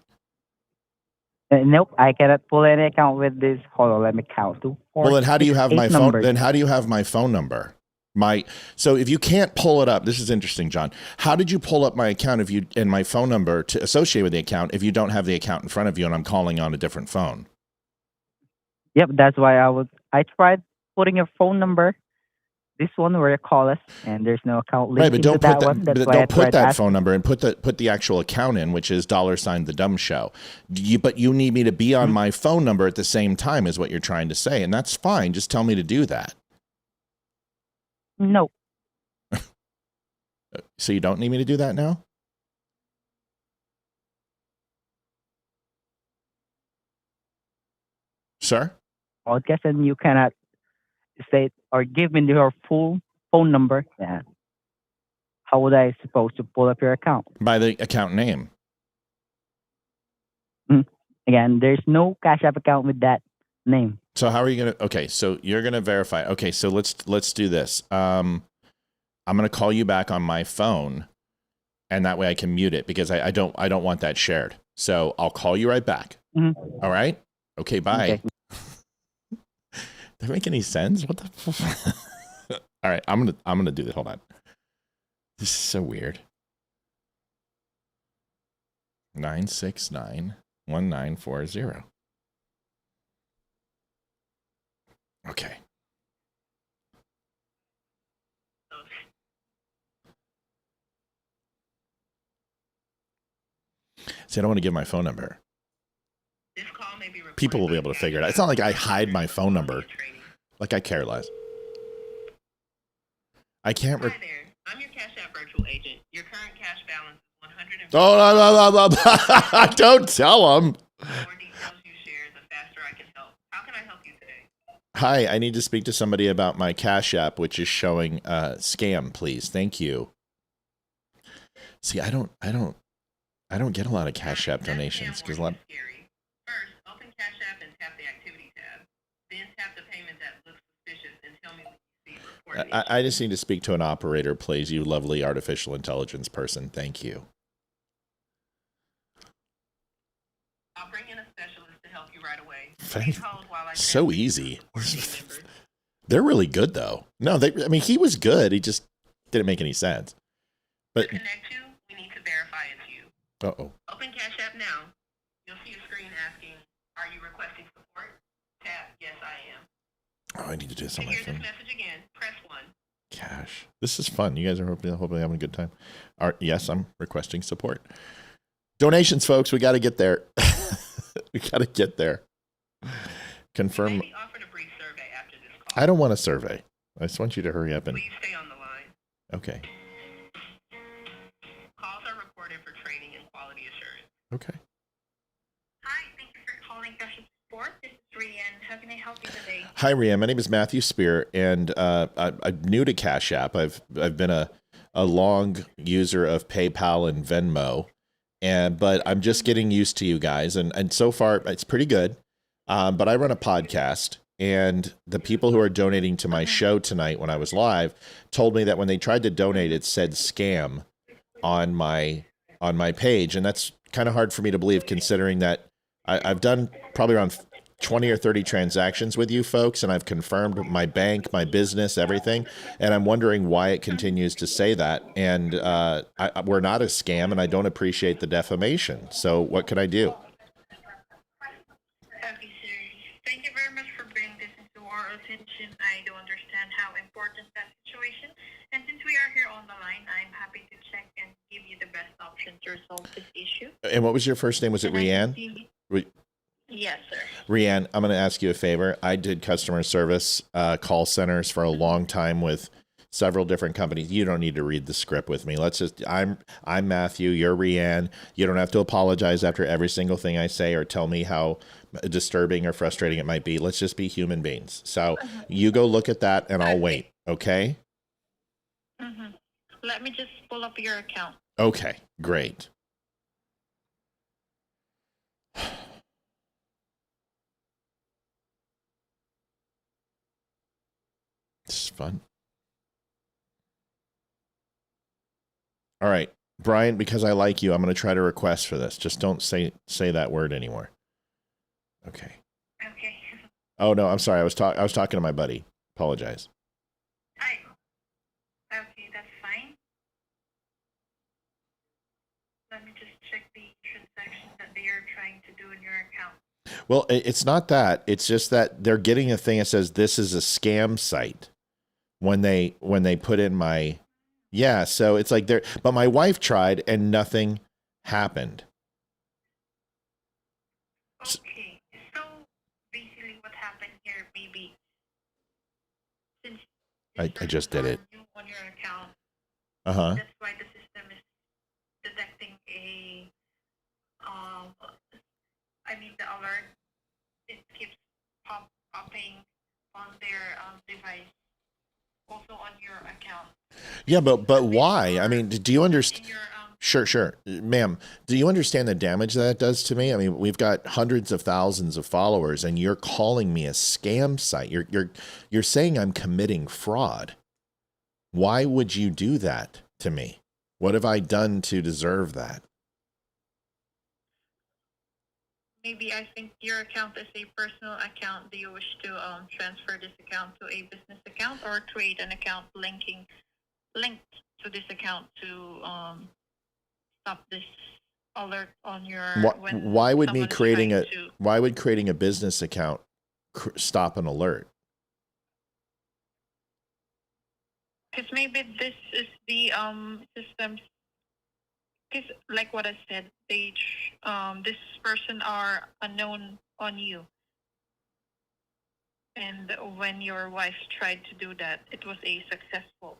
[SPEAKER 8] Nope, I cannot pull any account with this. Hold on, let me count. 2, 4,
[SPEAKER 12] well, then how do you have my phone?
[SPEAKER 8] numbers.
[SPEAKER 12] Then how do you have my phone number? So if you can't pull it up, this is interesting, John. How did you pull up my account and my phone number to associate with the account if you don't have the account in front of you and I'm calling on a different phone?
[SPEAKER 8] Yep, that's why I tried putting your phone number, this one where you call us, and there's no account linked into that one. That's why
[SPEAKER 12] don't
[SPEAKER 8] I
[SPEAKER 12] put that
[SPEAKER 8] asking.
[SPEAKER 12] phone number and put the actual account in, which is $the Dumb Show. But you need me to be on my phone number at the same time, is what you're trying to say, and that's fine. Just tell me to do that.
[SPEAKER 8] No.
[SPEAKER 12] So you don't need me to do that now? Sir?
[SPEAKER 8] I guess and you cannot say or give me your full phone number. Yeah. How would I supposed to pull up your account?
[SPEAKER 12] By the account name.
[SPEAKER 8] Again, there's no Cash App account with that name.
[SPEAKER 12] So how are you going to, okay, so you're going to verify. Okay, so let's do this. I'm going to call you back on my phone, and that way I can mute it because I don't want that shared. So I'll call you right back. All right? Okay, bye.
[SPEAKER 8] Okay.
[SPEAKER 12] Does that make any sense? What the All right, I'm gonna do this. Hold on. This is so weird. 969-1940. Okay. See, I don't want to give my phone number. People will be able to figure it out. It's not like I hide my phone number. Like I care less. I can't.
[SPEAKER 1] Hi there. I'm your Cash App virtual agent. Your current cash balance is 100.
[SPEAKER 12] Oh, no. Don't tell them.
[SPEAKER 1] The more details you share, the faster I can help. How can I help you today?
[SPEAKER 12] Hi, I need to speak to somebody about my Cash App, which is showing scam, please. Thank you. See, I don't get a lot of Cash App donations because a lot.
[SPEAKER 1] First, open Cash App and tap the activity tab. Then tap the payment that looks suspicious and tell me what you see. Report the
[SPEAKER 12] I just need to speak to an operator, please, you lovely artificial intelligence person. Thank you.
[SPEAKER 1] I'll bring in a specialist to help you right away.
[SPEAKER 12] Thank-
[SPEAKER 1] Please hold while I
[SPEAKER 12] So easy. They're really good, though. No, I mean, he was good. He just didn't make any sense. But
[SPEAKER 1] To connect you, we need to verify it's you.
[SPEAKER 12] uh-oh.
[SPEAKER 1] Open Cash App now. You'll see a screen asking, "Are you requesting support?" Tap "Yes, I am."
[SPEAKER 12] Oh, I need to do this
[SPEAKER 1] To
[SPEAKER 12] on my
[SPEAKER 1] hear this
[SPEAKER 12] phone.
[SPEAKER 1] message again, press 1.
[SPEAKER 12] Cash. This is fun. You guys are hopefully having a good time. Yes, I'm requesting support. Donations, folks. We got to get there. We got to get there. Confirm.
[SPEAKER 1] Maybe offered a brief survey after this call.
[SPEAKER 12] I don't want a survey. I just want you to hurry up and.
[SPEAKER 1] Please stay on the line.
[SPEAKER 12] Okay.
[SPEAKER 1] Calls are recorded for training and quality assurance.
[SPEAKER 12] Okay.
[SPEAKER 1] Hi, thank you for calling Censorship Support. This is Rianne. How can I help you today?
[SPEAKER 12] Hi, Rianne. My name is Matthew Spear, and I'm new to Cash App. I've been a long user of PayPal and Venmo, but I'm just getting used to you guys, and so far it's pretty good. But I run a podcast, and the people who are donating to my show tonight when I was live told me that when they tried to donate, it said scam on my page, and that's kind of hard for me to believe, considering that I've done probably around 20 or 30 transactions with you folks, and I've confirmed my bank, my business, everything, and I'm wondering why it continues to say that. And we're not a scam, and I don't appreciate the defamation. So what can I do?
[SPEAKER 1] Okay, sir. Thank you very much for bringing this into our attention. I do understand how important that situation. And since we are here on the line, I'm happy to check and give you the best option to resolve this issue.
[SPEAKER 12] And what was your first name? Was it Rianne?
[SPEAKER 1] Yes, sir.
[SPEAKER 12] Rianne, I'm going to ask you a favor. I did customer service call centers for a long time with several different companies. You don't need to read the script with me. I'm Matthew, you're Rianne. You don't have to apologize after every single thing I say or tell me how disturbing or frustrating it might be. Let's just be human beings. So you go look at that and I'll wait, okay?
[SPEAKER 1] Mm-hmm. Let me just pull up your account.
[SPEAKER 12] Okay, great. This is fun. All right, Brian, because I like you, I'm going to try to request for this. Just don't say that word anymore. Okay.
[SPEAKER 1] Okay.
[SPEAKER 12] Oh no, I'm sorry. I was talking to my buddy. Apologize.
[SPEAKER 1] Okay, that's fine. Let me just check the transactions that they are trying to do in your account.
[SPEAKER 12] Well, it's not that. It's just that they're getting a thing that says this is a scam site when they put in my. Yeah, so it's like there, but my wife tried and nothing happened.
[SPEAKER 1] Okay, so basically what happened here, maybe since
[SPEAKER 12] I just did it.
[SPEAKER 1] new on your account,
[SPEAKER 12] Uh-huh.
[SPEAKER 1] that's why the system is detecting the alert. It keeps popping on their device, also on your account.
[SPEAKER 12] Yeah, but why? I mean, do you understand? Sure. Ma'am, do you understand the damage that does to me? I mean, we've got hundreds of thousands of followers and you're calling me a scam site. You're saying I'm committing fraud. Why would you do that to me? What have I done to deserve that?
[SPEAKER 1] Maybe I think your account is a personal account. Do you wish to transfer this account to a business account or create an account linked to this account to stop this alert on your?
[SPEAKER 12] Why would creating a business account stop an alert?
[SPEAKER 1] Because maybe this is the system's Because like what I said, this person are unknown on you. And when your wife tried to do that, it was a successful.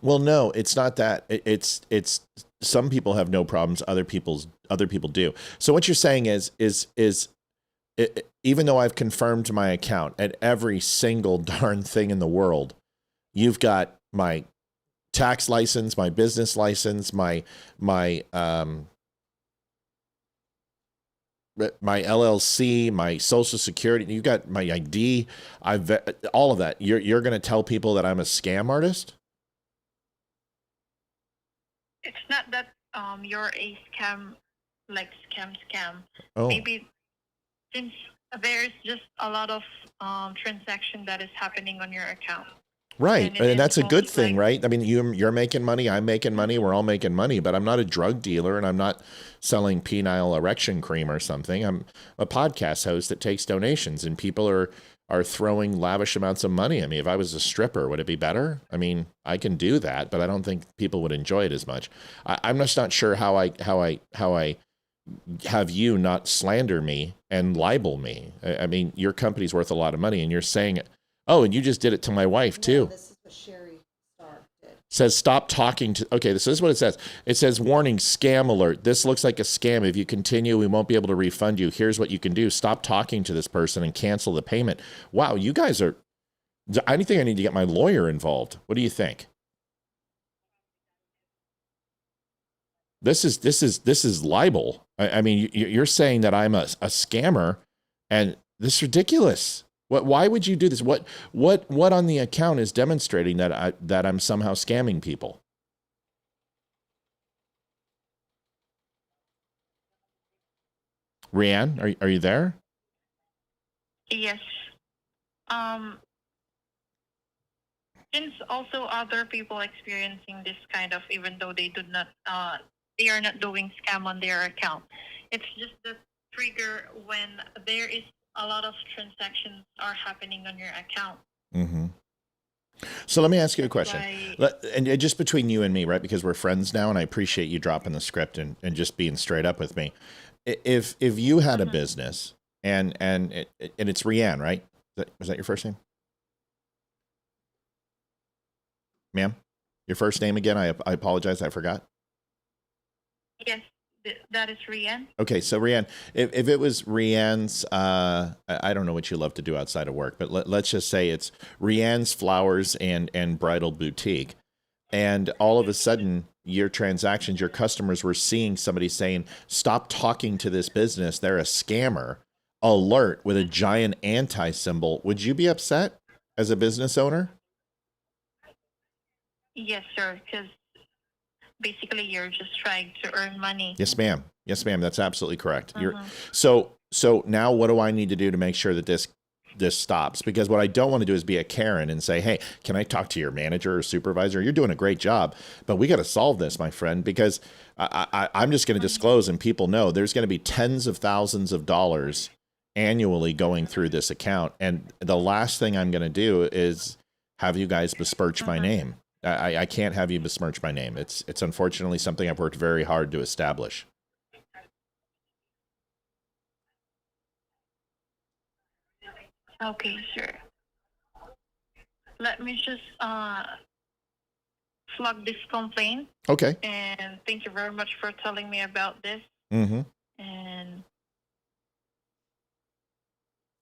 [SPEAKER 12] Well, no, it's not that. It's some people have no problems. Other people do. So what you're saying is even though I've confirmed my account at every single darn thing in the world, you've got my tax license, my business license, my LLC, my social security, you got my ID, all of that. You're going to tell people that I'm a scam artist?
[SPEAKER 1] It's not that you're a scam, like scam.
[SPEAKER 12] Oh.
[SPEAKER 1] Maybe since there's just a lot of transaction that is happening on your account.
[SPEAKER 12] Right. And that's a good thing,
[SPEAKER 1] like,
[SPEAKER 12] right? I mean, you're making money, I'm making money, we're all making money, but I'm not a drug dealer and I'm not selling penile erection cream or something. I'm a podcast host that takes donations, and people are throwing lavish amounts of money at me. If I was a stripper, would it be better? I mean, I can do that, but I don't think people would enjoy it as much. I'm just not sure how I have you not slander me and libel me. I mean, your company's worth a lot of money, and you're saying it. Oh, and you just did it to my wife too.
[SPEAKER 14] This is what Sherry Stark did.
[SPEAKER 12] Says stop talking to. Okay, this is what it says. It says warning, scam alert. This looks like a scam. If you continue, we won't be able to refund you. Here's what you can do. Stop talking to this person and cancel the payment. Wow, you guys are. I think I need to get my lawyer involved. What do you think? This is libel. I mean, you're saying that I'm a scammer, and this is ridiculous. Why would you do this? What on the account is demonstrating that I'm somehow scamming people? Rianne, are you there?
[SPEAKER 1] Yes. Since also other people experiencing this kind of, even though they are not doing scam on their account, it's just the trigger when there is a lot of transactions are happening on your account.
[SPEAKER 12] Mm-hmm. So let me ask you a question, and just between you and me, right? Because we're friends now, and I appreciate you dropping the script and just being straight up with me. If you had a business and it's Rianne, right? Was that your first name, ma'am? Your first name again? I apologize, I forgot.
[SPEAKER 1] Yes. That is Rianne.
[SPEAKER 12] Okay, so Rianne, if it was Rianne's, I don't know what you love to do outside of work, but let's just say it's Rianne's Flowers and Bridal Boutique, and all of a sudden your transactions, your customers were seeing somebody saying, "Stop talking to this business; they're a scammer." Alert with a giant anti symbol. Would you be upset as a business owner?
[SPEAKER 1] Yes, sir. Because basically, you're just trying to earn money.
[SPEAKER 12] Yes, ma'am. Yes, ma'am. That's absolutely correct. So now what do I need to do to make sure that this stops? Because what I don't want to do is be a Karen and say, "Hey, can I talk to your manager or supervisor? You're doing a great job, but we got to solve this, my friend." Because I'm just going to disclose, and people know there's going to be tens of thousands of dollars annually going through this account, and the last thing I'm going to do is have you guys besmirch my name. I can't have you besmirch my name. It's unfortunately something I've worked very hard to establish.
[SPEAKER 1] Okay, sure. Let me just flag this complaint.
[SPEAKER 12] Okay.
[SPEAKER 1] And thank you very much for telling me about this.
[SPEAKER 12] Mm-hmm.
[SPEAKER 1] And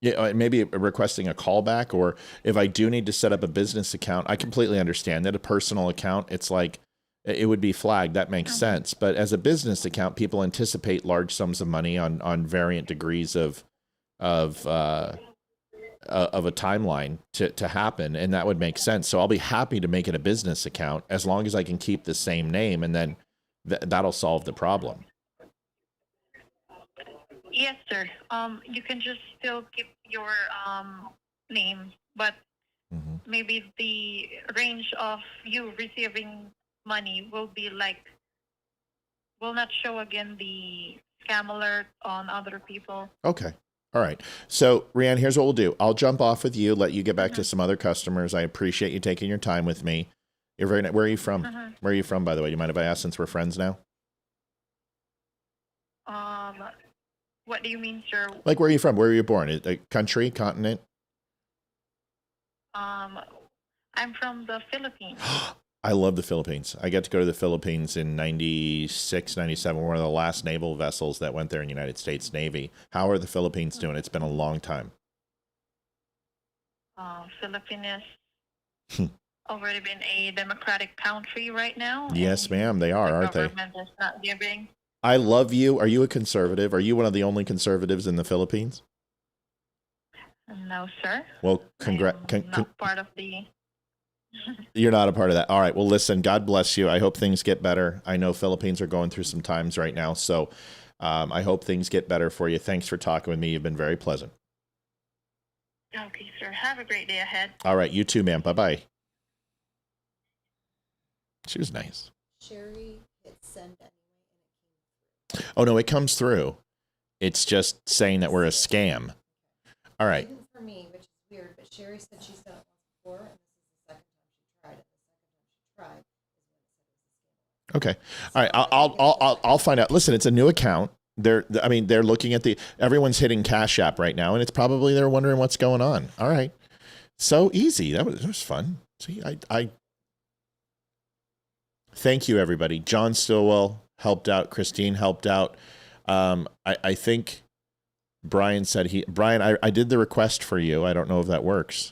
[SPEAKER 12] yeah, maybe requesting a callback, or if I do need to set up a business account, I completely understand that. A personal account, it's like it would be flagged. That makes sense. But as a business account, people anticipate large sums of money on variant degrees of a timeline to happen, and that would make sense. So I'll be happy to make it a business account as long as I can keep the same name, and then that'll solve the problem.
[SPEAKER 1] yes, sir. You can just still keep your name, but maybe the range of you receiving money will not show again the scam alert on other people.
[SPEAKER 12] Okay. All right. So, Rianne, here's what we'll do. I'll jump off with you, let you get back to some other customers. I appreciate you taking your time with me. You're very. Where are you from? Where are you from, by the way? Do you mind if I ask, since we're friends now?
[SPEAKER 1] What do you mean, sir?
[SPEAKER 12] Like, where are you from? Where were you born? A country, continent?
[SPEAKER 1] I'm from the Philippines.
[SPEAKER 12] I love the Philippines. I got to go to the Philippines in 96, 97. One of the last naval vessels that went there in the United States Navy. How are the Philippines doing? It's been a long time.
[SPEAKER 1] Philippines already been a democratic country right now.
[SPEAKER 12] Yes, ma'am. They are, aren't they?
[SPEAKER 1] Government is not giving.
[SPEAKER 12] I love you. Are you a conservative? Are you one of the only conservatives in the Philippines?
[SPEAKER 1] No, sir.
[SPEAKER 12] Well,
[SPEAKER 1] Not part of the.
[SPEAKER 12] You're not a part of that. All right. Well, listen, God bless you. I hope things get better. I know Philippines are going through some times right now. So I hope things get better for you. Thanks for talking with me. You've been very pleasant.
[SPEAKER 1] Okay, sir. Have a great day ahead.
[SPEAKER 12] All right. You too, ma'am. Bye-bye. She was nice.
[SPEAKER 7] Sherry hit send anyway.
[SPEAKER 12] Oh, no, it comes through. It's just saying that we're a scam. All right.
[SPEAKER 7] Even for me, which is weird, but Sherry said she's done it once before, and this is the second time she tried it. The second time she tried
[SPEAKER 12] Okay. All right. I'll find out. Listen, it's a new account. They're looking at everyone's hitting Cash App right now, and it's probably they're wondering what's going on. All right. So easy. That was fun. See, I thank you, everybody. John Stillwell helped out. Christine helped out. I think Brian said I did the request for you. I don't know if that works.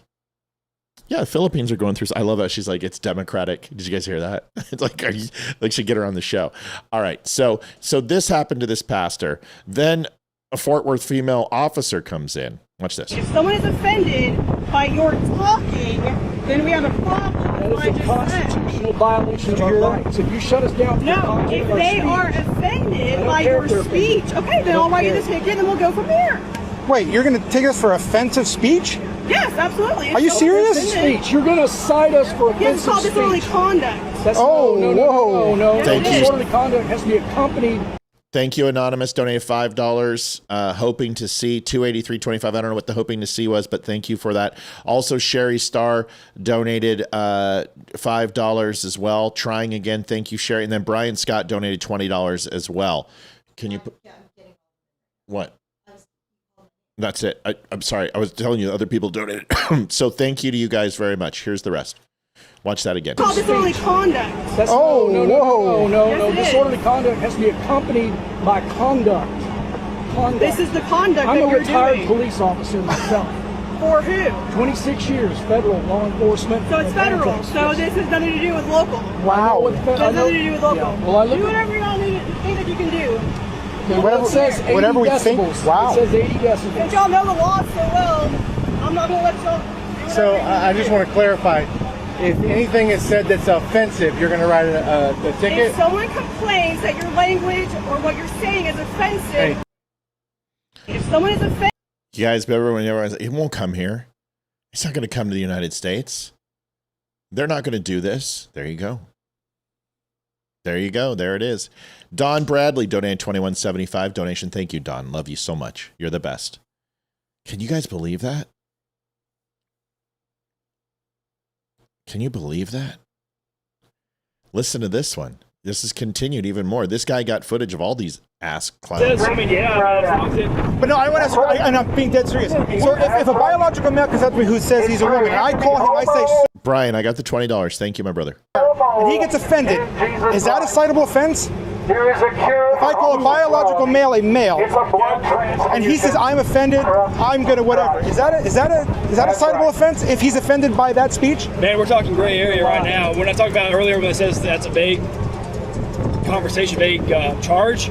[SPEAKER 12] Yeah, the Philippines are going through. I love that. She's like, it's democratic. Did you guys hear that? It's like, should get her on the show. All right. So this happened to this pastor. Then a Fort Worth female officer comes in. Watch this.
[SPEAKER 14] If someone is offended by your talking, then we have a problem.
[SPEAKER 3] That is a constitutional violation of our rights. If you shut us down,
[SPEAKER 14] no. If they are offended by your speech, okay, then I'll write you the ticket, and then we'll go from there.
[SPEAKER 9] Wait, you're going to take us for offensive speech?
[SPEAKER 14] Yes, absolutely.
[SPEAKER 9] Are you serious?
[SPEAKER 3] Speech. You're going to cite us for offensive
[SPEAKER 14] it's called disorderly conduct.
[SPEAKER 3] No.
[SPEAKER 12] Thank you.
[SPEAKER 3] Disorderly conduct has to be accompanied.
[SPEAKER 12] Thank you, Anonymous. Donated $5. Hoping to see $283.25. I don't know what the hoping to see was, but thank you for that. Also, Sherry Starr donated $5 as well. Trying again. Thank you, Sherry. And then Brian Scott donated $20 as well. Can you put what? That's it. I'm sorry. I was telling you other people donated. So thank you to you guys very much. Here's the rest. Watch that again.
[SPEAKER 14] It's called disorderly conduct.
[SPEAKER 3] No. Disorderly conduct has to be accompanied by conduct.
[SPEAKER 14] This is the conduct
[SPEAKER 3] I'm
[SPEAKER 14] that
[SPEAKER 3] a
[SPEAKER 14] you're
[SPEAKER 3] retired
[SPEAKER 14] doing.
[SPEAKER 3] police officer myself.
[SPEAKER 14] For who?
[SPEAKER 3] 26 years, federal law enforcement.
[SPEAKER 14] So it's federal. So this has nothing to do with local.
[SPEAKER 3] Wow.
[SPEAKER 14] It has nothing to do with local.
[SPEAKER 3] Yeah. Well,
[SPEAKER 14] do whatever you think that you can do.
[SPEAKER 3] Whatever it says 80
[SPEAKER 9] whatever we
[SPEAKER 3] decibels.
[SPEAKER 9] think. Wow.
[SPEAKER 3] It says 80 decibels.
[SPEAKER 14] Since y'all know the law so well, I'm not going to let y'all.
[SPEAKER 4] So I just want to clarify. If anything is said that's offensive, you're going to write a ticket?
[SPEAKER 14] If someone complains that your language or what you're saying is offensive, if someone is offended.
[SPEAKER 12] You guys, everyone's it won't come here. It's not going to come to the United States. They're not going to do this. There you go. There you go. There it is. Don Bradley donated $21.75 donation. Thank you, Don. Love you so much. You're the best. Can you guys believe that? Can you believe that? Listen to this one. This is continued even more. This guy got footage of all these ass clowns.
[SPEAKER 9] But no, I want to ask, and I'm being dead serious. So if a biological male comes up to me who says he's a woman, and I call him, I say,
[SPEAKER 12] Brian, I got the $20. Thank you, my brother.
[SPEAKER 9] and he gets offended, is that a citable offense? If I call a biological male a male, and he says I'm offended, I'm gonna whatever. Is that a citable offense if he's offended by that speech?
[SPEAKER 13] Man, we're talking gray area right now. We're not talking about earlier when it says that's a vague conversation, vague charge.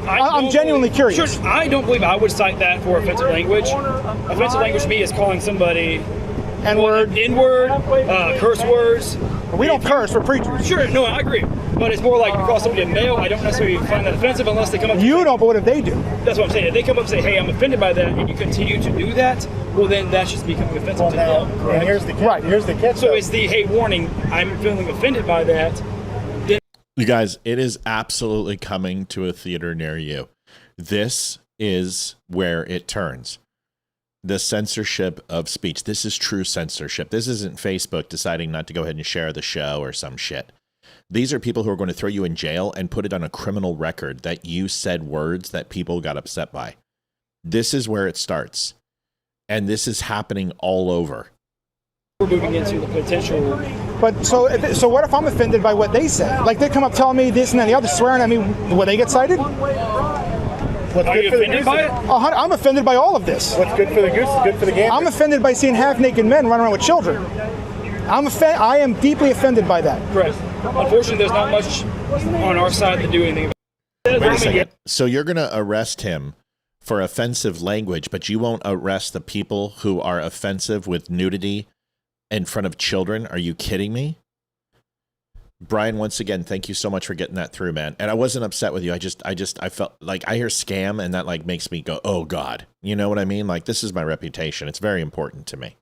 [SPEAKER 9] I'm genuinely curious.
[SPEAKER 13] Sure, I don't believe I would cite that for offensive language. Offensive language to me is calling somebody
[SPEAKER 9] N-word,
[SPEAKER 13] curse words.
[SPEAKER 9] We don't curse, we're preachers.
[SPEAKER 13] Sure, no, I agree. But it's more like you call somebody a male, I don't necessarily find that offensive unless they come up.
[SPEAKER 9] You don't, but what if they do?
[SPEAKER 13] That's what I'm saying. If they come up and say, hey, I'm offended by that, and you continue to do that, well, then that's just becoming offensive to them. Correct?
[SPEAKER 4] And here's the catch. Here's the catch.
[SPEAKER 13] So it's the, hey, warning, I'm feeling offended by that. Then
[SPEAKER 12] you guys, it is absolutely coming to a theater near you. This is where it turns. The censorship of speech. This is true censorship. This isn't Facebook deciding not to go ahead and share the show or some shit. These are people who are going to throw you in jail and put it on a criminal record that you said words that people got upset by. This is where it starts. And this is happening all over.
[SPEAKER 13] We're moving into the potential.
[SPEAKER 9] But so what if I'm offended by what they say? Like they come up telling me this and then the other, swearing at me. Will they get cited?
[SPEAKER 13] Are you offended by it?
[SPEAKER 9] I'm offended by all of this.
[SPEAKER 4] What's good for the goose is good for the gander.
[SPEAKER 9] I'm offended by seeing half-naked men run around with children. I am deeply offended by that.
[SPEAKER 13] Correct. Unfortunately, there's not much on our side to do anything about it.
[SPEAKER 12] Wait a second. So you're going to arrest him for offensive language, but you won't arrest the people who are offensive with nudity in front of children? Are you kidding me? Brian, once again, thank you so much for getting that through, man. And I wasn't upset with you. I felt like I hear scam and that like makes me go, oh God, you know what I mean? Like this is my reputation. It's very important to me.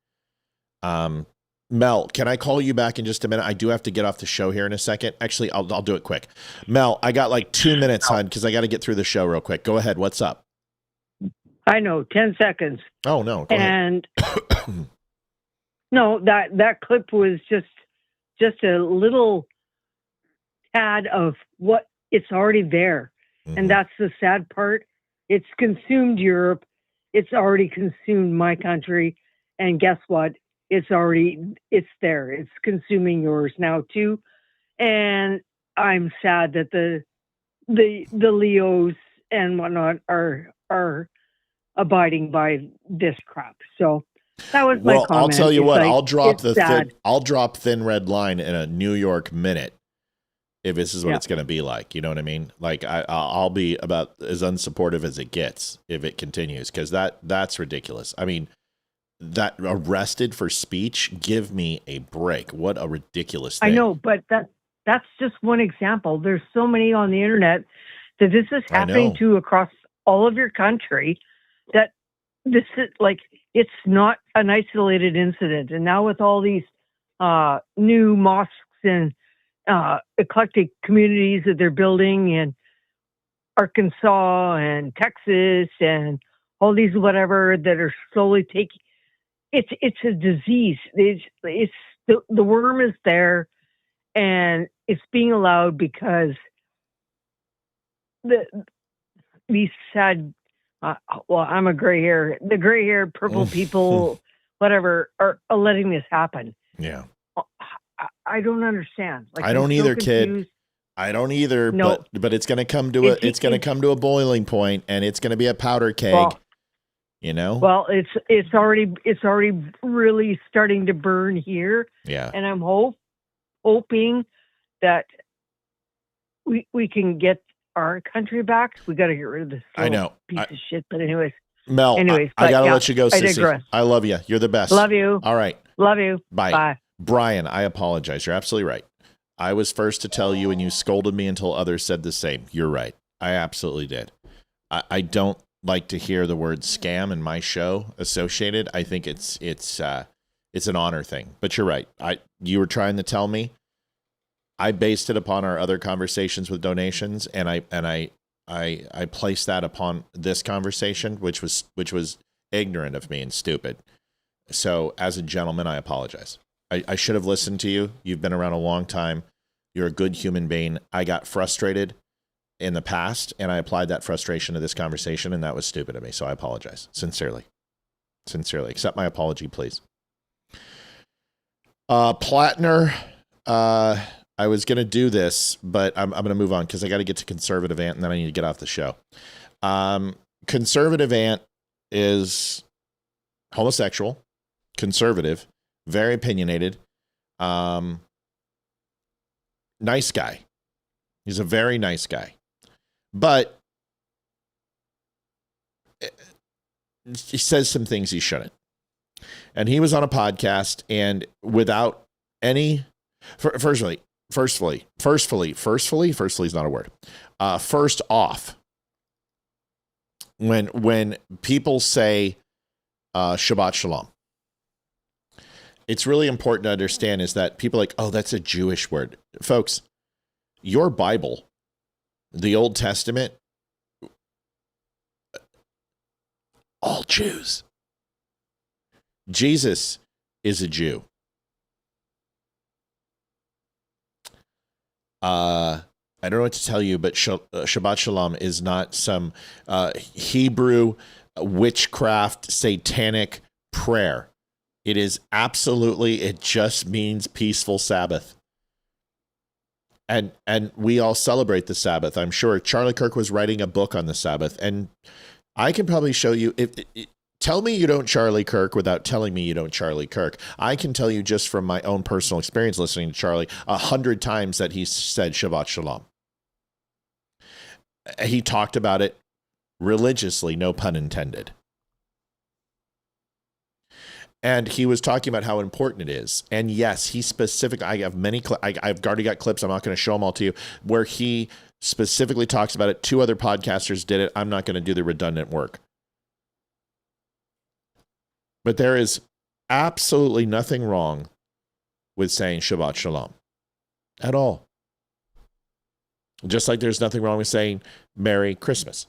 [SPEAKER 12] Mel, can I call you back in just a minute? I do have to get off the show here in a second. Actually, I'll do it quick. Mel, I got like 2 minutes, hon, because I got to get through the show real quick. Go ahead. What's up?
[SPEAKER 6] I know, 10 seconds.
[SPEAKER 12] Oh no. Go
[SPEAKER 6] ahead. No, that clip was just a little tad of what it's already there.
[SPEAKER 12] Mm-hmm.
[SPEAKER 6] And that's the sad part. It's consumed Europe. It's already consumed my country. And guess what? It's there. It's consuming yours now too. And I'm sad that the Leos and whatnot are abiding by this crap. So that was my comment.
[SPEAKER 12] I'll tell you what,
[SPEAKER 6] like,
[SPEAKER 12] I'll drop Thin Red Line in a New York minute if this is what it's going to be like. You know what I mean? Like I'll be about as unsupportive as it gets if it continues, because that's ridiculous. I mean, that arrested for speech, give me a break. What a ridiculous thing.
[SPEAKER 6] I know, but that's just one example. There's so many on the internet that this is happening to across all of your country, that this is like, it's not an isolated incident. And now with all these new mosques and eclectic communities that they're building in Arkansas and Texas and all these whatever that are slowly taking, it's a disease. It's the worm is there, and it's being allowed because these sad, I'm a the gray-haired purple people, whatever, are letting this happen.
[SPEAKER 12] Yeah.
[SPEAKER 6] I don't understand. Like,
[SPEAKER 12] I don't either,
[SPEAKER 6] confused.
[SPEAKER 12] kid. I don't either.
[SPEAKER 6] No.
[SPEAKER 12] But it's going to come to it's going to come to a boiling point, and it's going to be a powder keg.
[SPEAKER 6] Well,
[SPEAKER 12] you know.
[SPEAKER 6] Well, it's already really starting to burn here.
[SPEAKER 12] Yeah.
[SPEAKER 6] And I'm hoping that we can get our country back. We got to get rid of this piece of shit. But anyways,
[SPEAKER 12] Mel, I got to let you go,
[SPEAKER 6] I
[SPEAKER 12] sissy.
[SPEAKER 6] digress.
[SPEAKER 12] I love you. You're the best.
[SPEAKER 6] Love you.
[SPEAKER 12] All right.
[SPEAKER 6] Love you.
[SPEAKER 12] Bye.
[SPEAKER 6] Bye.
[SPEAKER 12] Brian, I apologize. You're absolutely right. I was first to tell you, and you scolded me until others said the same. You're right. I absolutely did. I don't like to hear the word scam in my show associated. I think it's an honor thing. But you're right. You were trying to tell me. I based it upon our other conversations with donations, and I placed that upon this conversation, which was ignorant of me and stupid. So as a gentleman, I apologize. I should have listened to you. You've been around a long time. You're a good human being. I got frustrated in the past, and I applied that frustration to this conversation, and that was stupid of me. So I apologize. Sincerely. Accept my apology, please. Plattner, I was going to do this, but I'm going to move on because I got to get to Conservative Ant, and then I need to get off the show. Conservative Ant is homosexual, conservative, very opinionated, nice guy. He's a very nice guy. But he says some things he shouldn't. And he was on a podcast, and without any, firstly is not a word. First off, when people say Shabbat Shalom, it's really important to understand is that people are like, oh, that's a Jewish word. Folks, your Bible, the Old Testament, all Jews. Jesus is a Jew. I don't know what to tell you, but Shabbat Shalom is not some Hebrew witchcraft satanic prayer. It is absolutely, it just means peaceful Sabbath. And we all celebrate the Sabbath, I'm sure. Charlie Kirk was writing a book on the Sabbath, and I can probably show you, tell me you don't Charlie Kirk without telling me you don't Charlie Kirk. I can tell you just from my own personal experience listening to Charlie 100 times that he said Shabbat Shalom. He talked about it religiously, no pun intended. And he was talking about how important it is. And yes, he specific. I have many. I've already got clips. I'm not going to show them all to you, where he specifically talks about it. 2 other podcasters did it. I'm not going to do the redundant work. But there is absolutely nothing wrong with saying Shabbat Shalom at all. Just like there's nothing wrong with saying Merry Christmas.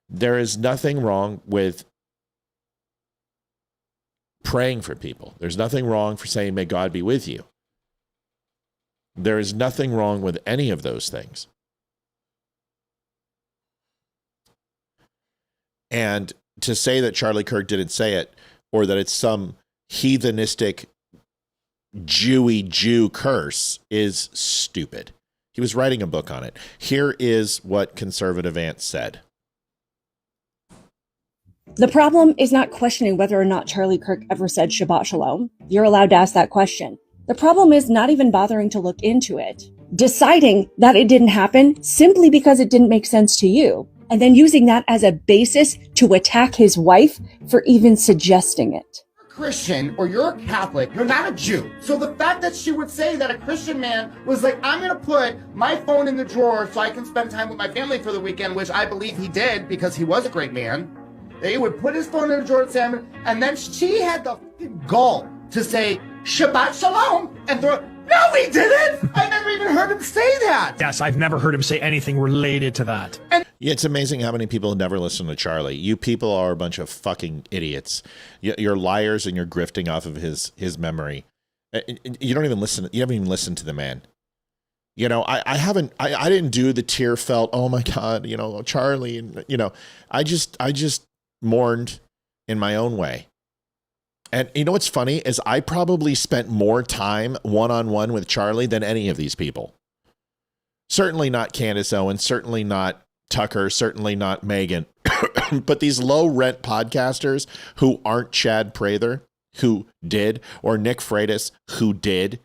[SPEAKER 12] There is nothing wrong with praying for people. There's nothing wrong for saying, may God be with you. There is nothing wrong with any of those things. And to say that Charlie Kirk didn't say it, or that it's some heathenistic Jewy Jew curse, is stupid. He was writing a book on it. Here is what Conservative Ant said.
[SPEAKER 15] The problem is not questioning whether or not Charlie Kirk ever said Shabbat Shalom. You're allowed to ask that question. The problem is not even bothering to look into it, deciding that it didn't happen simply because it didn't make sense to you, and then using that as a basis to attack his wife for even suggesting it.
[SPEAKER 16] Christian or you're a Catholic, you're not a Jew. So the fact that she would say that a Christian man was like, I'm going to put my phone in the drawer so I can spend time with my family for the weekend, which I believe he did because he was a great man. He would put his phone in the drawer, and then she had the gall to say Shabbat Shalom and throw it. No, he didn't. I never even heard him say that.
[SPEAKER 13] Yes, I've never heard him say anything related to that.
[SPEAKER 12] Yeah, it's amazing how many people never listen to Charlie. You people are a bunch of fucking idiots. You're liars and you're grifting off of his memory. You don't even listen. You haven't even listened to the man. You know, I didn't do the tear felt, oh my God, you know, Charlie, and you know, I just mourned in my own way. And you know what's funny is I probably spent more time one-on-one with Charlie than any of these people. Certainly not Candace Owens, certainly not Tucker, certainly not Megan. But these low-rent podcasters who aren't Chad Prather, who did, or Nick Freitas, who did,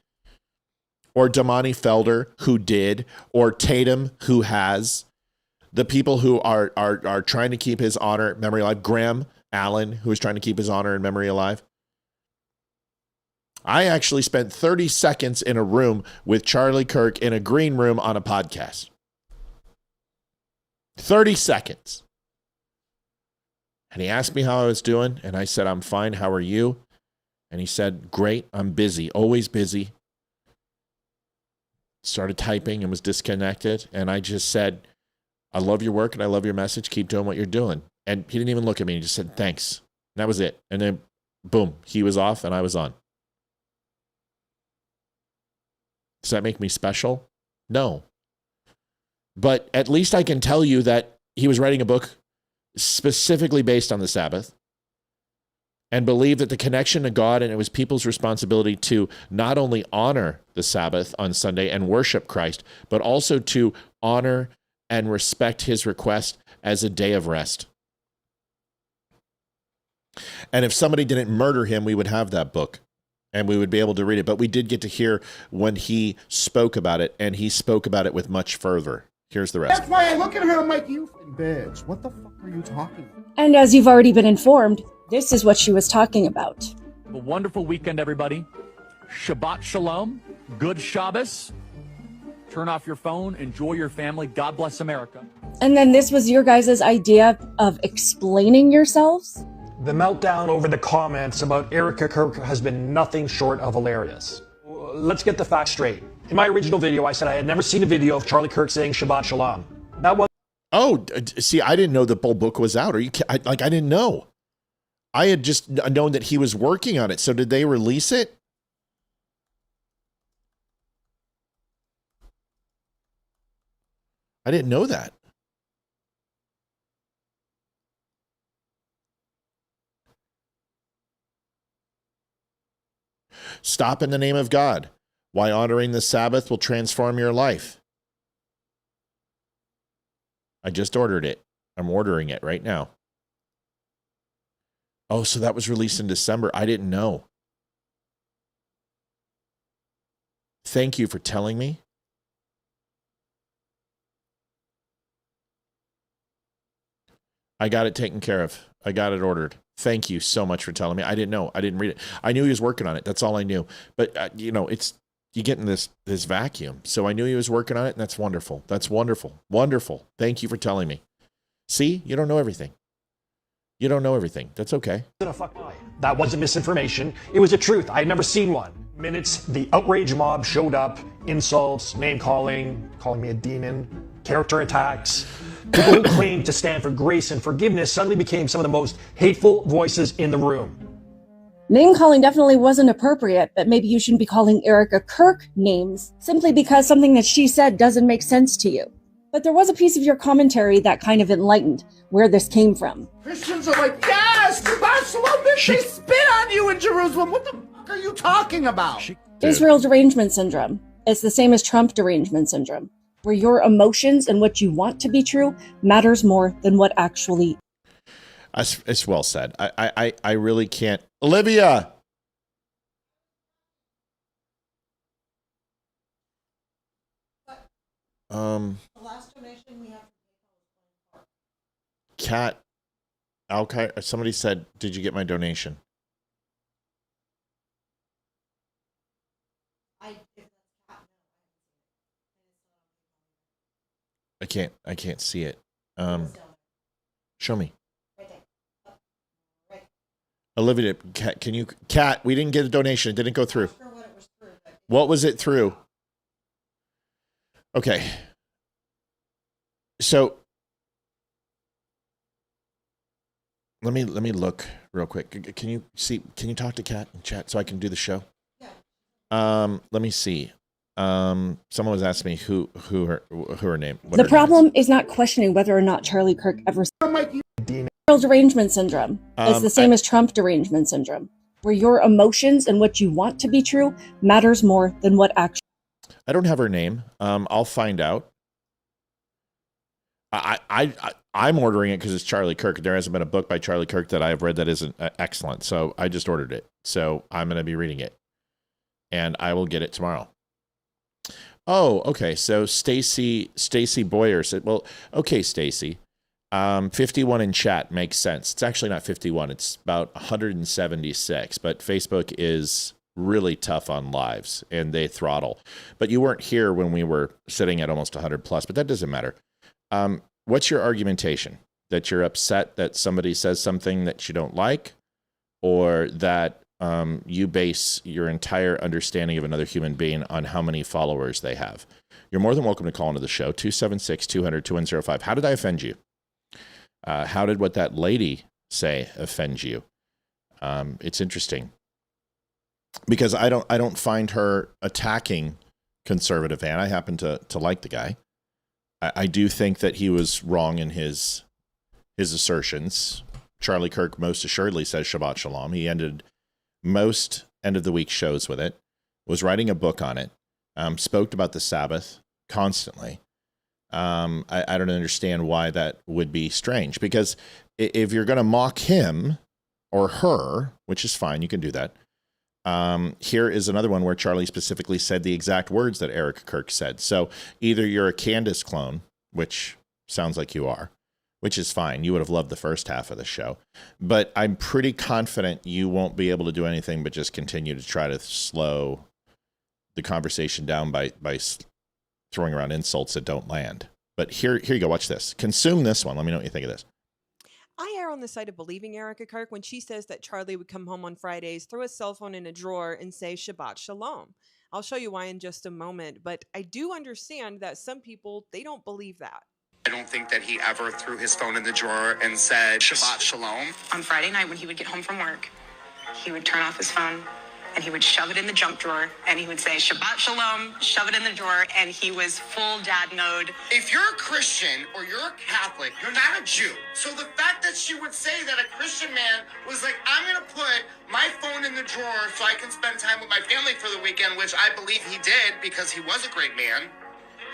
[SPEAKER 12] or Damani Felder, who did, or Tatum, who has, the people who are trying to keep his honor, memory alive, Graham Allen, who is trying to keep his honor and memory alive. I actually spent 30 seconds in a room with Charlie Kirk in a green room on a podcast. 30 seconds. And he asked me how I was doing, and I said, I'm fine, how are you? And he said, great, I'm busy, always busy. Started typing and was disconnected, and I just said, I love your work and I love your message. Keep doing what you're doing. And he didn't even look at me. He just said, thanks. And that was it. And then, boom, he was off and I was on. Does that make me special? No. But at least I can tell you that he was writing a book specifically based on the Sabbath and believed that the connection to God, and it was people's responsibility to not only honor the Sabbath on Sunday and worship Christ, but also to honor and respect his request as a day of rest. And if somebody didn't murder him, we would have that book and we would be able to read it. But we did get to hear when he spoke about it, and he spoke about it with much fervor. Here's the rest.
[SPEAKER 16] That's why I look at her, I'm like, you bitch, what the fuck are you talking about?
[SPEAKER 15] And as you've already been informed, this is what she was talking about.
[SPEAKER 17] A wonderful weekend, everybody. Shabbat Shalom. Good Shabbos. Turn off your phone. Enjoy your family. God bless America.
[SPEAKER 15] And then this was your guys' idea of explaining yourselves?
[SPEAKER 13] The meltdown over the comments about Erica Kirk has been nothing short of hilarious. Let's get the facts straight. In my original video, I said I had never seen a video of Charlie Kirk saying Shabbat Shalom. That was...
[SPEAKER 12] Oh, see, I didn't know the whole book was out. I didn't know. I had just known that he was working on it. So did they release it? I didn't know that. Stop in the name of God. Why honoring the Sabbath will transform your life. I just ordered it. I'm ordering it right now. Oh, so that was released in December. I didn't know. Thank you for telling me. I got it taken care of. I got it ordered. Thank you so much for telling me. I didn't know. I didn't read it. I knew he was working on it. That's all I knew. But, you get in this vacuum. So I knew he was working on it, and that's wonderful. That's wonderful. Wonderful. Thank you for telling me. See, you don't know everything. You don't know everything. That's okay.
[SPEAKER 13] That wasn't misinformation. It was the truth. I had never seen one. Minutes the outrage mob showed up, insults, name calling me a demon, character attacks. People who claimed to stand for grace and forgiveness suddenly became some of the most hateful voices in the room.
[SPEAKER 15] Name calling definitely wasn't appropriate, but maybe you shouldn't be calling Erica Kirk names simply because something that she said doesn't make sense to you. But there was a piece of your commentary that kind of enlightened where this came from.
[SPEAKER 16] Christians are like, yes, Shabbat Shalom, they spit on you in Jerusalem. What the fuck are you talking about?
[SPEAKER 15] Israel derangement syndrome. It's the same as Trump derangement syndrome, where your emotions and what you want to be true matters more than what actually.
[SPEAKER 12] It's well said. I really can't. Olivia!
[SPEAKER 7] The last donation we have.
[SPEAKER 12] Cat. Okay, somebody said, did you get my donation? I can't see it. Show me. Olivia, Cat, we didn't get a donation. It didn't go through. What was it through? Okay. So let me look real quick. Can you talk to Cat and chat so I can do the show? Yeah. Let me see. Someone was asking me who her name.
[SPEAKER 15] The problem is not questioning whether or not Charlie Kirk ever. Israel derangement syndrome. It's the same as Trump derangement syndrome, where your emotions and what you want to be true matters more than what actually.
[SPEAKER 12] I don't have her name. I'll find out. I'm ordering it because it's Charlie Kirk. There hasn't been a book by Charlie Kirk that I've read that isn't excellent, so I just ordered it. So I'm going to be reading it, and I will get it tomorrow. Oh, okay. So Stacy Boyer said, "Well, okay, Stacy. 51 in chat makes sense. It's actually not 51. It's about 176. But Facebook is really tough on lives, and they throttle. But you weren't here when we were sitting at almost 100 plus. But that doesn't matter. What's your argumentation? That you're upset that somebody says something that you don't like, or that you base your entire understanding of another human being on how many followers they have? You're more than welcome to call into the show, 276-200-2105. How did I offend you? How did what that lady say offend you? It's interesting because I don't find her attacking conservative Van. I happen to like the guy. I do think that he was wrong in his assertions. Charlie Kirk most assuredly says Shabbat Shalom. He ended most end of the week shows with it, was writing a book on it, spoke about the Sabbath constantly. I don't understand why that would be strange, because if you're going to mock him or her, which is fine, you can do that. Here is another one where Charlie specifically said the exact words that Erica Kirk said. So either you're a Candace clone, which sounds like you are, which is fine. You would have loved the first half of the show, but I'm pretty confident you won't be able to do anything but just continue to try to slow the conversation down by throwing around insults that don't land. But here you go. Watch this. Consume this one. Let me know what you think of this.
[SPEAKER 10] I err on the side of believing Erica Kirk when she says that Charlie would come home on Fridays, throw his cell phone in a drawer, and say Shabbat Shalom. I'll show you why in just a moment, but I do understand that some people, they don't believe that.
[SPEAKER 11] I don't think that he ever threw his phone in the drawer and said Shabbat Shalom.
[SPEAKER 18] On Friday night when he would get home from work, he would turn off his phone and he would shove it in the junk drawer, and he would say, Shabbat Shalom, shove it in the drawer, and he was full dad mode.
[SPEAKER 16] If you're a Christian or you're a Catholic, you're not a Jew. So the fact that she would say that a Christian man was like, I'm going to put my phone in the drawer so I can spend time with my family for the weekend, which I believe he did because he was a great man.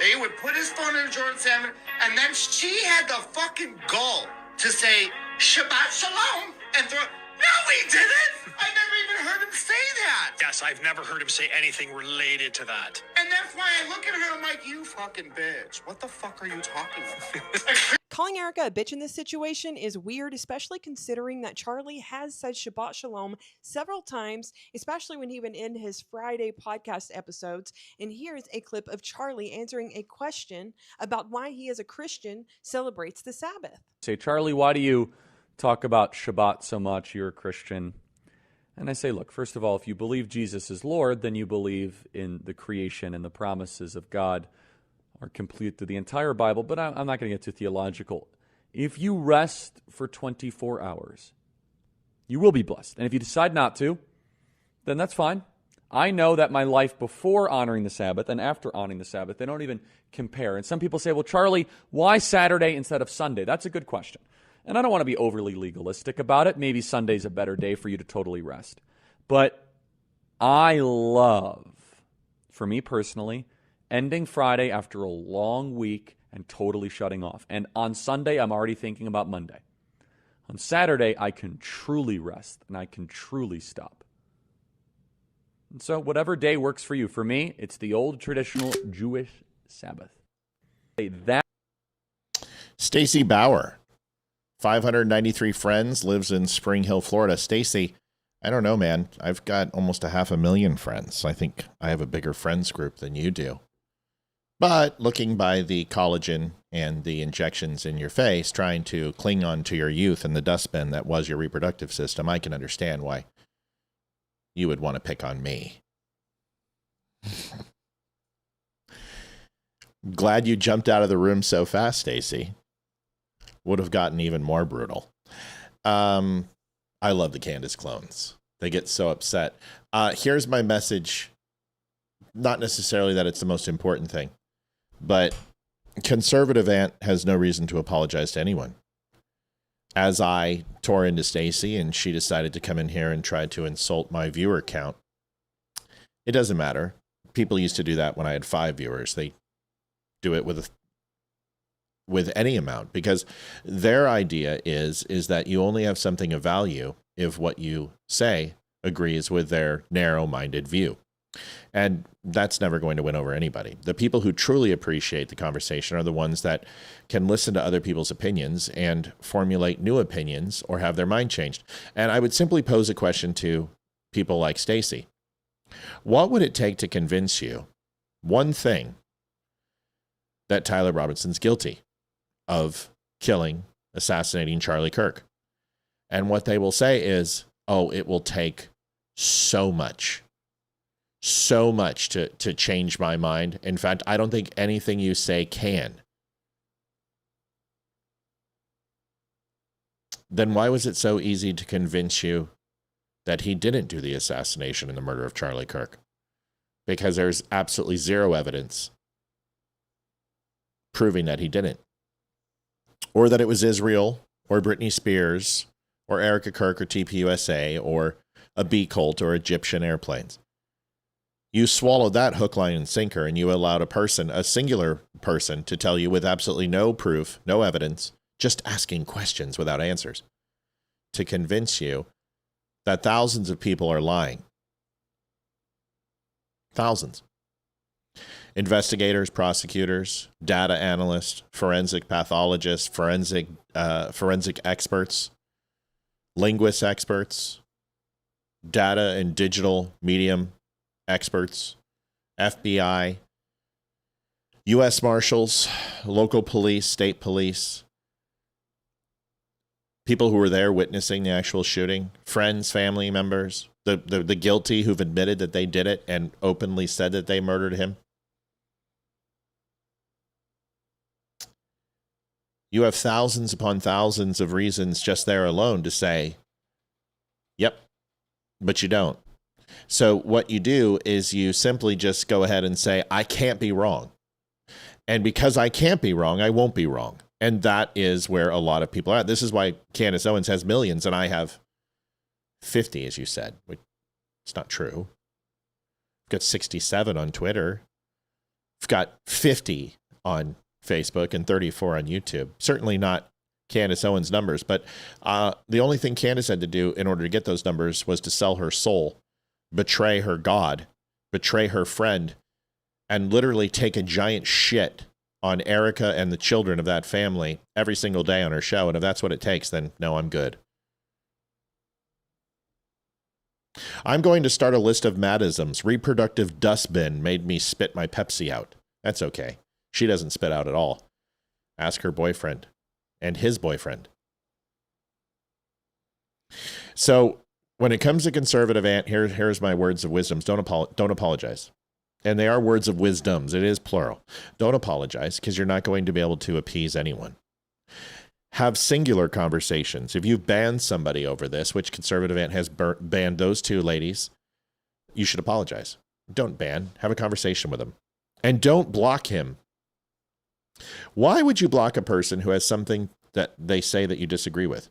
[SPEAKER 16] He would put his phone in the drawer and then she had the fucking gall to say, Shabbat Shalom, and throw. No, he didn't! I never even heard him say that!
[SPEAKER 13] Yes, I've never heard him say anything related to that.
[SPEAKER 16] And that's why I look at her, I'm like, you fucking bitch. What the fuck are you talking about?
[SPEAKER 10] Calling Erica a bitch in this situation is weird, especially considering that Charlie has said Shabbat Shalom several times, especially when he been in his Friday podcast episodes. And here's a clip of Charlie answering a question about why he, as a Christian, celebrates the Sabbath.
[SPEAKER 17] Say, Charlie, why do you talk about Shabbat so much? You're a Christian. And I say, look, first of all, if you believe Jesus is Lord, then you believe in the creation and the promises of God are complete through the entire Bible, but I'm not going to get too theological. If you rest for 24 hours, you will be blessed. And if you decide not to, then that's fine. I know that my life before honoring the Sabbath and after honoring the Sabbath, they don't even compare. And some people say, well, Charlie, why Saturday instead of Sunday? That's a good question. And I don't want to be overly legalistic about it. Maybe Sunday's a better day for you to totally rest. But I love, for me personally, ending Friday after a long week and totally shutting off. And on Sunday, I'm already thinking about Monday. On Saturday, I can truly rest and I can truly stop. And so whatever day works for you. For me, it's the old traditional Jewish Sabbath. That.
[SPEAKER 12] Stacy Bauer, 593 friends, lives in Spring Hill, Florida. Stacy, I don't know, man. I've got almost 500,000 friends. I think I have a bigger friends group than you do. But looking by the collagen and the injections in your face, trying to cling on to your youth and the dustbin that was your reproductive system, I can understand why you would want to pick on me. Glad you jumped out of the room so fast, Stacy. Would have gotten even more brutal. I love the Candace clones. They get so upset. Here's my message. Not necessarily that it's the most important thing, but conservative Aunt has no reason to apologize to anyone. As I tore into Stacy and she decided to come in here and try to insult my viewer count, it doesn't matter. People used to do that when I had 5 viewers. They do it with any amount because their idea is that you only have something of value if what you say agrees with their narrow-minded view. And that's never going to win over anybody. The people who truly appreciate the conversation are the ones that can listen to other people's opinions and formulate new opinions or have their mind changed. And I would simply pose a question to people like Stacy. What would it take to convince you one thing that Tyler Robinson's guilty of killing, assassinating Charlie Kirk? And what they will say is, oh, it will take so much to change my mind. In fact, I don't think anything you say can. Then why was it so easy to convince you that he didn't do the assassination and the murder of Charlie Kirk? Because there's absolutely zero evidence proving that he didn't. Or that it was Israel, or Britney Spears, or Erica Kirk, or TPUSA, or a B cult, or Egyptian airplanes. You swallowed that hook, line, and sinker, and you allowed a singular person, to tell you with absolutely no proof, no evidence, just asking questions without answers, to convince you that thousands of people are lying. Thousands. Investigators, prosecutors, data analysts, forensic pathologists, forensic experts, linguist experts, data and digital medium experts, FBI, U.S. Marshals, local police, state police, people who were there witnessing the actual shooting, friends, family members, the guilty who've admitted that they did it and openly said that they murdered him. You have thousands upon thousands of reasons just there alone to say, yep, but you don't. So what you do is you simply just go ahead and say, I can't be wrong. And because I can't be wrong, I won't be wrong. And that is where a lot of people are at. This is why Candace Owens has millions and I have 50, as you said. It's not true. I've got 67 on Twitter. I've got 50 on Facebook and 34 on YouTube. Certainly not Candace Owens' numbers, but the only thing Candace had to do in order to get those numbers was to sell her soul, betray her God, betray her friend, and literally take a giant shit on Erica and the children of that family every single day on her show. And if that's what it takes, then no, I'm good. I'm going to start a list of Maddisms. Reproductive dustbin made me spit my Pepsi out. That's okay. She doesn't spit out at all. Ask her boyfriend and his boyfriend. So when it comes to conservative Aunt, here's my words of wisdom. Don't apologize. And they are words of wisdoms. It is plural. Don't apologize because you're not going to be able to appease anyone. Have singular conversations. If you've banned somebody over this, which conservative Aunt has banned those two ladies, you should apologize. Don't ban. Have a conversation with them. And don't block him. Why would you block a person who has something that they say that you disagree with?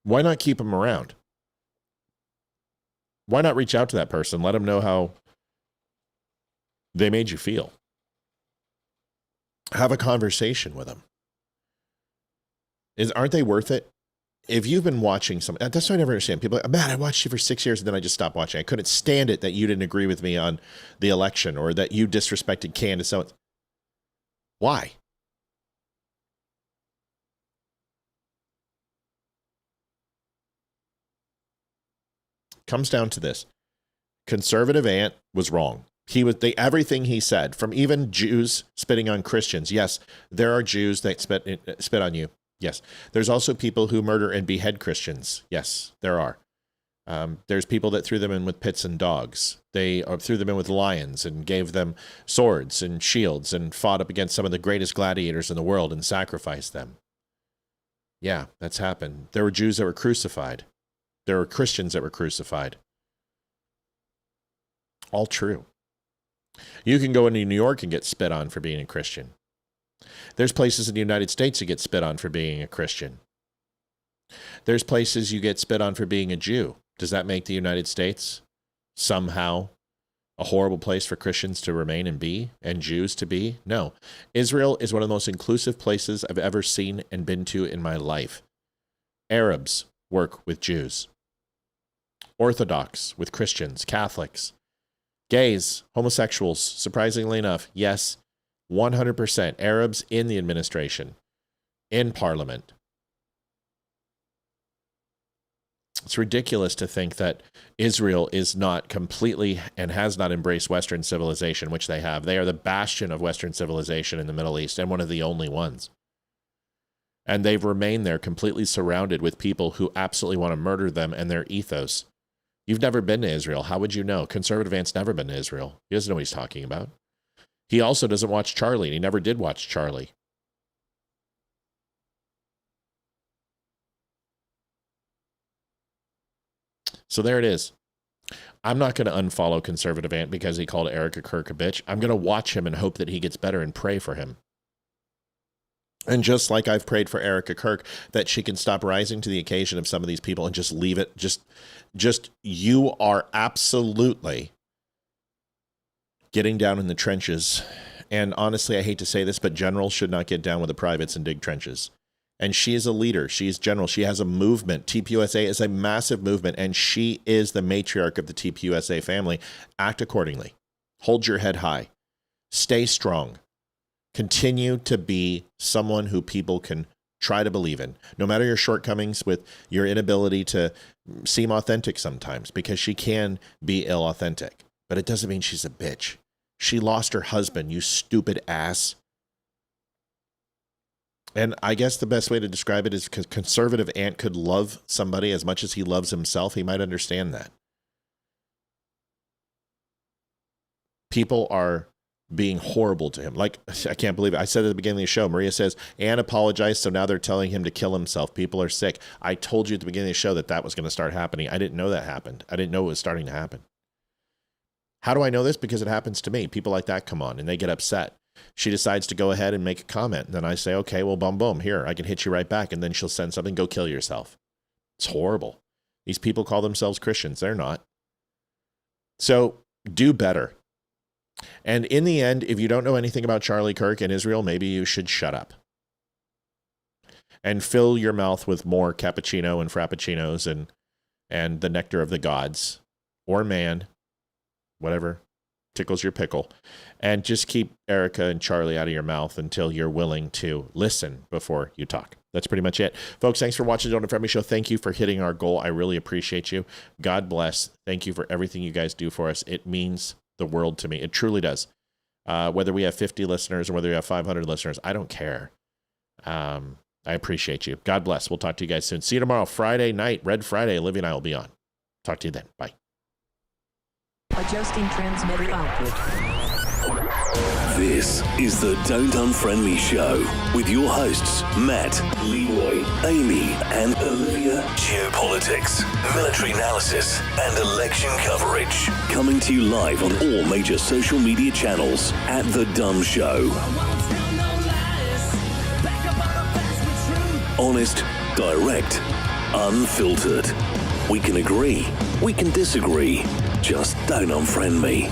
[SPEAKER 12] Why not keep them around? Why not reach out to that person? Let them know how they made you feel. Have a conversation with them. Aren't they worth it? If you've been watching some, that's what I never understand. People are like, man, I watched you for 6 years and then I just stopped watching. I couldn't stand it that you didn't agree with me on the election or that you disrespected Candace Owens. Why? Comes down to this. Conservative Aunt was wrong. Everything he said, from even Jews spitting on Christians. Yes, there are Jews that spit on you. Yes. There's also people who murder and behead Christians. Yes, there are. There's people that threw them in with pits and dogs. They threw them in with lions and gave them swords and shields and fought up against some of the greatest gladiators in the world and sacrificed them. Yeah, that's happened. There were Jews that were crucified. There were Christians that were crucified. All true. You can go into New York and get spit on for being a Christian. There's places in the United States you get spit on for being a Christian. There's places you get spit on for being a Jew. Does that make the United States somehow a horrible place for Christians to remain and be, and Jews to be? No. Israel is one of the most inclusive places I've ever seen and been to in my life. Arabs work with Jews. Orthodox with Christians, Catholics. Gays, homosexuals, surprisingly enough, yes, 100% Arabs in the administration, in parliament. It's ridiculous to think that Israel is not completely and has not embraced Western civilization, which they have. They are the bastion of Western civilization in the Middle East and one of the only ones. And they've remained there completely surrounded with people who absolutely want to murder them and their ethos. You've never been to Israel. How would you know? Conservative Ant's never been to Israel. He doesn't know what he's talking about. He also doesn't watch Charlie, and he never did watch Charlie. So there it is. I'm not going to unfollow Conservative Ant because he called Erica Kirk a bitch. I'm going to watch him and hope that he gets better and pray for him. And just like I've prayed for Erica Kirk, that she can stop rising to the occasion of some of these people and just leave it. Just you are absolutely getting down in the trenches. And honestly, I hate to say this, but generals should not get down with the privates and dig trenches. And she is a leader. She is general. She has a movement. TPUSA is a massive movement, and she is the matriarch of the TPUSA family. Act accordingly. Hold your head high. Stay strong. Continue to be someone who people can try to believe in, no matter your shortcomings with your inability to seem authentic sometimes, because she can be authentic. But it doesn't mean she's a bitch. She lost her husband, you stupid ass. And I guess the best way to describe it is because Conservative Ant could love somebody as much as he loves himself. He might understand that. People are being horrible to him. Like, I can't believe it. I said at the beginning of the show, Maria says, Ann apologized, so now they're telling him to kill himself. People are sick. I told you at the beginning of the show that that was going to start happening. I didn't know that happened. I didn't know it was starting to happen. How do I know this? Because it happens to me. People like that come on and they get upset. She decides to go ahead and make a comment. And then I say, okay, well, boom, here, I can hit you right back. And then she'll send something, go kill yourself. It's horrible. These people call themselves Christians. They're not. So do better. And in the end, if you don't know anything about Charlie Kirk and Israel, maybe you should shut up and fill your mouth with more cappuccino and frappuccinos and the nectar of the gods, or man, whatever tickles your pickle, and just keep Erica and Charlie out of your mouth until you're willing to listen before you talk. That's pretty much it. Folks, thanks for watching the Don't Unfriend Me Show. Thank you for hitting our goal. I really appreciate you. God bless. Thank you for everything you guys do for us. It means the world to me. It truly does. Whether we have 50 listeners or whether we have 500 listeners, I don't care. I appreciate you. God bless. We'll talk to you guys soon. See you tomorrow, Friday night, Red Friday. Olivia and I will be on. Talk to you then. Bye.
[SPEAKER 19] Adjusting transmitter output.
[SPEAKER 21] This is the Don't Unfriend Me Show with your hosts, Matt, Leroy, Amy, and Olivia. Geopolitics, military analysis, and election coverage. Coming to you live on all major social media channels at The Dumb Show. Honest, direct, unfiltered. We can agree, we can disagree. Just don't unfriend me.